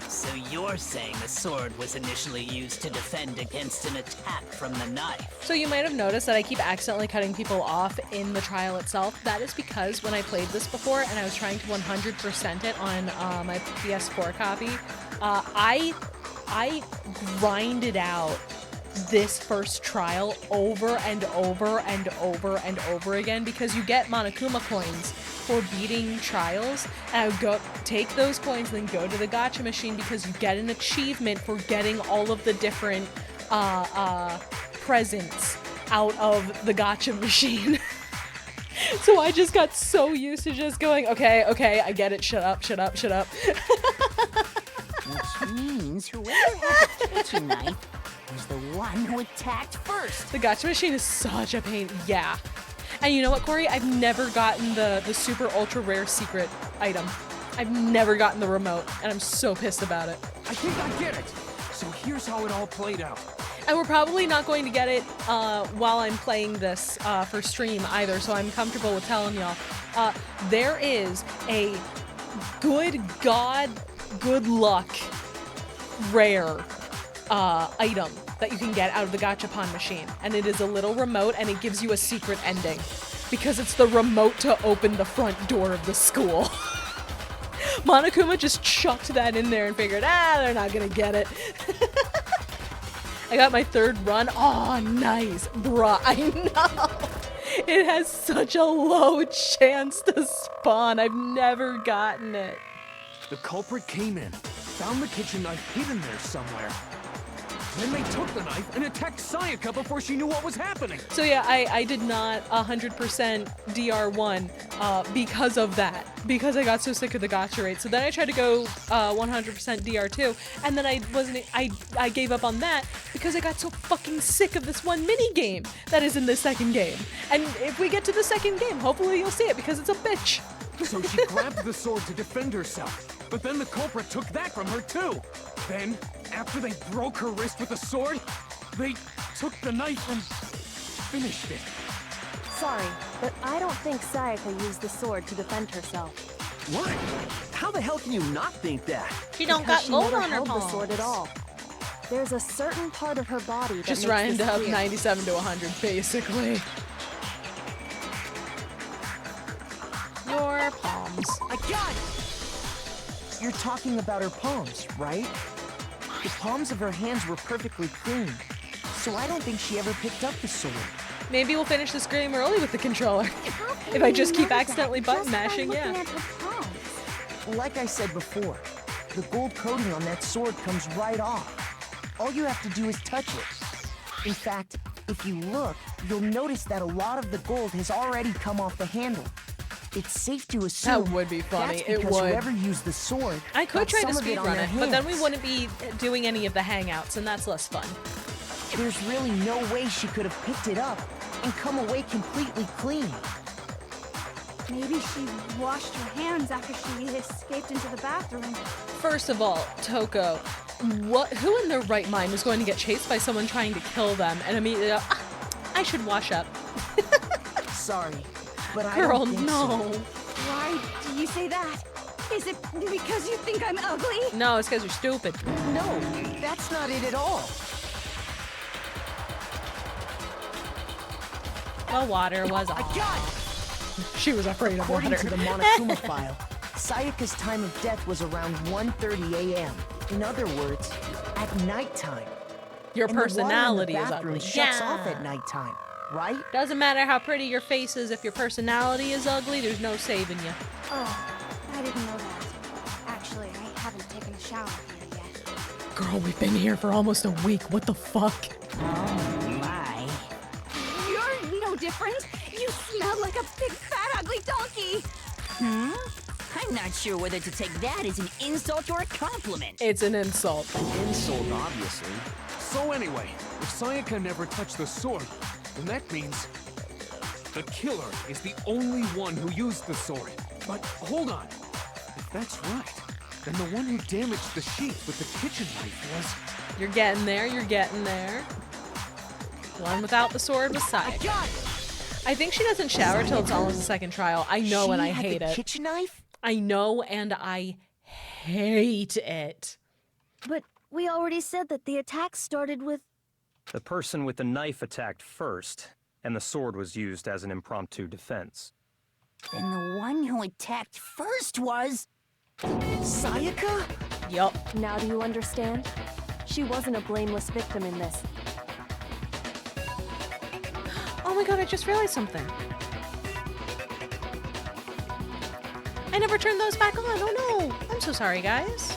So you're saying the sword was initially used to defend against an attack from the knife? So you might have noticed that I keep accidentally cutting people off in the trial itself. That is because when I played this before and I was trying to 100% it on my PS4 copy, I grinded out this first trial over and over and over and over again because you get Monokuma coins for beating trials, and I would go take those coins and then go to the gacha machine because you get an achievement for getting all of the different presents out of the gacha machine. So I just got so used to just going, okay, I get it, shut up. Which means whoever had the kitchen knife was the one who attacked first. The gacha machine is such a pain, yeah. And you know what, Corey? I've never gotten the super ultra rare secret item. I've never gotten the remote, and I'm so pissed about it. I think I get it. So here's how it all played out. And we're probably not going to get it while I'm playing this for stream either, so I'm comfortable with telling y'all. There is a good luck rare item that you can get out of the gachapon machine, and it is a little remote, and it gives you a secret ending because it's the remote to open the front door of the school. Monokuma just chucked that in there and figured, they're not gonna get it. I got my third run. Oh, nice, bruh. I know. It has such a low chance to spawn. I've never gotten it. The culprit came in, found the kitchen knife hidden there somewhere. Then they took the knife and attacked Sayaka before she knew what was happening. So yeah, I did not 100% DR1 because of that. Because I got so sick of the gacha rate. So then I tried to go 100% DR2, and then I gave up on that because I got so fucking sick of this one mini game that is in the second game. And if we get to the second game, hopefully you'll see it because it's a bitch. So she grabbed the sword to defend herself. But then the culprit took that from her too. Then, after they broke her wrist with the sword, they took the knife and finished it. Sorry, but I don't think Sayaka used the sword to defend herself. What? How the hell can you not think that? She don't Because got she gold never on her held the palms. sword at all. There's a certain part of her body that Just makes round this up clear. 97 to 100, basically. Your palms. I got it! You're talking about her palms, right? The palms of her hands were perfectly clean, so I don't think she ever picked up the sword. Maybe we'll finish this game early with the controller. If I just keep accidentally button mashing, yeah. Like I said before, the gold coating on that sword comes right off. All you have to do is touch it. In fact, if you look, you'll notice that a lot of the gold has already come off the handle. It's safe to assume That would be funny. that's It because would. whoever used the sword I could got try to some of it on speedrun their it, but then we hands. wouldn't be doing any of the hangouts, and that's less fun. There's really no way she could have picked it up and come away completely clean. Maybe she washed her hands after she escaped into the bathroom. First of all, Toko, who in their right mind is going to get chased by someone trying to kill them and immediately go, I should wash up. Sorry, but I Girl, don't think no. so. Why do you say that? Is it because you think I'm ugly? No, it's because you're stupid. No, that's not it at all. The water was I off. got it! She was afraid of According water. to the Monokuma file, Sayaka's time of death was around 1:30 a.m. In other words, at nighttime. Your And the water in the personality is bathroom ugly. shuts Yeah. off at nighttime, right? Doesn't matter how pretty your face is, if your personality is ugly, there's no saving you. Oh, I didn't know that. Actually, I haven't taken a shower here yet. Girl, we've been here for almost a week. What the fuck? Oh my. You're no different. You smell like a big fat ugly donkey. I'm not sure whether to take that as an insult or a compliment. It's an insult. Insult, obviously. So anyway, if Sayaka never touched the sword, then that means the killer is the only one who used the sword. But hold on. If that's right, then the one who damaged the sheath with the kitchen knife was... You're getting there, you're getting there. One without the sword was Sayaka. I think she doesn't shower till it's almost the second trial. I know She and I had hate the it. kitchen knife? I know and I hate it. But we already said that the attack started with... The person with the knife attacked first, and the sword was used as an impromptu defense. Then the one who attacked first was... Sayaka? Yup. Now do you understand? She wasn't a blameless victim in this. Oh my god, I just realized something. I never turned those back on. Oh no. I'm so sorry, guys.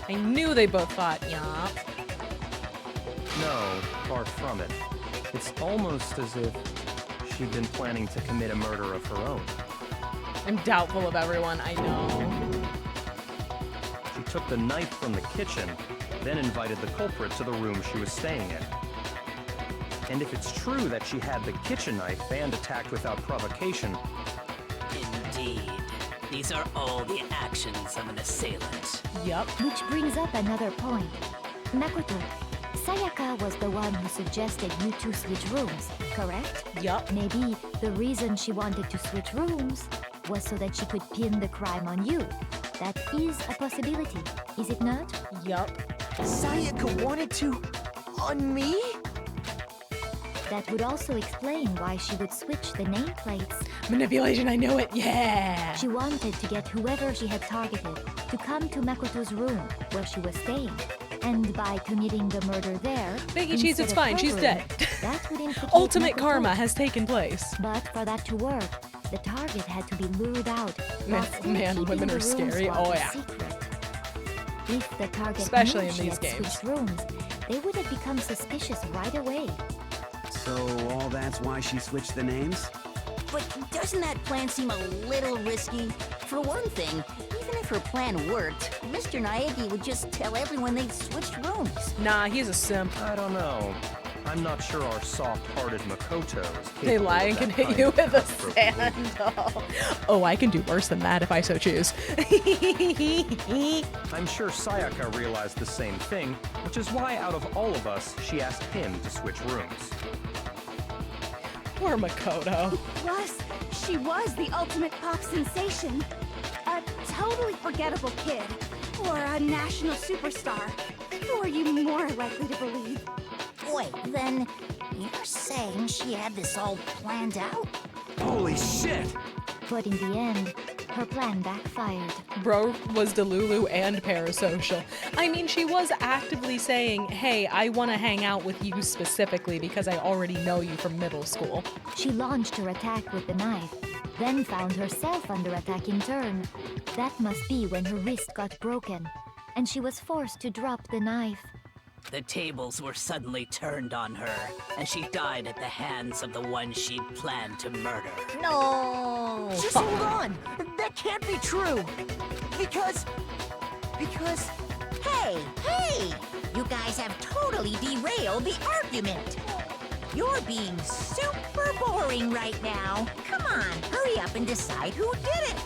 I knew they both fought. Yup. No, far from it. It's almost as if she'd been planning to commit a murder of her own. I'm doubtful of everyone, I know. She took the knife from the kitchen, then invited the culprit to the room she was staying in. And if it's true that she had the kitchen knife and attacked without provocation... Indeed. These are all the actions of an assailant. Yup. Which brings up another point. Makoto, Sayaka was the one who suggested you two switch rooms, correct? Yup. Maybe the reason she wanted to switch rooms was so that she could pin the crime on you. That is a possibility, is it not? Yup. Sayaka wanted to... on me? That would also explain why she would switch the nameplates. Manipulation, I knew it, yeah! She wanted to get whoever she had targeted to come to Makoto's room where she was staying. And by committing the murder there... Biggie Cheese, it's fine, she's dead. That would implicate Ultimate Makoto. karma has taken place. But for that to work, the target had to be lured out. Man, women are scary. Oh yeah. If the target Especially knew in she these had games. switched rooms, they would have become suspicious right away. So all that's why she switched the names? But doesn't that plan seem a little risky? For one thing, even if her plan worked, Mr. Naegi would just tell everyone they'd switched rooms. Nah, he's a simp. I don't know. I'm not sure our soft-hearted Makoto is capable They lie and of can that hit kind you of with a appropriating. sandal. Oh, I can do worse than that if I so choose. I'm sure Sayaka realized the same thing, which is why out of all of us, she asked him to switch rooms. Poor Makoto. Plus, she was the ultimate pop sensation. A totally forgettable kid. Or a national superstar. Who are you more likely to believe? Wait, then you're saying she had this all planned out? Holy shit! But in the end, her plan backfired. Bro was Delulu and parasocial. I mean, she was actively saying, hey, I want to hang out with you specifically because I already know you from middle school. She launched her attack with the knife, then found herself under attack in turn. That must be when her wrist got broken, and she was forced to drop the knife. The tables were suddenly turned on her, and she died at the hands of the one she'd planned to murder. No! Just hold on! That can't be true! Because... Hey! You guys have totally derailed the argument. You're being super boring right now. Come on, hurry up and decide who did it.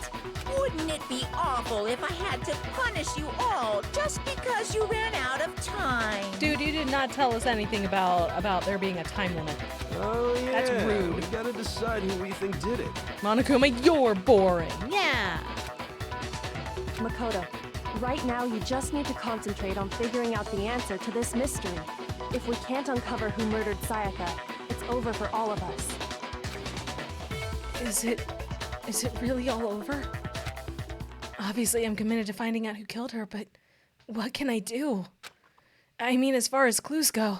Wouldn't it be awful if I had to punish you all just because you ran out of time? Dude, you did not tell us anything about there being a time limit. Oh yeah, That's rude. We gotta decide who we think did it. Monokuma, you're boring. Yeah. Makoto, right now you just need to concentrate on figuring out the answer to this mystery. If we can't uncover who murdered Sayaka, it's over for all of us. Is it really all over? Obviously, I'm committed to finding out who killed her, but what can I do? I mean, as far as clues go,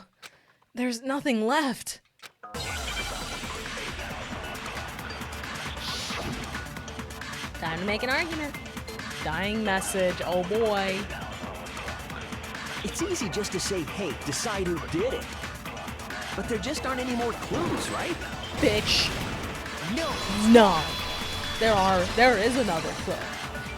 there's nothing left. Time to make an argument. Dying message, oh boy. It's easy just to say, hey, decide who did it. But there just aren't any more clues, right? Bitch. No! There is another clue.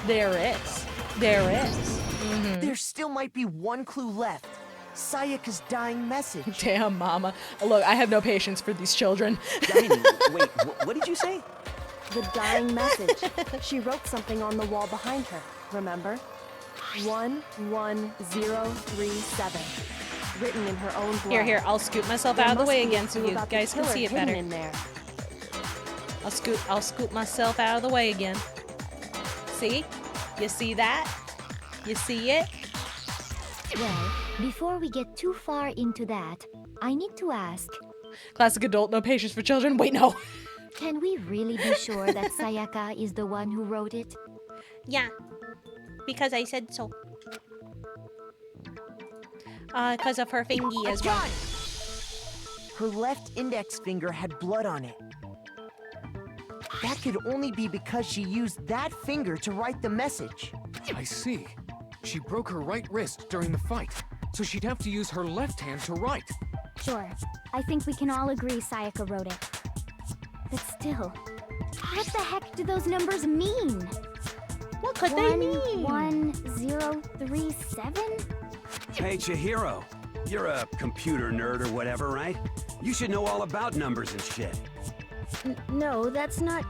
There is. Mm-hmm. There still might be one clue left. Sayaka's dying message. Damn, mama. Look, I have no patience for these children. Wait, what did you say? The dying message. She wrote something on the wall behind her, remember? 11037. Written in her own blood. Here, I'll scoot myself out of the way again so you guys can see it better. In there. I'll scoot myself out of the way again. See? You see that? You see it? Well, before we get too far into that, I need to ask, Classic adult, no patience for children. Wait, no. can we really be sure that Sayaka is the one who wrote it? Yeah. Because I said so. Because of her fingy as well. Her left index finger had blood on it. That could only be because she used that finger to write the message. I see. She broke her right wrist during the fight, so she'd have to use her left hand to write. Sure. I think we can all agree Sayaka wrote it. But still, what the heck do those numbers mean? What could they mean? 1037? Hey, Chihiro. You're a computer nerd or whatever, right? You should know all about numbers and shit. No, that's not...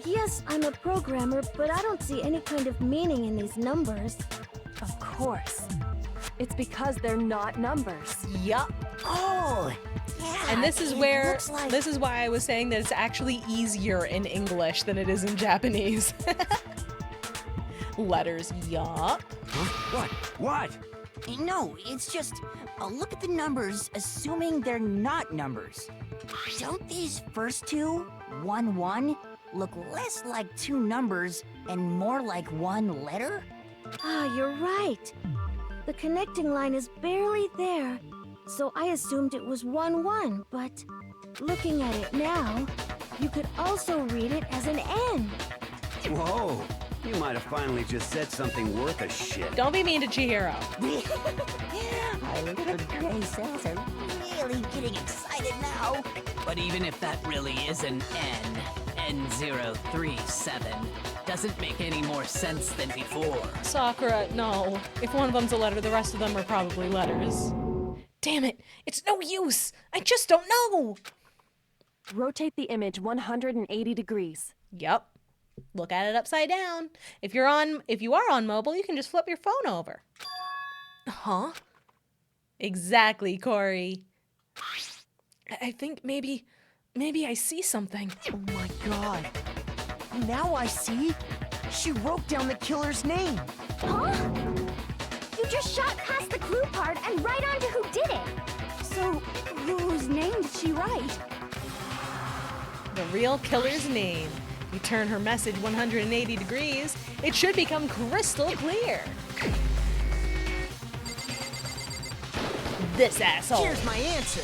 Yes, I'm a programmer, but I don't see any kind of meaning in these numbers. Of course. It's because they're not numbers. Yup. Oh, yeah. And this is it where, looks like... this is why I was saying that it's actually easier in English than it is in Japanese. Letters, yup. Huh? What? No, it's just, look at the numbers, assuming they're not numbers. Don't these first two, 1, 1, look less like two numbers and more like one letter? Ah, you're right. The connecting line is barely there, so I assumed it was 1, 1, but looking at it now, you could also read it as an N. Whoa. You might have finally just said something worth a shit. Don't be mean to Chihiro. Our little gray cells are really getting excited now. But even if that really is an N037, doesn't make any more sense than before. Sakura, no. If one of them's a letter, the rest of them are probably letters. Damn it. It's no use. I just don't know. Rotate the image 180 degrees. Yep. Look at it upside down. If you are on mobile, you can just flip your phone over. Huh? Exactly, Corey. I think maybe I see something. Oh my god. Now I see. She wrote down the killer's name. Huh? You just shot past the clue part and right onto who did it. So, whose name did she write? The real killer's name. You turn her message 180 degrees, it should become crystal clear. This asshole. Here's my answer.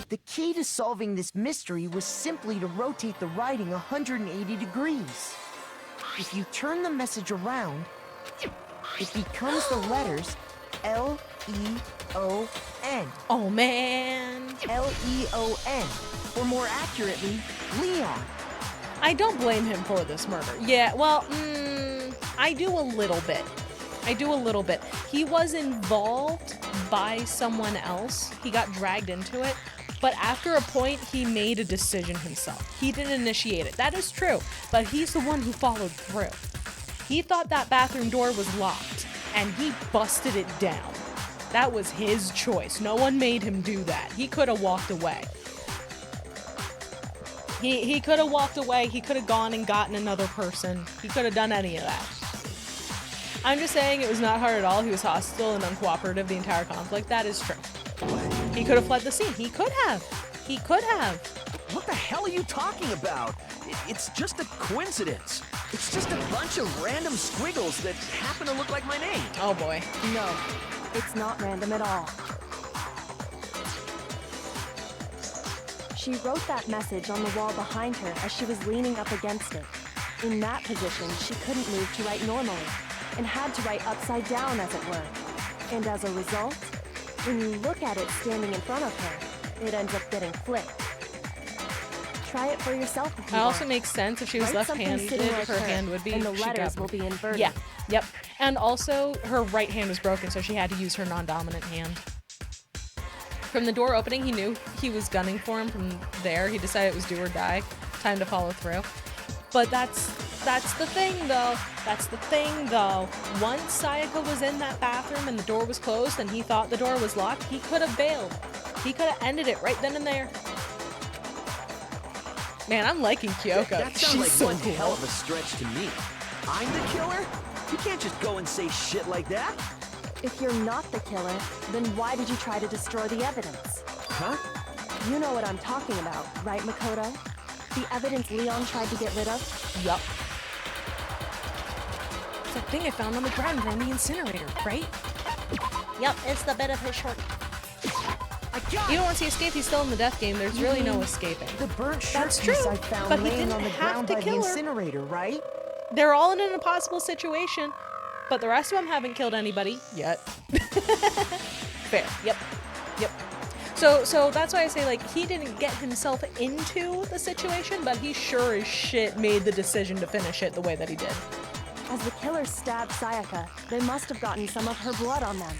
The key to solving this mystery was simply to rotate the writing 180 degrees. If you turn the message around, it becomes the letters L-E-O-N. Oh man. L-E-O-N. Or more accurately, Leon. I don't blame him for this murder. Yeah, well, I do a little bit. He was involved by someone else. He got dragged into it. But after a point, he made a decision himself. He didn't initiate it. That is true. But he's the one who followed through. He thought that bathroom door was locked, and he busted it down. That was his choice. No one made him do that. He could have walked away. He could have walked away. He could have gone and gotten another person. He could have done any of that. I'm just saying it was not hard at all. He was hostile and uncooperative the entire conflict. That is true. He could have fled the scene. He could have. What the hell are you talking about? It's just a coincidence. It's just a bunch of random squiggles that happen to look like my name. Oh boy. No, it's not random at all. She wrote that message on the wall behind her as she was leaning up against it. In that position, she couldn't move to write normally, and had to write upside down, as it were. And as a result, when you look at it standing in front of her, it ends up getting flipped. Try it for yourself if you It want. also makes sense if she was Write something left-handed, sitting like her hand would be... and the she letters got- will be inverted. Yeah, yep. And also, her right hand was broken, so she had to use her non-dominant hand. From the door opening, he knew he was gunning for him from there. He decided it was do or die. Time to follow through. But that's the thing, though. Once Sayaka was in that bathroom and the door was closed and he thought the door was locked, he could have bailed. He could have ended it right then and there. Man, I'm liking Kyoko. That sounds She's like so one cool. hell of a stretch to me. I'm the killer? You can't just go and say shit like that. If you're not the killer, then why did you try to destroy the evidence? Huh? You know what I'm talking about, right, Makoto? The evidence Leon tried to get rid of? Yup. It's that thing I found on the ground around the incinerator, right? Yep, it's the bit of his short. Even once he escaped, he's still in the death game. There's really no escaping. The burnt shirt That's piece true, I found but he laying didn't on the have ground to by the kill her. incinerator, right? They're all in an impossible situation, but the rest of them haven't killed anybody yet. Fair. Yep. So that's why I say, like, he didn't get himself into the situation, but he sure as shit made the decision to finish it the way that he did. As the killer stabbed Sayaka, they must have gotten some of her blood on them.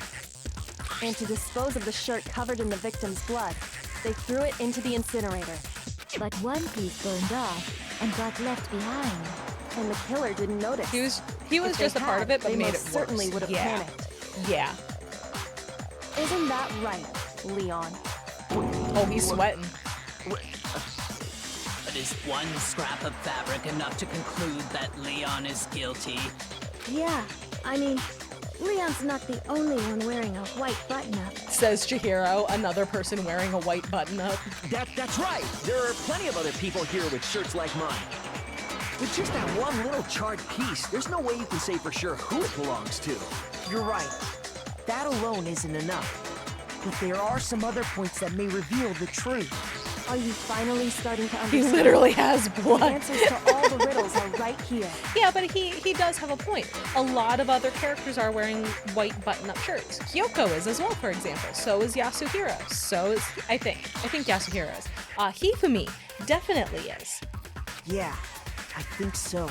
And to dispose of the shirt covered in the victim's blood, they threw it into the incinerator. But one piece burned off and got left behind. And the killer didn't notice. He was If just they a part had, of it, but they made it most worse. certainly would have Yeah. panicked. Yeah. Isn't that right, Leon? Oh, he's sweating. But is one scrap of fabric enough to conclude that Leon is guilty? Yeah, I mean, Leon's not the only one wearing a white button-up. Says Chihiro, another person wearing a white button-up. That's right. There are plenty of other people here with shirts like mine. With just that one little charred piece, there's no way you can say for sure who it belongs to. You're right. That alone isn't enough. But there are some other points that may reveal the truth. Are you finally starting to He understand? literally has The blood. answers to all the riddles are right here. Yeah, but he does have a point. A lot of other characters are wearing white button-up shirts. Kyoko is as well, for example. So is Yasuhiro. So is, I think Yasuhiro is. Hifumi definitely is. Yeah, I think so.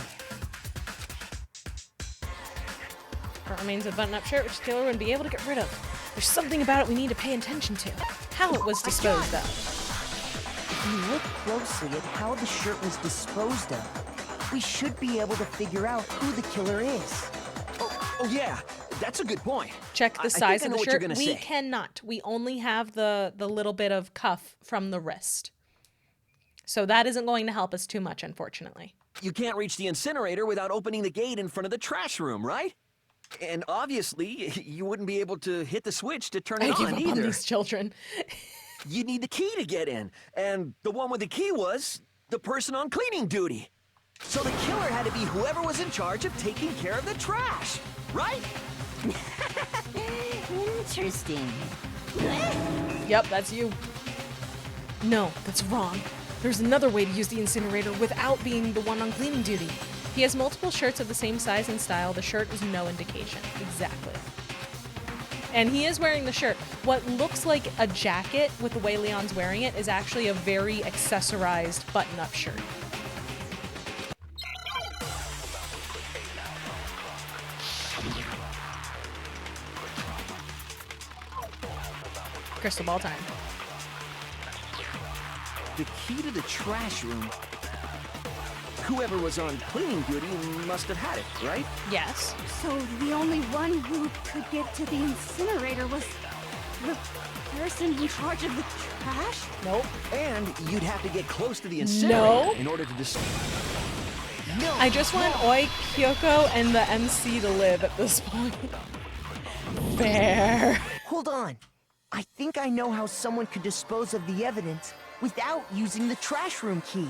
It remains a button-up shirt, which Taylor wouldn't be able to get rid of. There's something about it we need to pay attention to. How it was disposed of. If we look closely at how the shirt was disposed of, we should be able to figure out who the killer is. Oh yeah, that's a good point. Check I the think size I of know the what you're shirt. gonna We say. cannot. We only have the little bit of cuff from the wrist. So that isn't going to help us too much, unfortunately. You can't reach the incinerator without opening the gate in front of the trash room, right? And obviously, you wouldn't be able to hit the switch to turn I it give on up either. on these children. You need the key to get in, and the one with the key was the person on cleaning duty. So the killer had to be whoever was in charge of taking care of the trash, right? Interesting. Yep, that's you. No, that's wrong. There's another way to use the incinerator without being the one on cleaning duty. He has multiple shirts of the same size and style. The shirt is no indication. Exactly. And he is wearing the shirt. What looks like a jacket with the way Leon's wearing it is actually a very accessorized button-up shirt. Crystal ball time. The key to the trash room. Whoever was on cleaning duty must have had it, right? Yes. So the only one who could get to the incinerator was the person in charge of the trash? Nope. And you'd have to get close to the incinerator in order to No. I just want Oi, Kyoko, and the MC to live at this point. Fair. Hold on. I think I know how someone could dispose of the evidence without using the trash room key.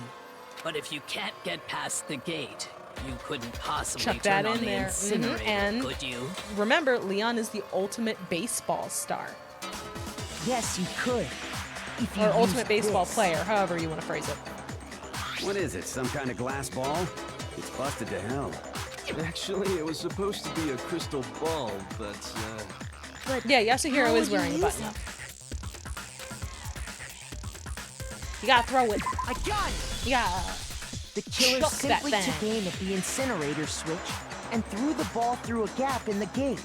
But if you can't get past the gate, you couldn't possibly Chuck that turn on in the there. incinerator, And could you? remember, Leon is the ultimate baseball star. Yes, you could. If you Or ultimate used baseball this. player, however you want to phrase it. What is it, some kind of glass ball? It's busted to hell. Actually, it was supposed to be a crystal ball, but, Yeah, Yasuhiro how is would you wearing a use button up. You gotta throw it. I got it! You gotta The killer chuck that simply thing. took aim at the incinerator switch and threw the ball through a gap in the gate.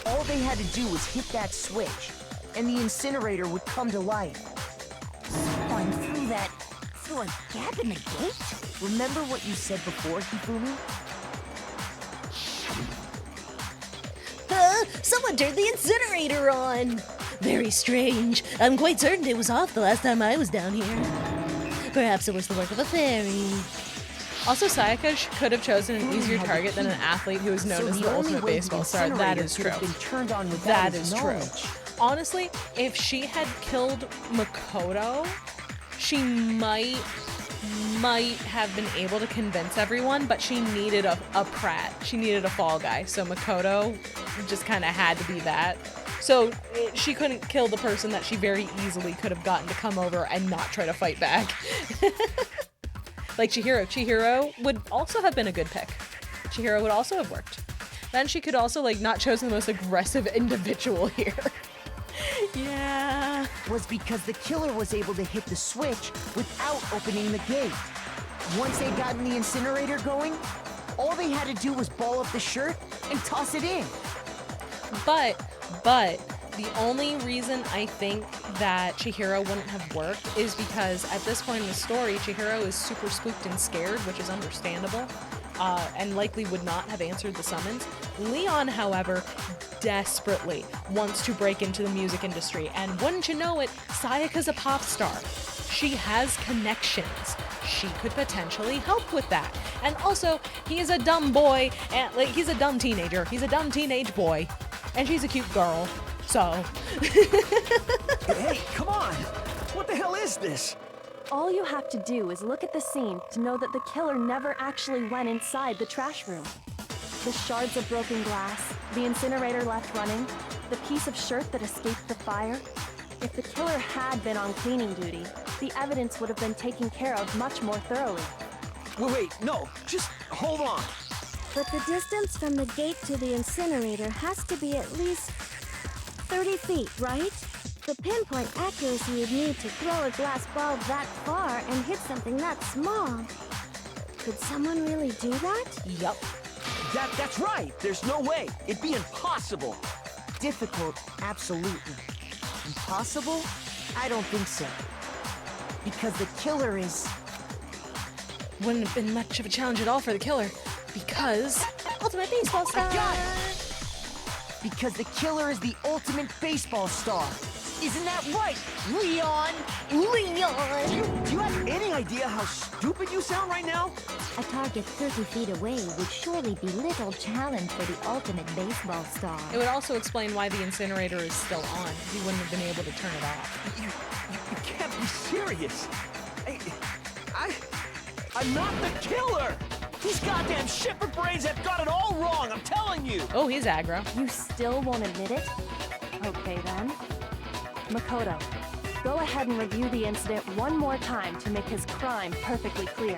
All they had to do was hit that switch, and the incinerator would come to life. Someone through a gap in the gate? Remember what you said before, Hifumi? Someone turned the incinerator on. Very strange. I'm quite certain it was off the last time I was down here. Perhaps it was the work of a fairy. Also, Sayaka could have chosen an easier target than an athlete who is known as the ultimate baseball star. That is true. That is true. Honestly, if she had killed Makoto, she might have been able to convince everyone, but she needed a prat. She needed a fall guy. So Makoto just kind of had to be that. So she couldn't kill the person that she very easily could have gotten to come over and not try to fight back. Like Chihiro. Chihiro would also have been a good pick. Chihiro would also have worked. Then she could also like not chosen the most aggressive individual here. Yeah. Was because the killer was able to hit the switch without opening the gate. Once they'd gotten the incinerator going, all they had to do was ball up the shirt and toss it in. But the only reason I think that Chihiro wouldn't have worked is because at this point in the story, Chihiro is super spooked and scared, which is understandable, and likely would not have answered the summons. Leon, however, desperately wants to break into the music industry, and wouldn't you know it, Sayaka's a pop star. She has connections. She could potentially help with that. And also, he is a dumb boy, and like he's a dumb teenager. He's a dumb teenage boy, and she's a cute girl. So. Hey, come on! What the hell is this? All you have to do is look at the scene to know that the killer never actually went inside the trash room. The shards of broken glass, the incinerator left running, the piece of shirt that escaped the fire. If the killer had been on cleaning duty, the evidence would have been taken care of much more thoroughly. Wait, no, just hold on. But the distance from the gate to the incinerator has to be at least 30 feet, right? The pinpoint accuracy you'd need to throw a glass ball that far and hit something that small. Could someone really do that? Yup. That's right. There's no way. It'd be impossible. Difficult, absolutely. Impossible? I don't think so. Because the killer is... Wouldn't have been much of a challenge at all for the killer. Because... Ultimate baseball star! I got it! Because the killer is the ultimate baseball star. Isn't that right, Leon? Leon! Do you have any idea how stupid you sound right now? A target 30 feet away would surely be little challenge for the ultimate baseball star. It would also explain why the incinerator is still on. He wouldn't have been able to turn it off. You can't be serious. I'm not the killer! These goddamn shipper brains have got it all wrong, I'm telling you! Oh, he's aggro. You still won't admit it? Okay then. Makoto, go ahead and review the incident one more time to make his crime perfectly clear.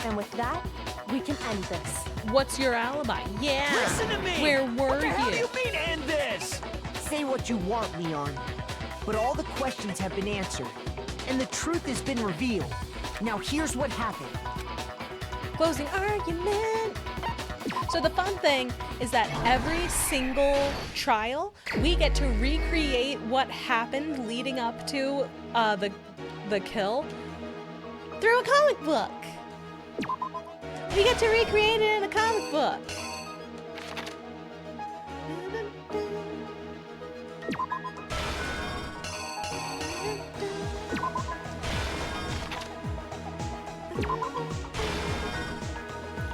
And with that, we can end this. What's your alibi? Yeah! Listen to me! Where were What the hell do you? you mean end this? Say what you want, Leon. But all the questions have been answered. And the truth has been revealed. Now here's what happened. Closing argument. So the fun thing is that every single trial, we get to recreate what happened leading up to the kill through a comic book. We get to recreate it in a comic book.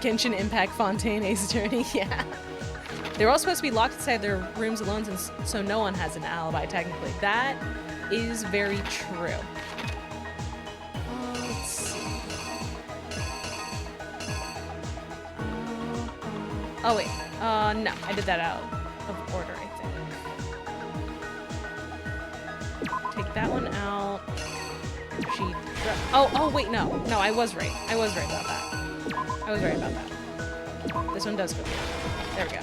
Genshin Impact Fontaine Ace Attorney, yeah. They're all supposed to be locked inside their rooms alone, so no one has an alibi, technically. That is very true. Let's see. Oh, wait. No, I did that out of order, I think. Take that one out. Oh, wait, no. No, I was right. I was right about that. I was right about that. This one does go here. There we go.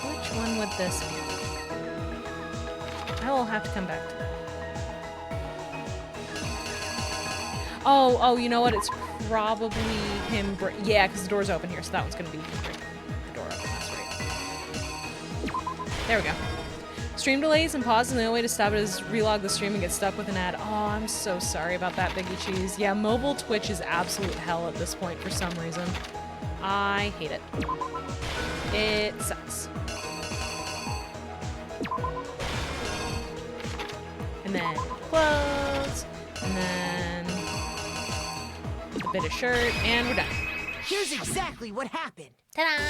Which one would this be? I will have to come back to that. Oh, you know what? It's probably him. Yeah, because the door's open here, so that one's going to be him breaking the door open. That's right. There we go. Stream delays and pauses, and the only way to stop it is relog the stream and get stuck with an ad. Oh, I'm so sorry about that, Biggie Cheese. Yeah, mobile Twitch is absolute hell at this point for some reason. I hate it. It sucks. and then clothes, and then a bit of shirt, and we're done. Here's exactly what happened. Ta-da!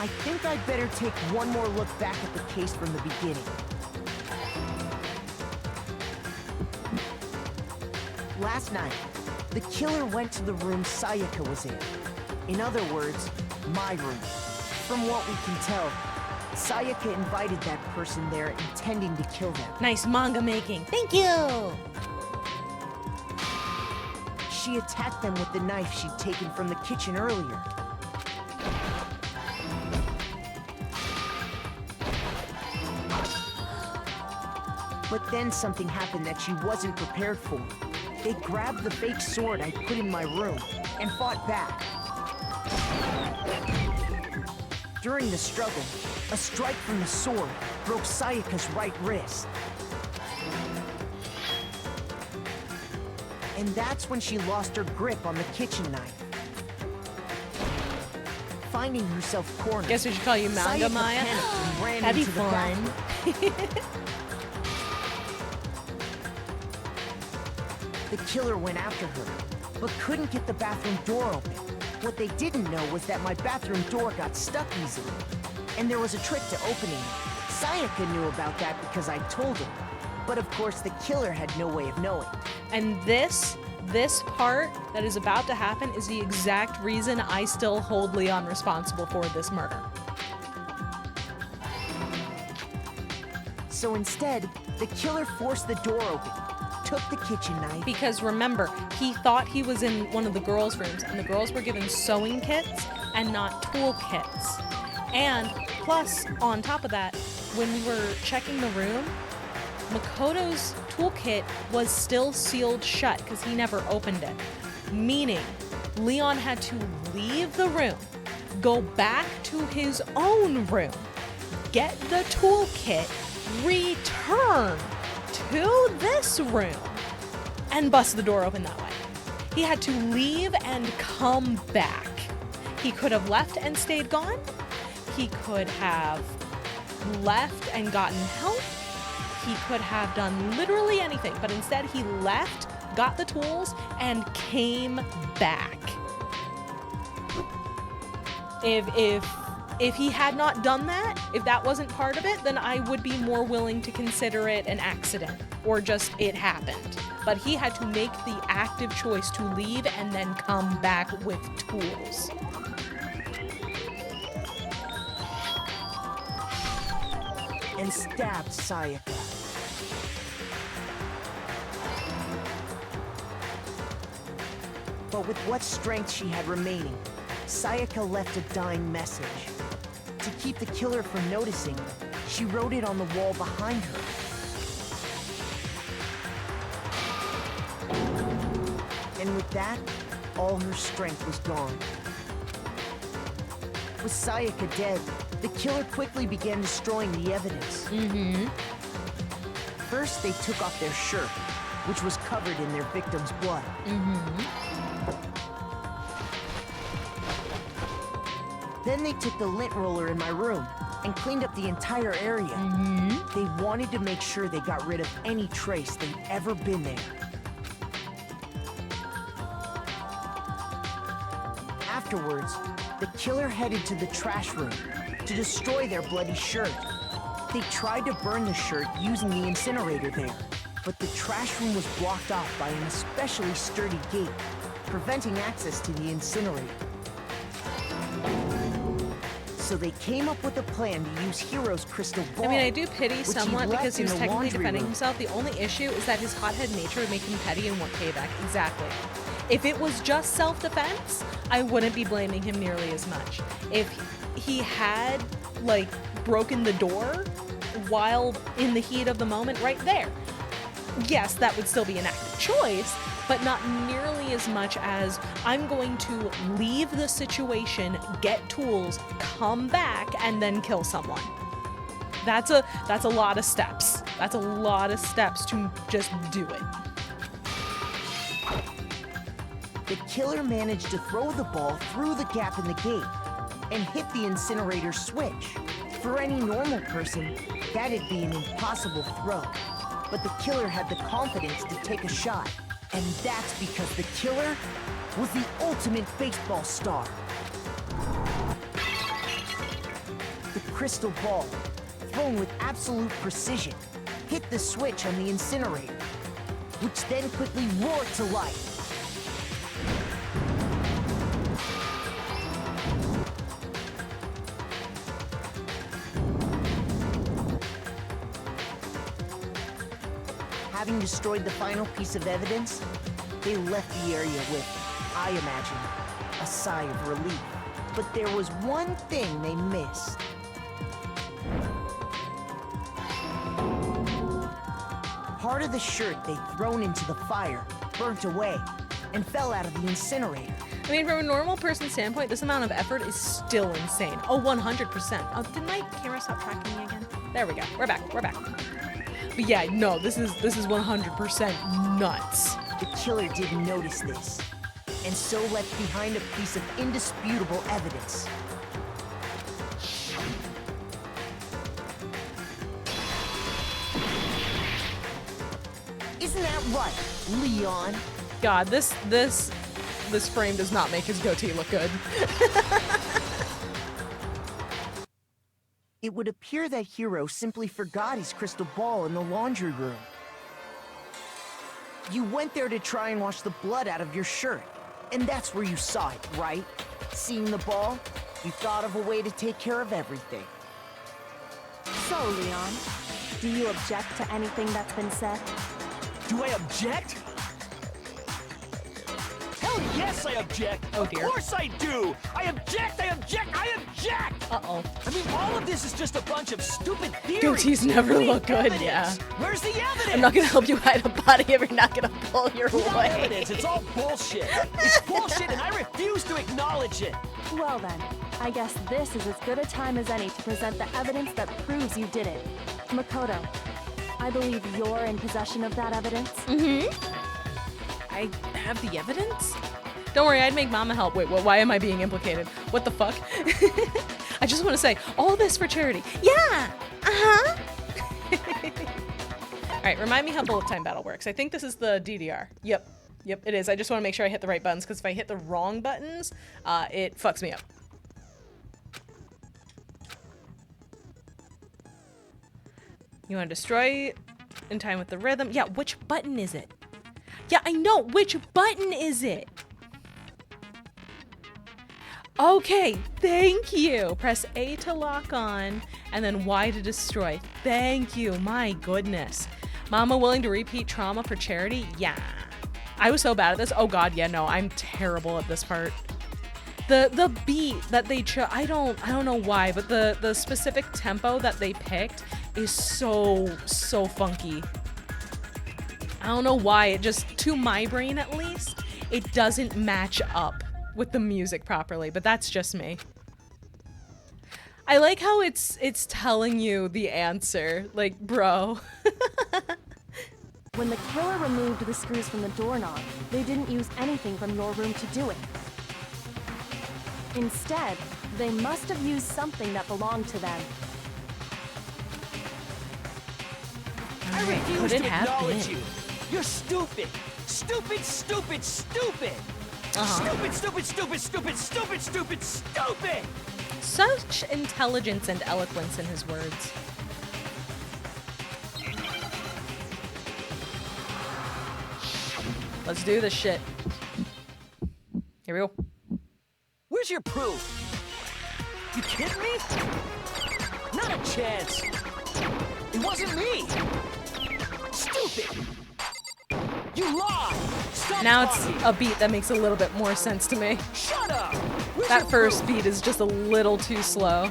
I think I'd better take one more look back at the case from the beginning. Last night, the killer went to the room Sayaka was in. In other words, my room. From what we can tell, Sayaka invited that person there intending to kill them. Nice manga making. Thank you! She attacked them with the knife she'd taken from the kitchen earlier. But then something happened that she wasn't prepared for. They grabbed the fake sword I put in my room and fought back. During the struggle, a strike from the sword broke Sayaka's right wrist. And that's when she lost her grip on the kitchen knife. Finding herself cornered, Guess we should call you Manga Sayaka Maya. panicked and ran That'd be into the fun. bathroom. The killer went after her, but couldn't get the bathroom door open. What they didn't know was that my bathroom door got stuck easily, and there was a trick to opening it. Sayaka knew about that because I told her, but of course the killer had no way of knowing. And this part that is about to happen is the exact reason I still hold Leon responsible for this murder. So instead, the killer forced the door open, took the kitchen knife. Because remember, he thought he was in one of the girls' rooms, and the girls were given sewing kits and not tool kits. And plus, on top of that, when we were checking the room, Makoto's toolkit was still sealed shut because he never opened it. Meaning, Leon had to leave the room, go back to his own room, get the toolkit, return to this room, and bust the door open that way. He had to leave and come back. He could have left and stayed gone. He could have left and gotten help. He could have done literally anything, but instead he left, got the tools, and came back. If he had not done that, if that wasn't part of it, then I would be more willing to consider it an accident or just it happened. But he had to make the active choice to leave and then come back with tools. And stabbed Sayaka. But with what strength she had remaining, Sayaka left a dying message. To keep the killer from noticing, she wrote it on the wall behind her. And with that, all her strength was gone. With Sayaka dead, the killer quickly began destroying the evidence. First, they took off their shirt, which was covered in their victim's blood. Then they took the lint roller in my room and cleaned up the entire area. They wanted to make sure they got rid of any trace they'd ever been there. Afterwards, the killer headed to the trash room to destroy their bloody shirt. They tried to burn the shirt using the incinerator there, but the trash room was blocked off by an especially sturdy gate, preventing access to the incinerator. So they came up with a plan to use Hero's crystal ball. I mean, I do pity somewhat because he was technically defending room. himself. The only issue is that his hothead nature would make him petty and want payback. Exactly. If it was just self-defense, I wouldn't be blaming him nearly as much. If he had, like, broken the door while in the heat of the moment right there, yes, that would still be an active choice, but not nearly as much as I'm going to leave the situation, get tools, come back, and then kill someone. That's a lot of steps. That's a lot of steps to just do it. The killer managed to throw the ball through the gap in the gate and hit the incinerator switch. For any normal person, that'd be an impossible throw. but the killer had the confidence to take a shot. And that's because the killer was the ultimate baseball star. The crystal ball, thrown with absolute precision, hit the switch on the incinerator, which then quickly roared to life. Having destroyed the final piece of evidence, they left the area with, I imagine, a sigh of relief. But there was one thing they missed. Part of the shirt they'd thrown into the fire burnt away and fell out of the incinerator. I mean, from a normal person's standpoint, this amount of effort is still insane. Oh, 100%. Oh, did my camera stop tracking me again? There we go. We're back. We're back. But yeah, no, this is 100% nuts. The killer didn't notice this, and so left behind a piece of indisputable evidence. Isn't that right, Leon? God, this frame does not make his goatee look good. It would appear that Hero simply forgot his crystal ball in the laundry room. You went there to try and wash the blood out of your shirt, and that's where you saw it, right? Seeing the ball, you thought of a way to take care of everything. So, Leon, do you object to anything that's been said? Do I object? Hell yes, I object! Oh dear. Of course I do! I object! I object! I object! Uh-oh. I mean, all of this is just a bunch of stupid theories. Goatees never We need look good, evidence. yeah. Where's the evidence? I'm not gonna help you hide a body if you're not gonna pull your No weight. evidence. It's all bullshit. It's bullshit, and I refuse to acknowledge it. Well then, I guess this is as good a time as any to present the evidence that proves you did it. Makoto, I believe you're in possession of that evidence. I have the evidence? Don't worry, I'd make Mama help. Wait, why am I being implicated? What the fuck? I just want to say, all this for charity. Yeah! Uh-huh! Alright, remind me how bullet time battle works. I think this is the DDR. Yep, it is. I just want to make sure I hit the right buttons, because if I hit the wrong buttons, it fucks me up. You want to destroy in time with the rhythm? Yeah, which button is it? Yeah, I know. Which button is it? Okay, thank you. Press A to lock on, and then Y to destroy. Thank you. My goodness. Mama willing to repeat trauma for charity? Yeah. I was so bad at this. Oh god, yeah, no, I'm terrible at this part. The beat that they chose, I don't know why, but the specific tempo that they picked is so funky. I don't know why, it just, to my brain at least, it doesn't match up with the music properly, but that's just me. I like how it's telling you the answer, like, bro. When the killer removed the screws from the doorknob, they didn't use anything from your room to do it. Instead, they must have used something that belonged to them. I refuse could to it have acknowledge been? you. You're stupid. Stupid, stupid, stupid. Stupid, stupid, stupid, stupid, stupid, stupid, stupid. Such intelligence and eloquence in his words. Let's do this shit. Here we go. Where's your proof? You kidding me? Not a chance. It wasn't me. Stupid. You lied. Stop Now it's talking. a beat that makes a little bit more sense to me. Shut up. Where's That your first proof? beat is just a little too slow.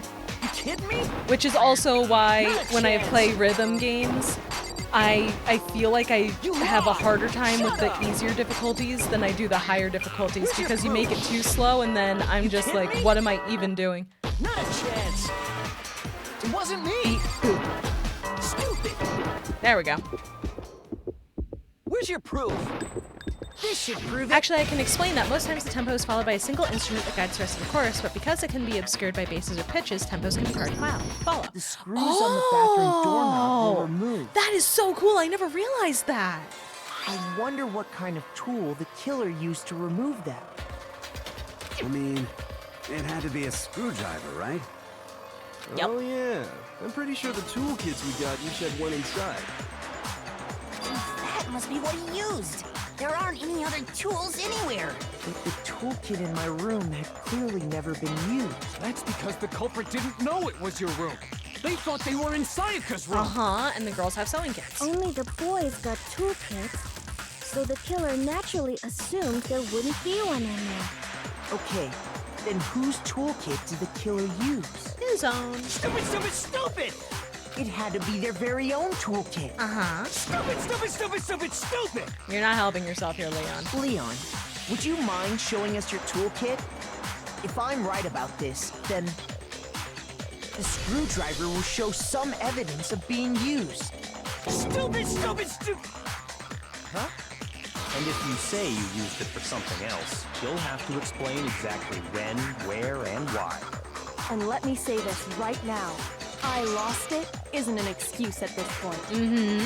You kidding me? Which is also why Not a when I chance. play rhythm games, I feel like I have a harder time with the easier difficulties than I do the higher difficulties, because you make it too slow and then I'm just like, what am I even doing? Not a chance. It wasn't me. Stupid. There we go. Where's your proof? This should prove it. Actually, I can explain that most times the tempo is followed by a single instrument that guides the rest of the chorus, but because it can be obscured by basses or pitches, tempos can be hard to follow. The screws on the bathroom doorknob were removed. That is so cool. I never realized that. I wonder what kind of tool the killer used to remove that. I mean, it had to be a screwdriver, right? Yep. Oh yeah, I'm pretty sure the toolkits we got each had one inside. That must be what he used. There aren't any other tools anywhere. But the toolkit in my room had clearly never been used. That's because the culprit didn't know it was your room. They thought they were in Sayaka's room. And the girls have sewing kits. Only the boys got toolkits, so the killer naturally assumed there wouldn't be one in there. Okay, then whose toolkit did the killer use? His own. Stupid, stupid, stupid! It had to be their very own toolkit. Stupid, stupid, stupid, stupid, stupid! You're not helping yourself here, Leon. Leon, would you mind showing us your toolkit? If I'm right about this, then the screwdriver will show some evidence of being used. Stupid, stupid, stupid! Huh? And if you say you used it for something else, you'll have to explain exactly when, where, and why. And let me say this right now. I lost it isn't an excuse at this point.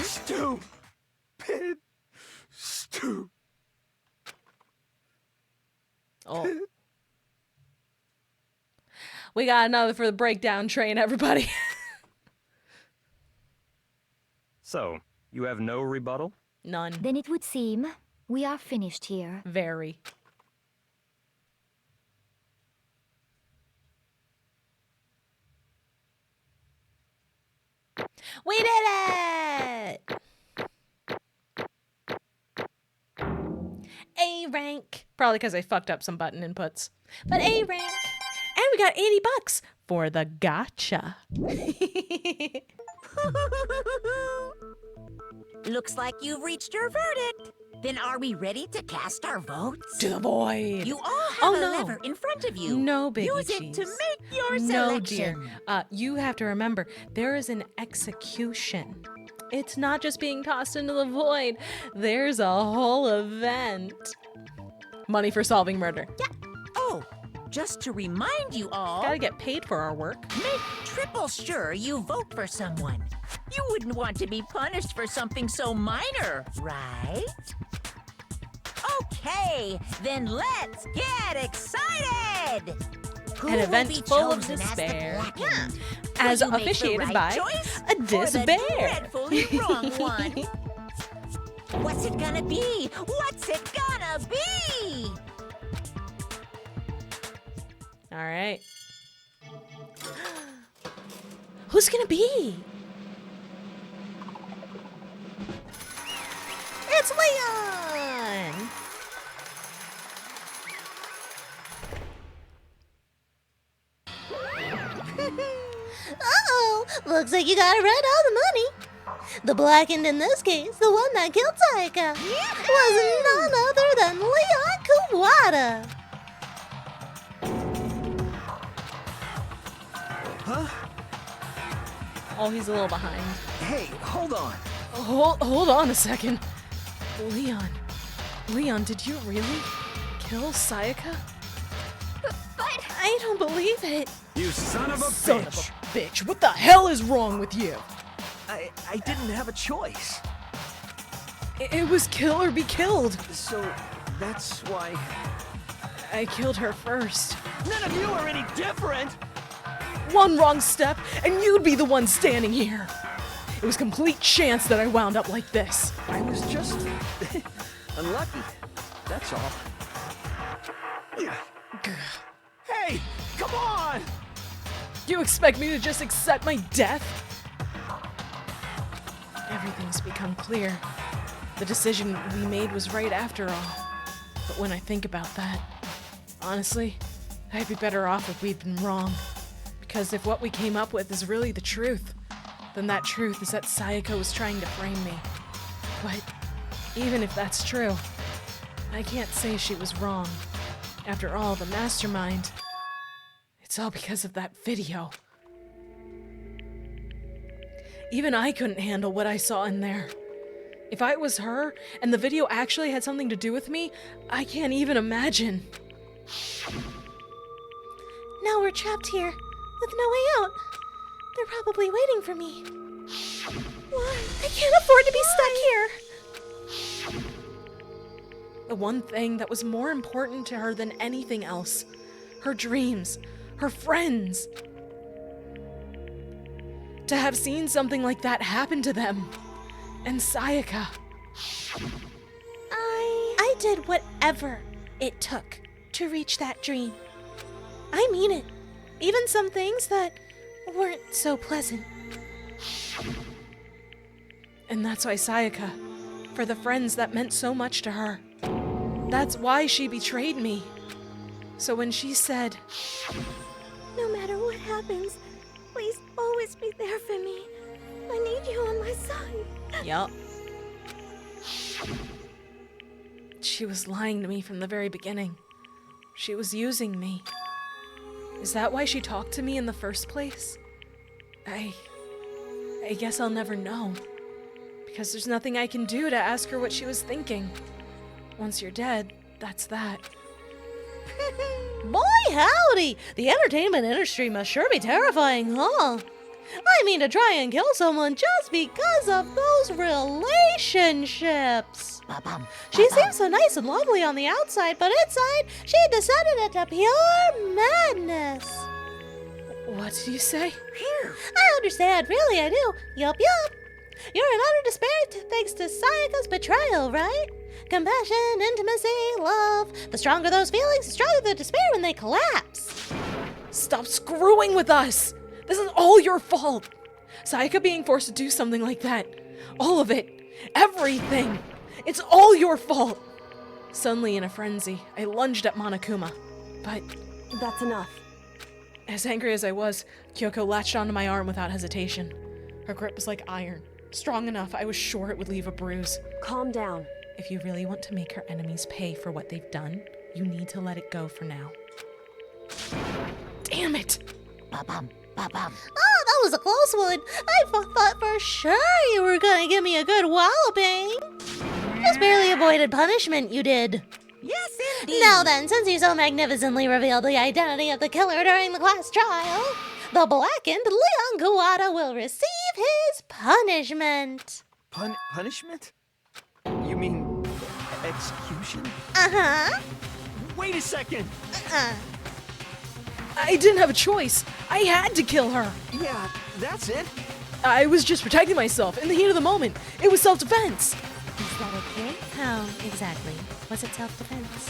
Stupid. Stupid. Oh. We got another for the breakdown train, everybody. So, you have no rebuttal? None. Then it would seem we are finished here. Very. We did it! A rank. Probably because I fucked up some button inputs. But A rank. And we got $80 for the gotcha. Looks like you've reached your verdict. Then are we ready to cast our votes? To the void. You all have a lever in front of you. No, baby Use it cheese. to make your No, selection. dear. You have to remember, there is an execution. It's not just being tossed into the void. There's a whole event. Money for solving murder. Yeah. Oh, just to remind you all, Gotta get paid for our work. make triple sure you vote for someone. You wouldn't want to be punished for something so minor, right? Okay, then let's get excited! Who An will event be full of chosen as the despair. blackened? As Will you make the officiated right by choice a or the despair. dreadfully wrong one? What's it gonna be? What's it gonna be? All right. Who's gonna be? It's Leon! Uh-oh! Looks like you gotta run all the money. The blackened in this case, the one that killed Sayaka, was none other than Leon Kuwata. Huh? Oh, he's a little behind. Hey, hold on. Hold on a second. Leon, did you really kill Sayaka? But I don't believe it. You son of a Son bitch! of a bitch. What the hell is wrong with you? I didn't have a choice. It was kill or be killed. So, that's why... I killed her first. None of you are any different! One wrong step, and you'd be the one standing here. It was complete chance that I wound up like this. I was just... unlucky. That's all. Hey! Come on! You expect me to just accept my death? Everything's become clear. The decision we made was right after all. But when I think about that, honestly, I'd be better off if we'd been wrong. Because if what we came up with is really the truth, then that truth is that Sayaka was trying to frame me. But even if that's true, I can't say she was wrong. After all, the mastermind, it's all because of that video. Even I couldn't handle what I saw in there. If I was her, and the video actually had something to do with me, I can't even imagine. Now we're trapped here, with no way out. They're probably waiting for me. Why? I can't afford to be stuck here. The one thing that was more important to her than anything else. Her dreams. Her friends. To have seen something like that happen to them. And Sayaka. I did whatever it took to reach that dream. I mean it. Even some things that weren't so pleasant. And that's why Sayaka, for the friends that meant so much to her. That's why she betrayed me. So when she said, No matter what happens, please always be there for me. I need you on my side. yup. She was lying to me from the very beginning. She was using me. Is that why she talked to me in the first place? I guess I'll never know. Because there's nothing I can do to ask her what she was thinking. Once you're dead, that's that. Boy, howdy! The entertainment industry must sure be terrifying, huh? I mean, to try and kill someone just because of those relationships. She seems so nice and lovely on the outside, but inside, she descended into pure madness. What did you say? I understand, really, I do. Yup. You're in utter despair thanks to Sayaka's betrayal, right? Compassion, intimacy, love. The stronger those feelings, the stronger the despair when they collapse. Stop screwing with us! This is all your fault! Sayaka being forced to do something like that. All of it. Everything. It's all your fault! Suddenly, in a frenzy, I lunged at Monokuma. But that's enough. As angry as I was, Kyoko latched onto my arm without hesitation. Her grip was like iron. Strong enough, I was sure it would leave a bruise. Calm down. If you really want to make her enemies pay for what they've done, you need to let it go for now. Damn it! Oh, that was a close one. I thought for sure you were gonna give me a good walloping. Just barely avoided punishment, you did. Yes, indeed. Now then, since you so magnificently revealed the identity of the killer during the class trial, the blackened Leon Guada will receive his punishment. Punishment? You mean execution? Uh-huh. Wait a second! I didn't have a choice. I had to kill her. Yeah, that's it. I was just protecting myself in the heat of the moment. It was self-defense. Is that okay? How exactly was it self-defense?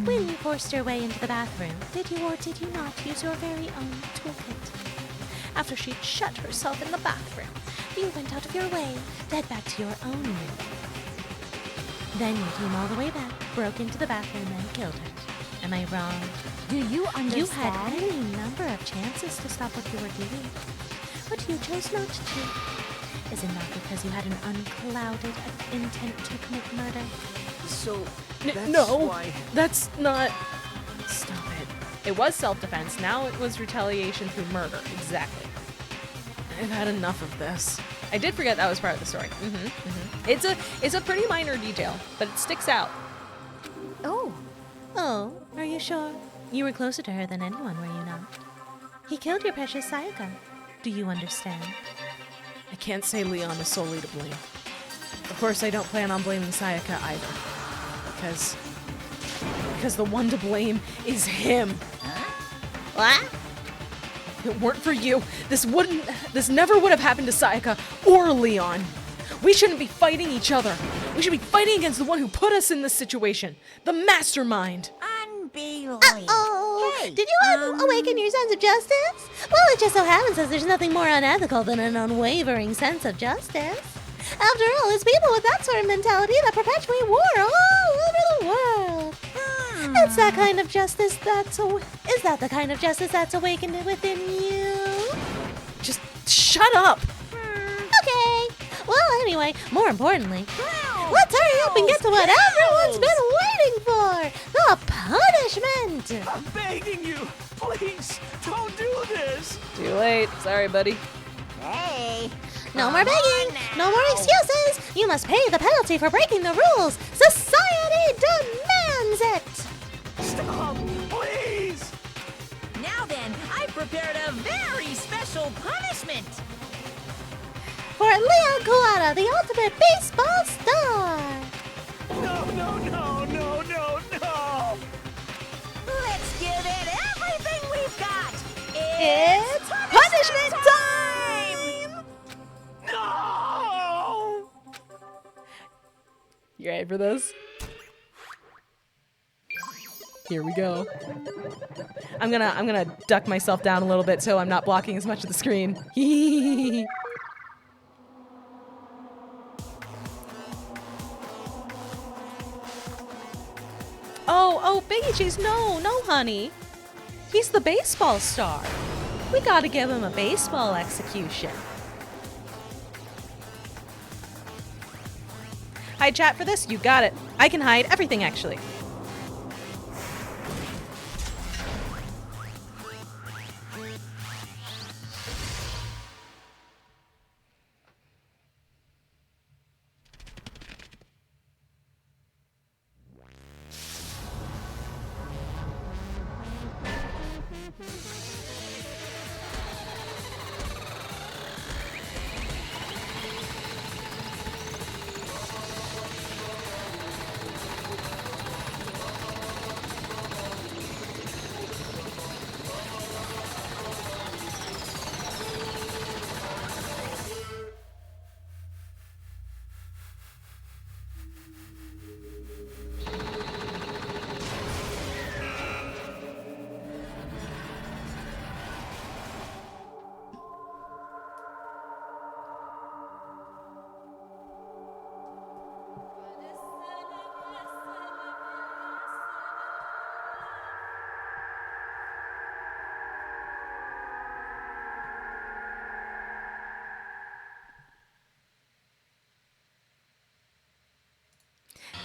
When you forced your way into the bathroom, did you or did you not use your very own toolkit? After she'd shut herself in the bathroom, you went out of your way to head back to your own room. Then you came all the way back, broke into the bathroom, and killed her. Am I wrong? Do you understand? You had any number of chances to stop what you were doing, but you chose not to. Is it not because you had an unclouded intent to commit murder? So, why... That's not... Stop it. It was self-defense. Now it was retaliation through murder. Exactly. I've had enough of this. I did forget that was part of the story. It's a pretty minor detail, but it sticks out. Oh, are you sure? You were closer to her than anyone, were you not? He killed your precious Sayaka. Do you understand? I can't say Leon is solely to blame. Of course, I don't plan on blaming Sayaka either. Because the one to blame is him. What? If it weren't for you, this never would have happened to Sayaka or Leon. We shouldn't be fighting each other. We should be fighting against the one who put us in this situation. The mastermind. Unbelievable. Hey, did you awaken your sense of justice? Well, it just so happens that there's nothing more unethical than an unwavering sense of justice. After all, it's people with that sort of mentality that perpetuate war all over the world. It's that kind of justice is that the kind of justice that's awakened within you? Just shut up. Okay. Well, anyway, more importantly, let's hurry up and get to what everyone's been waiting for! The punishment! I'm begging you! Please, don't do this! Too late. Sorry, buddy. Hey. No more begging. No more excuses. You must pay the penalty for breaking the rules. Society demands it. Stop, please! Now then, I prepared a very special punishment. For Leon Kuwata, the ultimate baseball star. No, no, no, no, no, no! Let's give it everything we've got. It's punishment time! No! You ready for this? Here we go. I'm gonna duck myself down a little bit so I'm not blocking as much of the screen. Oh, Biggie Cheese, no, honey. He's the baseball star. We gotta give him a baseball execution. Hide chat for this? You got it. I can hide everything, actually.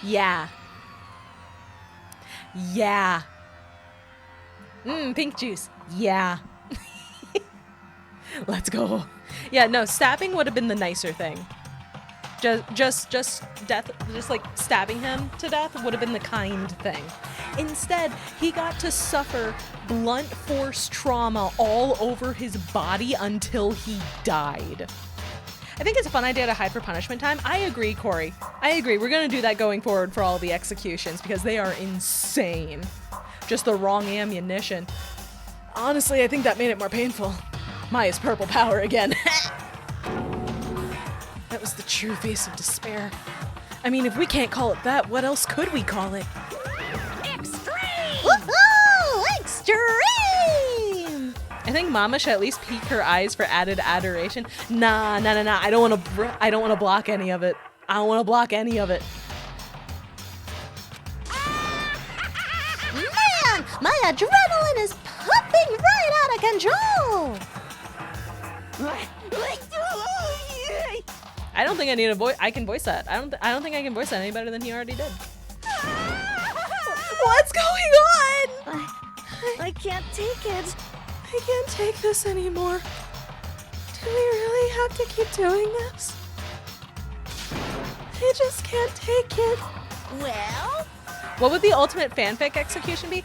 Yeah. Yeah. Pink juice. Yeah. Let's go. Yeah, no, stabbing would have been the nicer thing. Just death, just like stabbing him to death would have been the kind thing. Instead, he got to suffer blunt force trauma all over his body until he died. I think it's a fun idea to hide for punishment time. I agree, Corey. I agree. We're going to do that going forward for all the executions because they are insane. Just the wrong ammunition. Honestly, I think that made it more painful. Maya's purple power again. That was the true face of despair. I mean, if we can't call it that, what else could we call it? Extreme! Woohoo! Extreme! I think Mama should at least peek her eyes for added adoration. Nah. I don't want to block any of it. I don't want to block any of it. Man, my adrenaline is pumping right out of control. I don't think I need a voice. I can voice that. I don't think I can voice that any better than he already did. What's going on? I can't take it. I can't take this anymore. Do we really have to keep doing this? I just can't take it. Well? What would the ultimate fanfic execution be?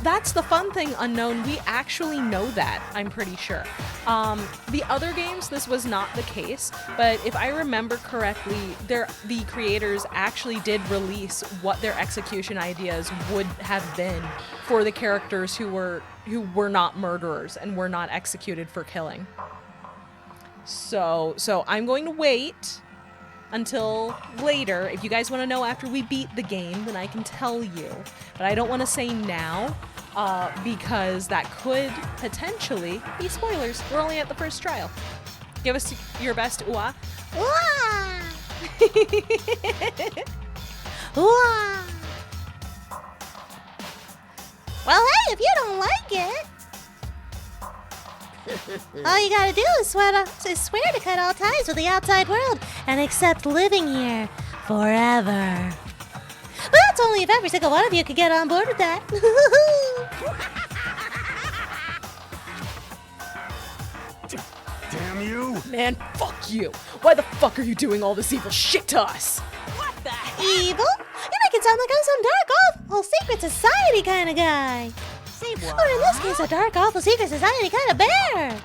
That's the fun thing, Unknown. We actually know that, I'm pretty sure. The other games, this was not the case, but if I remember correctly, the creators actually did release what their execution ideas would have been for the characters who were not murderers and were not executed for killing. So I'm going to wait until later. If you guys want to know after we beat the game, then I can tell you. But I don't want to say now, because that could potentially be spoilers. We're only at the first trial. Give us your best ooh-ah. Ooh-ah! Ooh-ah! Well, hey, if you don't like it, all you gotta do is swear to cut all ties with the outside world and accept living here forever. But that's only if every single one of you could get on board with that. Damn you! Man, fuck you. Why the fuck are you doing all this evil shit to us? Evil? You make it sound like I'm some dark, awful secret society kind of guy. Say what? Or in this case, a dark, awful secret society kind of bear.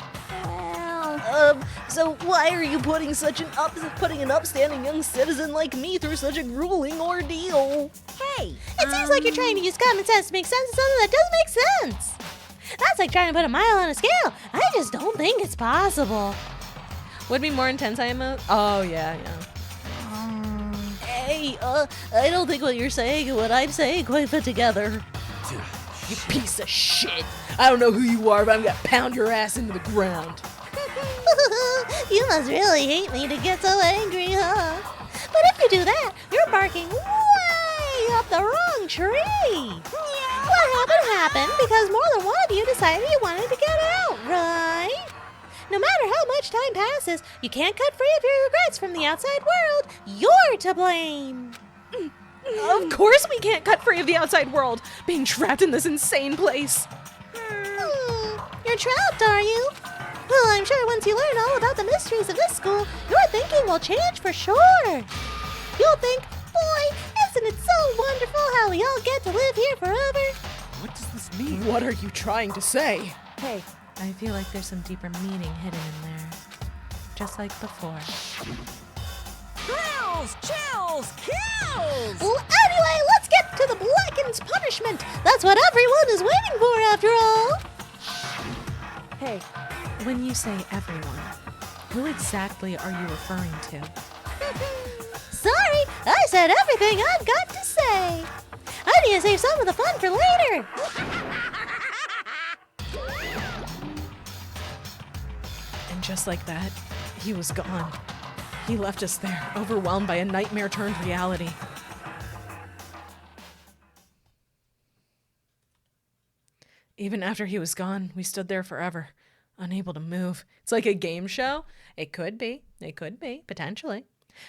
So why are you putting an upstanding young citizen like me through such a grueling ordeal? Hey! It seems like you're trying to use common sense to make sense of something that doesn't make sense. That's like trying to put a mile on a scale. I just don't think it's possible. Would be more intense, I am. Oh, yeah. Hey, I don't think what you're saying and what I'm saying quite fit together. You piece of shit. I don't know who you are, but I'm gonna pound your ass into the ground. You must really hate me to get so angry, huh? But if you do that, you're barking way up the wrong tree. What happened because more than one of you decided you wanted to get out, right? No matter how much time passes, you can't cut free of your regrets from the outside world. You're to blame. Of course we can't cut free of the outside world, being trapped in this insane place. You're trapped, are you? Well, I'm sure once you learn all about the mysteries of this school, your thinking will change for sure. You'll think, boy, isn't it so wonderful how we all get to live here forever? What does this mean? What are you trying to say? Hey, I feel like there's some deeper meaning hidden in there. Just like before. Thrills, chills, kills! Well, anyway, let's get to the Blackened's punishment. That's what everyone is waiting for, after all. hey, When you say everyone, who exactly are you referring to? Sorry, I said everything I've got to say. I need to save some of the fun for later. And just like that, he was gone. He left us there, overwhelmed by a nightmare turned reality. Even after he was gone, we stood there forever, unable to move. It's like a game show. It could be, potentially.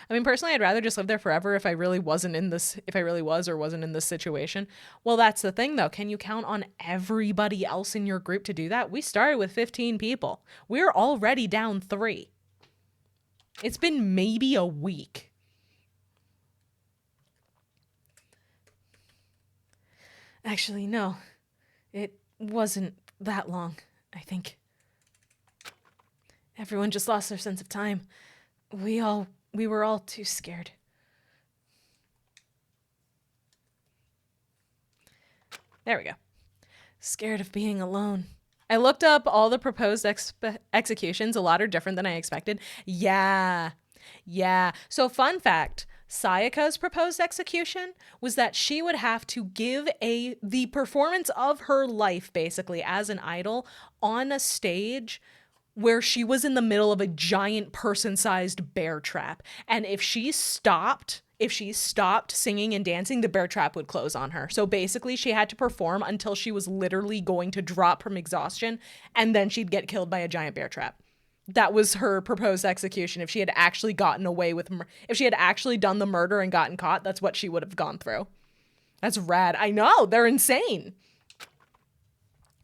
I mean, personally, I'd rather just live there forever if I really was or wasn't in this situation. Well, that's the thing, though. Can you count on everybody else in your group to do that? We started with 15 people. We're already down 3. It's been maybe a week. Actually, no. It wasn't that long, I think. Everyone just lost their sense of time. We were all too scared. There we go. Scared of being alone. I looked up all the proposed executions. A lot are different than I expected. Yeah. So fun fact, Sayaka's proposed execution was that she would have to give the performance of her life, basically, as an idol on a stage where she was in the middle of a giant person-sized bear trap. And if she stopped singing and dancing, the bear trap would close on her. So basically she had to perform until she was literally going to drop from exhaustion, and then she'd get killed by a giant bear trap. That was her proposed execution. If she had actually gotten away with, if she had actually done the murder and gotten caught, that's what she would have gone through. That's rad. I know, they're insane.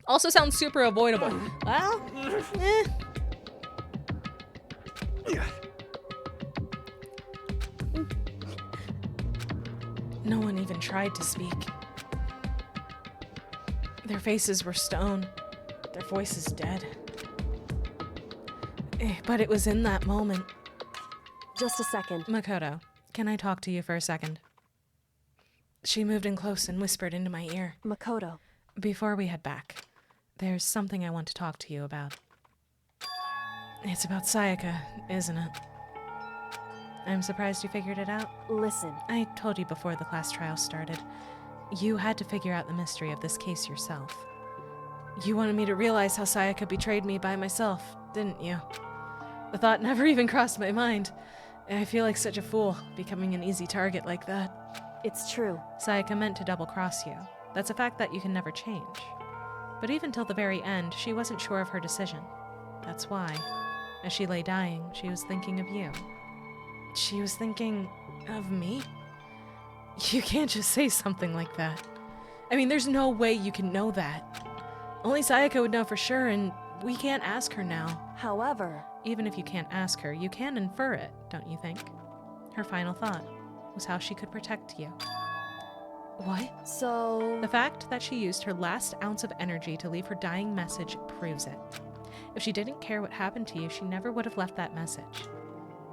Also sounds super avoidable. Well, No one even tried to speak. Their faces were stone, their voices dead. But it was in that moment. just a second. Makoto, can I talk to you for a second? She moved in close and whispered into my ear. Makoto. Before we head back, there's something I want to talk to you about. It's about Sayaka, isn't it? I'm surprised you figured it out. Listen. I told you before the class trial started. You had to figure out the mystery of this case yourself. You wanted me to realize how Sayaka betrayed me by myself, didn't you? The thought never even crossed my mind. I feel like such a fool, becoming an easy target like that. It's true. Sayaka meant to double-cross you. That's a fact that you can never change. But even till the very end, she wasn't sure of her decision. That's why, as she lay dying, she was thinking of you. She was thinking of me? You can't just say something like that. I mean, there's no way you can know that. Only Sayaka would know for sure, and we can't ask her now. However, even if you can't ask her, you can infer it, don't you think? Her final thought was how she could protect you. What? So... The fact that she used her last ounce of energy to leave her dying message proves it. If she didn't care what happened to you, she never would have left that message.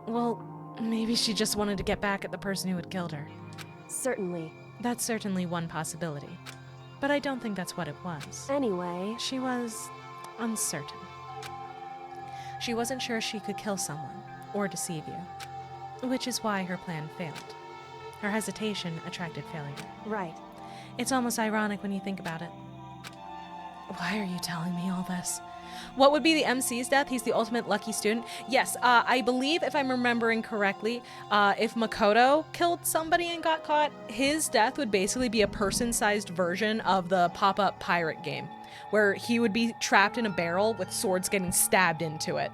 Well, maybe she just wanted to get back at the person who had killed her. Certainly. That's certainly one possibility. But I don't think that's what it was. Anyway... She was uncertain. She wasn't sure she could kill someone, or deceive you. Which is why her plan failed. Her hesitation attracted failure. Right. It's almost ironic when you think about it. Why are you telling me all this? What would be the MC's death? He's the ultimate lucky student. Yes, I believe, if I'm remembering correctly, if Makoto killed somebody and got caught, his death would basically be a person-sized version of the pop-up pirate game, where he would be trapped in a barrel with swords getting stabbed into it.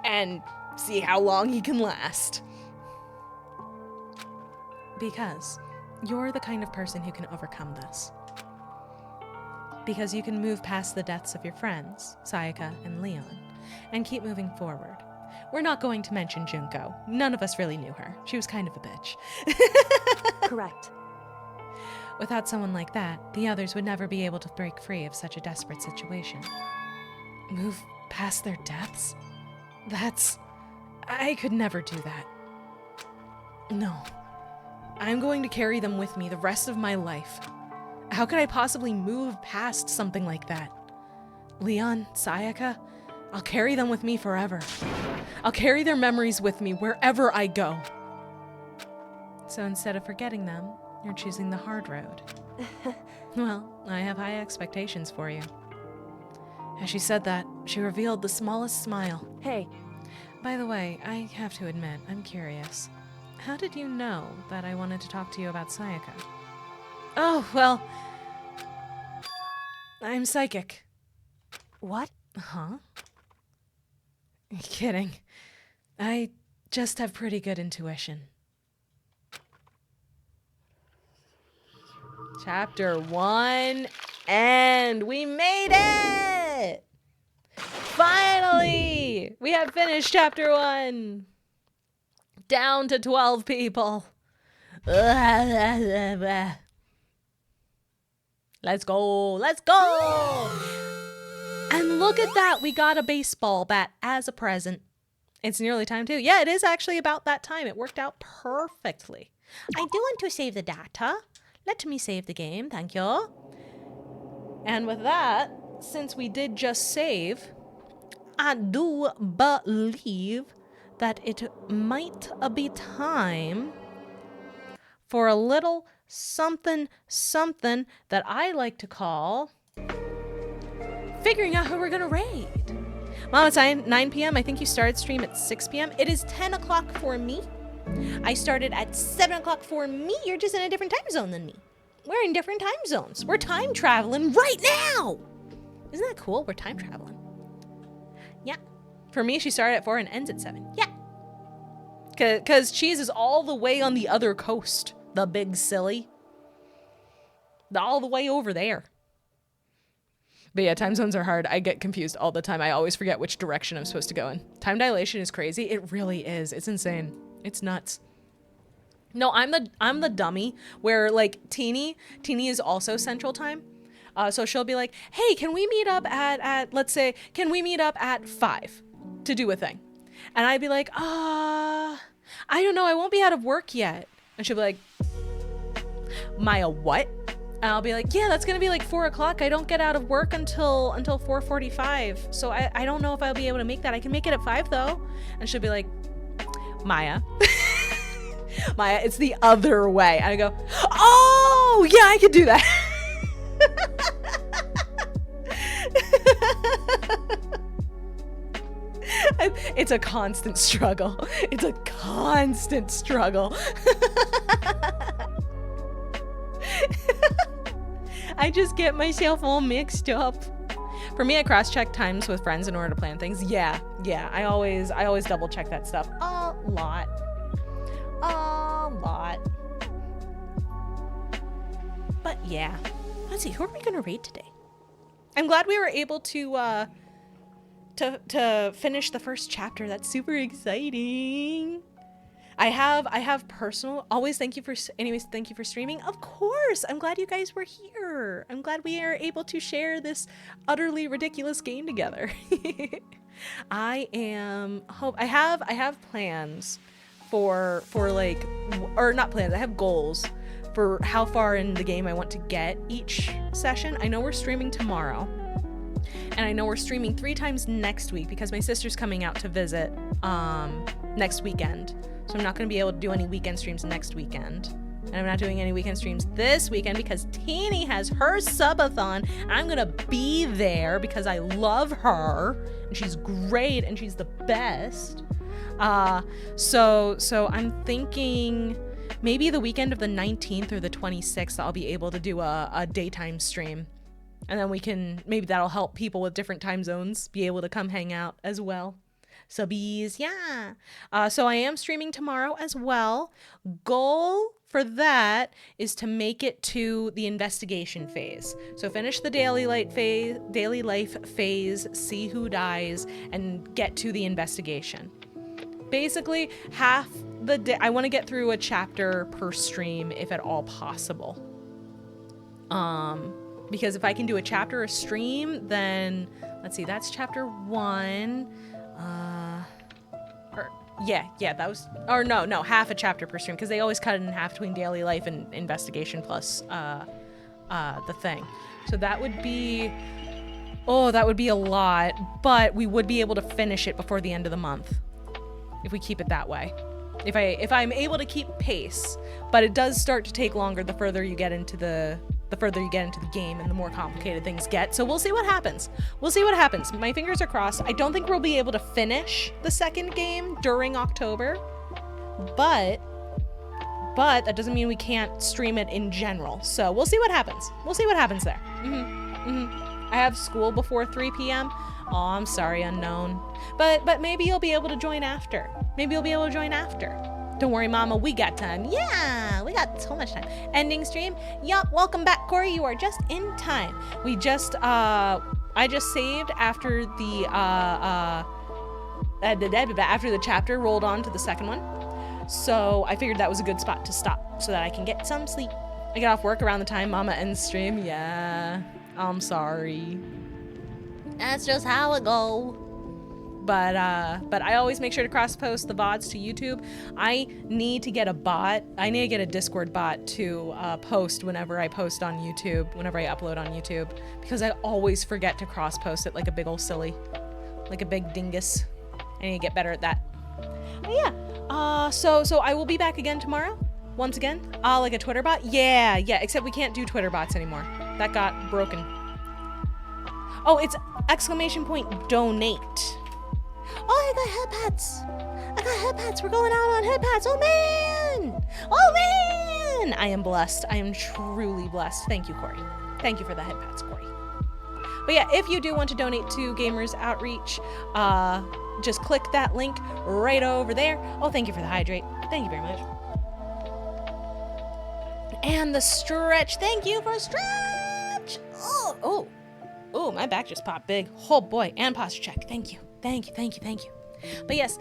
And see how long he can last. Because you're the kind of person who can overcome this. Because you can move past the deaths of your friends, Sayaka and Leon, and keep moving forward. We're not going to mention Junko. None of us really knew her. She was kind of a bitch. Correct. Without someone like that, the others would never be able to break free of such a desperate situation. Move past their deaths? I could never do that. No. I'm going to carry them with me the rest of my life. How could I possibly move past something like that? Leon, Sayaka, I'll carry them with me forever. I'll carry their memories with me wherever I go. So instead of forgetting them, you're choosing the hard road. Well, I have high expectations for you. As she said that, she revealed the smallest smile. Hey. By the way, I have to admit, I'm curious. How did you know that I wanted to talk to you about Sayaka? Oh, well... I'm psychic. What? Huh? Kidding. I just have pretty good intuition. Chapter 1, and we made it! Finally! We have finished Chapter 1! Down to 12 people. Let's go, let's go! And look at that, we got a baseball bat as a present. It's nearly time too. Yeah, it is actually about that time. It worked out perfectly. I do want to save the data. Let me save the game, thank you. And with that, since we did just save, I do believe that it might be time for a little something that I like to call figuring out who we're gonna raid. Mom, it's 9 p.m. I think you started stream at 6 p.m. It is 10 o'clock for me. I started at 7 o'clock for me. You're just in a different time zone than me. We're in different time zones. We're time traveling right now. Isn't that cool? We're time traveling. Yeah. For me, she started at 4 and ends at 7. Yeah. Because Cheese is all the way on the other coast. The big silly. All the way over there. But yeah, time zones are hard. I get confused all the time. I always forget which direction I'm supposed to go in. Time dilation is crazy. It really is. It's insane. It's nuts. No, I'm the dummy where like Teeny is also Central Time. So she'll be like, hey, can we meet up at let's say, can we meet up at 5 to do a thing? And I'd be like, I don't know. I won't be out of work yet. And she'll be like, Maya, what? And I'll be like, yeah, that's going to be like 4 o'clock. I don't get out of work until 4:45. So I don't know if I'll be able to make that. I can make it at 5 though. And she'll be like, Maya, Maya, it's the other way. And I go, oh, yeah, I could do that. It's a constant struggle. It's a constant struggle. I just get myself all mixed up. For me, I cross-check times with friends in order to plan things. Yeah. I always double-check that stuff a lot. But yeah, let's see. Who are we gonna raid today? I'm glad we were able to to finish the first chapter. That's super exciting. I have personal, always thank you for streaming. Of course, I'm glad you guys were here. I'm glad we are able to share this utterly ridiculous game together. I have plans for like, or not plans, I have goals for how far in the game I want to get each session. I know we're streaming tomorrow, and I know we're streaming 3 times next week because my sister's coming out to visit next weekend. So I'm not going to be able to do any weekend streams next weekend. And I'm not doing any weekend streams this weekend because Teeny has her subathon. I'm going to be there because I love her. And she's great and she's the best. So I'm thinking maybe the weekend of the 19th or the 26th I'll be able to do a daytime stream. And then maybe that'll help people with different time zones be able to come hang out as well. So bees, yeah. So I am streaming tomorrow as well. Goal for that is to make it to the investigation phase. So finish the daily life phase, see who dies, and get to the investigation. Basically, half the day, I want to get through a chapter per stream if at all possible. Because if I can do a chapter a stream, then let's see, that's chapter 1. Half a chapter per stream, because they always cut it in half between daily life and investigation plus the thing. So that would be a lot, but we would be able to finish it before the end of the month if we keep it that way. If I'm able to keep pace, but it does start to take longer the further you get into the game and the more complicated things get. So we'll see what happens. My fingers are crossed. I don't think we'll be able to finish the second game during October, but that doesn't mean we can't stream it in general. So we'll see what happens. There. I have school before 3 p.m. Oh, I'm sorry, unknown. But maybe you'll be able to join after. Don't worry, Mama, we got time. Yeah, we got so much time. Ending stream. Yup, welcome back, Corey. You are just in time. I just saved after the chapter rolled on to the second one. So I figured that was a good spot to stop so that I can get some sleep. I get off work around the time Mama ends stream. Yeah, I'm sorry. That's just how it goes. But I always make sure to cross-post the VODs to YouTube. I need to get a bot. I need to get a Discord bot to post whenever I post on YouTube, whenever I upload on YouTube, because I always forget to cross-post it like a big old silly, like a big dingus. I need to get better at that. But yeah, so I will be back again tomorrow, once again. Like a Twitter bot? Yeah, except we can't do Twitter bots anymore. That got broken. Oh, it's ! Donate. Oh, I got headpats. We're going out on headpats. Oh man. I am blessed. I am truly blessed. Thank you, Corey. Thank you for the headpats, Corey. But yeah, if you do want to donate to Gamers Outreach, just click that link right over there. Oh, thank you for the hydrate. Thank you very much. And the stretch. Thank you for stretch. Oh, my back just popped big. Oh boy, and posture check. Thank you. But yes,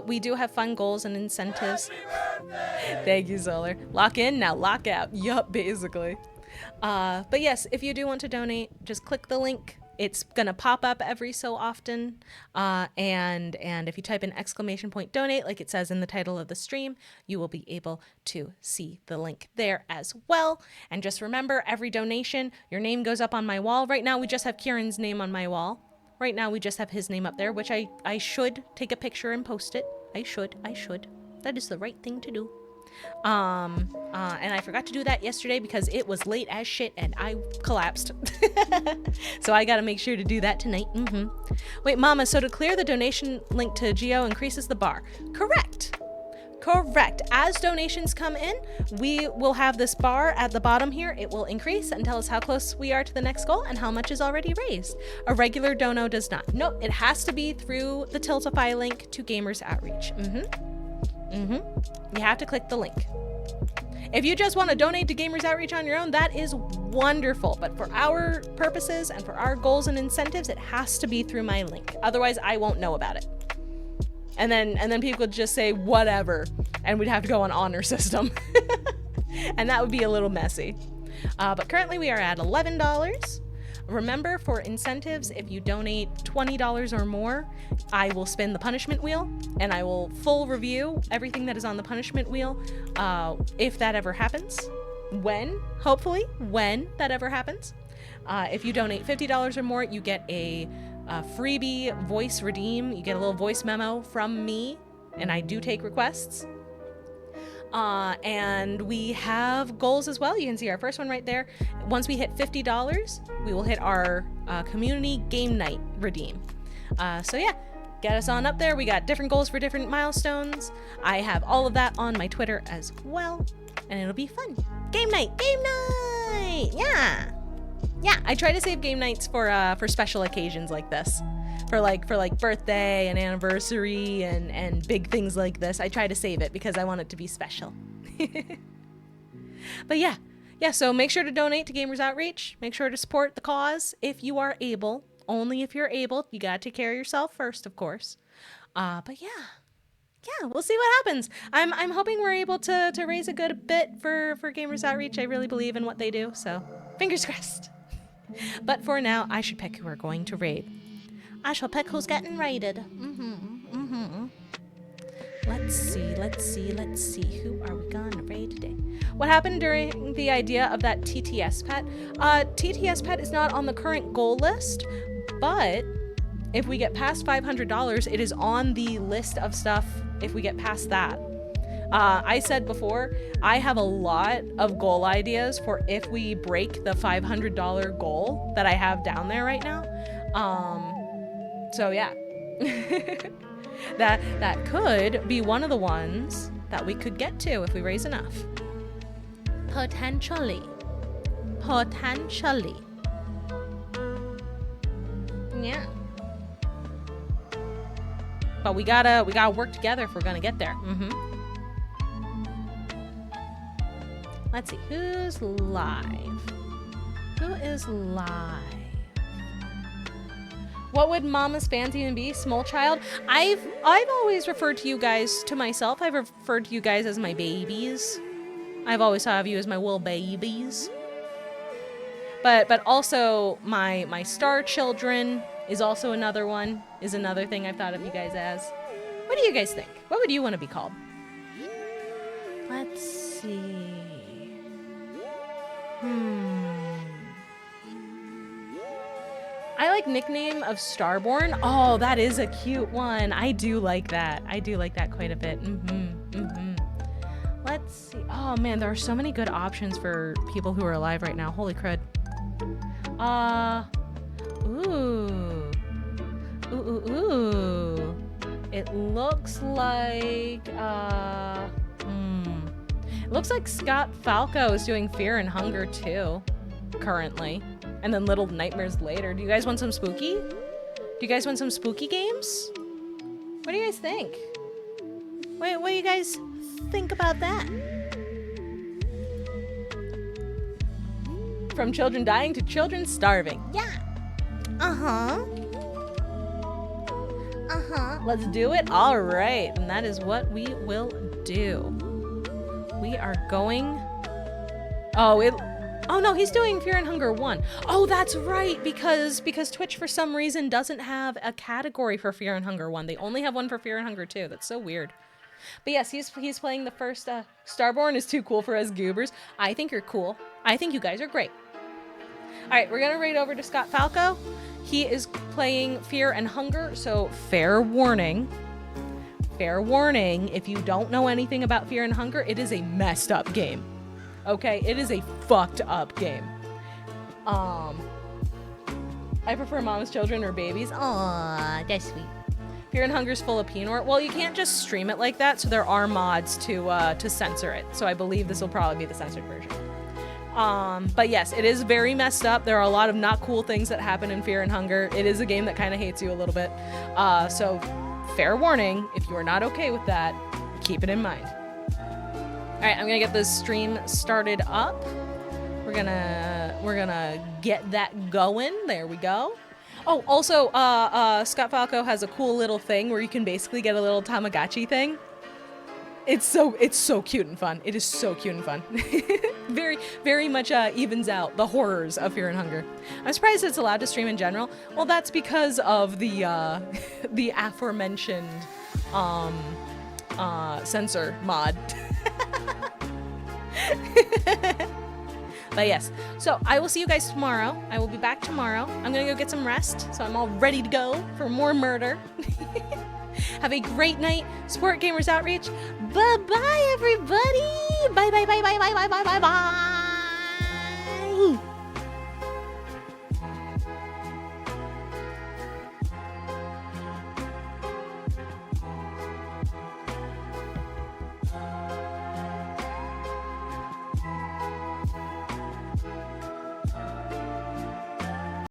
we do have fun goals and incentives. Thank you, Solar. Lock in, now lock out. Yup, basically. But yes, if you do want to donate, just click the link. It's gonna pop up every so often. And if you type in !donate, like it says in the title of the stream, you will be able to see the link there as well. And just remember, every donation, your name goes up on my wall. Right now, we just have Kieran's name on my wall. Right now, we just have his name up there, which I should take a picture and post it. I should. That is the right thing to do. And I forgot to do that yesterday because it was late as shit and I collapsed. So I gotta make sure to do that tonight. Wait, Mama, so to clear the donation link to Geo increases the bar. Correct. As donations come in, we will have this bar at the bottom here. It will increase and tell us how close we are to the next goal and how much is already raised. A regular dono does not. Nope, it has to be through the Tiltify link to Gamers Outreach. You have to click the link. If you just want to donate to Gamers Outreach on your own, that is wonderful. But for our purposes and for our goals and incentives, it has to be through my link. Otherwise, I won't know about it. And then people would just say whatever, and we'd have to go on honor system. And that would be a little messy. But currently we are at $11. Remember, for incentives, if you donate $20 or more, I will spin the punishment wheel, and I will full review everything that is on the punishment wheel, if that ever happens. Hopefully, when that ever happens. If you donate $50 or more, you get a freebie voice redeem. You get a little voice memo from me, and I do take requests. And we have goals as well. You can see our first one right there. Once we hit $50, we will hit our community game night redeem. So yeah, get us on up there. We got different goals for different milestones. I have all of that on my Twitter as well, and it'll be fun. Game night, yeah. Yeah, I try to save game nights for special occasions like this. For like birthday and anniversary and big things like this. I try to save it because I want it to be special. But yeah, so make sure to donate to Gamers Outreach. Make sure to support the cause if you are able. Only if you're able. You gotta take care of yourself first, of course. But yeah, we'll see what happens. I'm hoping we're able to raise a good bit for Gamers Outreach. I really believe in what they do, so fingers crossed. But for now, I should pick who we're going to raid. I shall pick who's getting raided. Let's see. Who are we gonna raid today? What happened during the idea of that TTS pet? TTS pet is not on the current goal list, but if we get past $500, it is on the list of stuff if we get past that. I said before, I have a lot of goal ideas for if we break the $500 goal that I have down there right now. So yeah, that could be one of the ones that we could get to if we raise enough. Potentially. Yeah. But we gotta work together if we're gonna get there. Let's see, who's live? Who is live? What would Mama's fans even be? Small child? I've always referred to you guys, to myself, I've referred to you guys as my babies. I've always thought of you as my little babies. But also my star children is also another one, is another thing I've thought of you guys as. What do you guys think? What would you want to be called? Let's see. I like nickname of Starborn. Oh, that is a cute one. I do like that. I do like that quite a bit. Let's see. Oh man, there are so many good options for people who are alive right now. Holy crud. Ooh. It looks like, it looks like Scott Falco is doing Fear and Hunger too, currently. And then Little Nightmares later. Do you guys want some spooky? Do you guys want some spooky games? What do you guys think? What do you guys think about that? From children dying to children starving. Yeah. Let's do it. All right. And that is what we will do. We are going... Oh no, he's doing Fear and Hunger 1. Oh, that's right, because Twitch for some reason doesn't have a category for Fear and Hunger 1. They only have one for Fear and Hunger 2. That's so weird. But yes, he's playing the first. Starborn is too cool for us goobers. I think you're cool. I think you guys are great. All right, we're gonna raid over to Scott Falco. He is playing Fear and Hunger, so fair warning. Fair warning, if you don't know anything about Fear and Hunger, it is a messed up game. Okay, it is a fucked up game. I prefer Mama's Children or Babies. Aww, that's sweet. Fear and Hunger's full of penor. Well, you can't just stream it like that, so there are mods to censor it. So I believe this will probably be the censored version. But yes, it is very messed up. There are a lot of not cool things that happen in Fear and Hunger. It is a game that kind of hates you a little bit. So fair warning, if you are not okay with that, keep it in mind. All right, I'm gonna get this stream started up. We're gonna get that going. There we go. Oh, also, Scott Falco has a cool little thing where you can basically get a little Tamagotchi thing. It's so cute and fun. It is so cute and fun. very much evens out the horrors of Fear and Hunger. I'm surprised it's allowed to stream in general. Well, that's because of the the aforementioned censor mod. But yes, so I will see you guys tomorrow. I will be back tomorrow. I'm gonna go get some rest, so I'm all ready to go for more murder. Have a great night. Support Gamers Outreach. Bye-bye, everybody. Bye, bye, bye, bye, bye, bye, bye, bye, bye.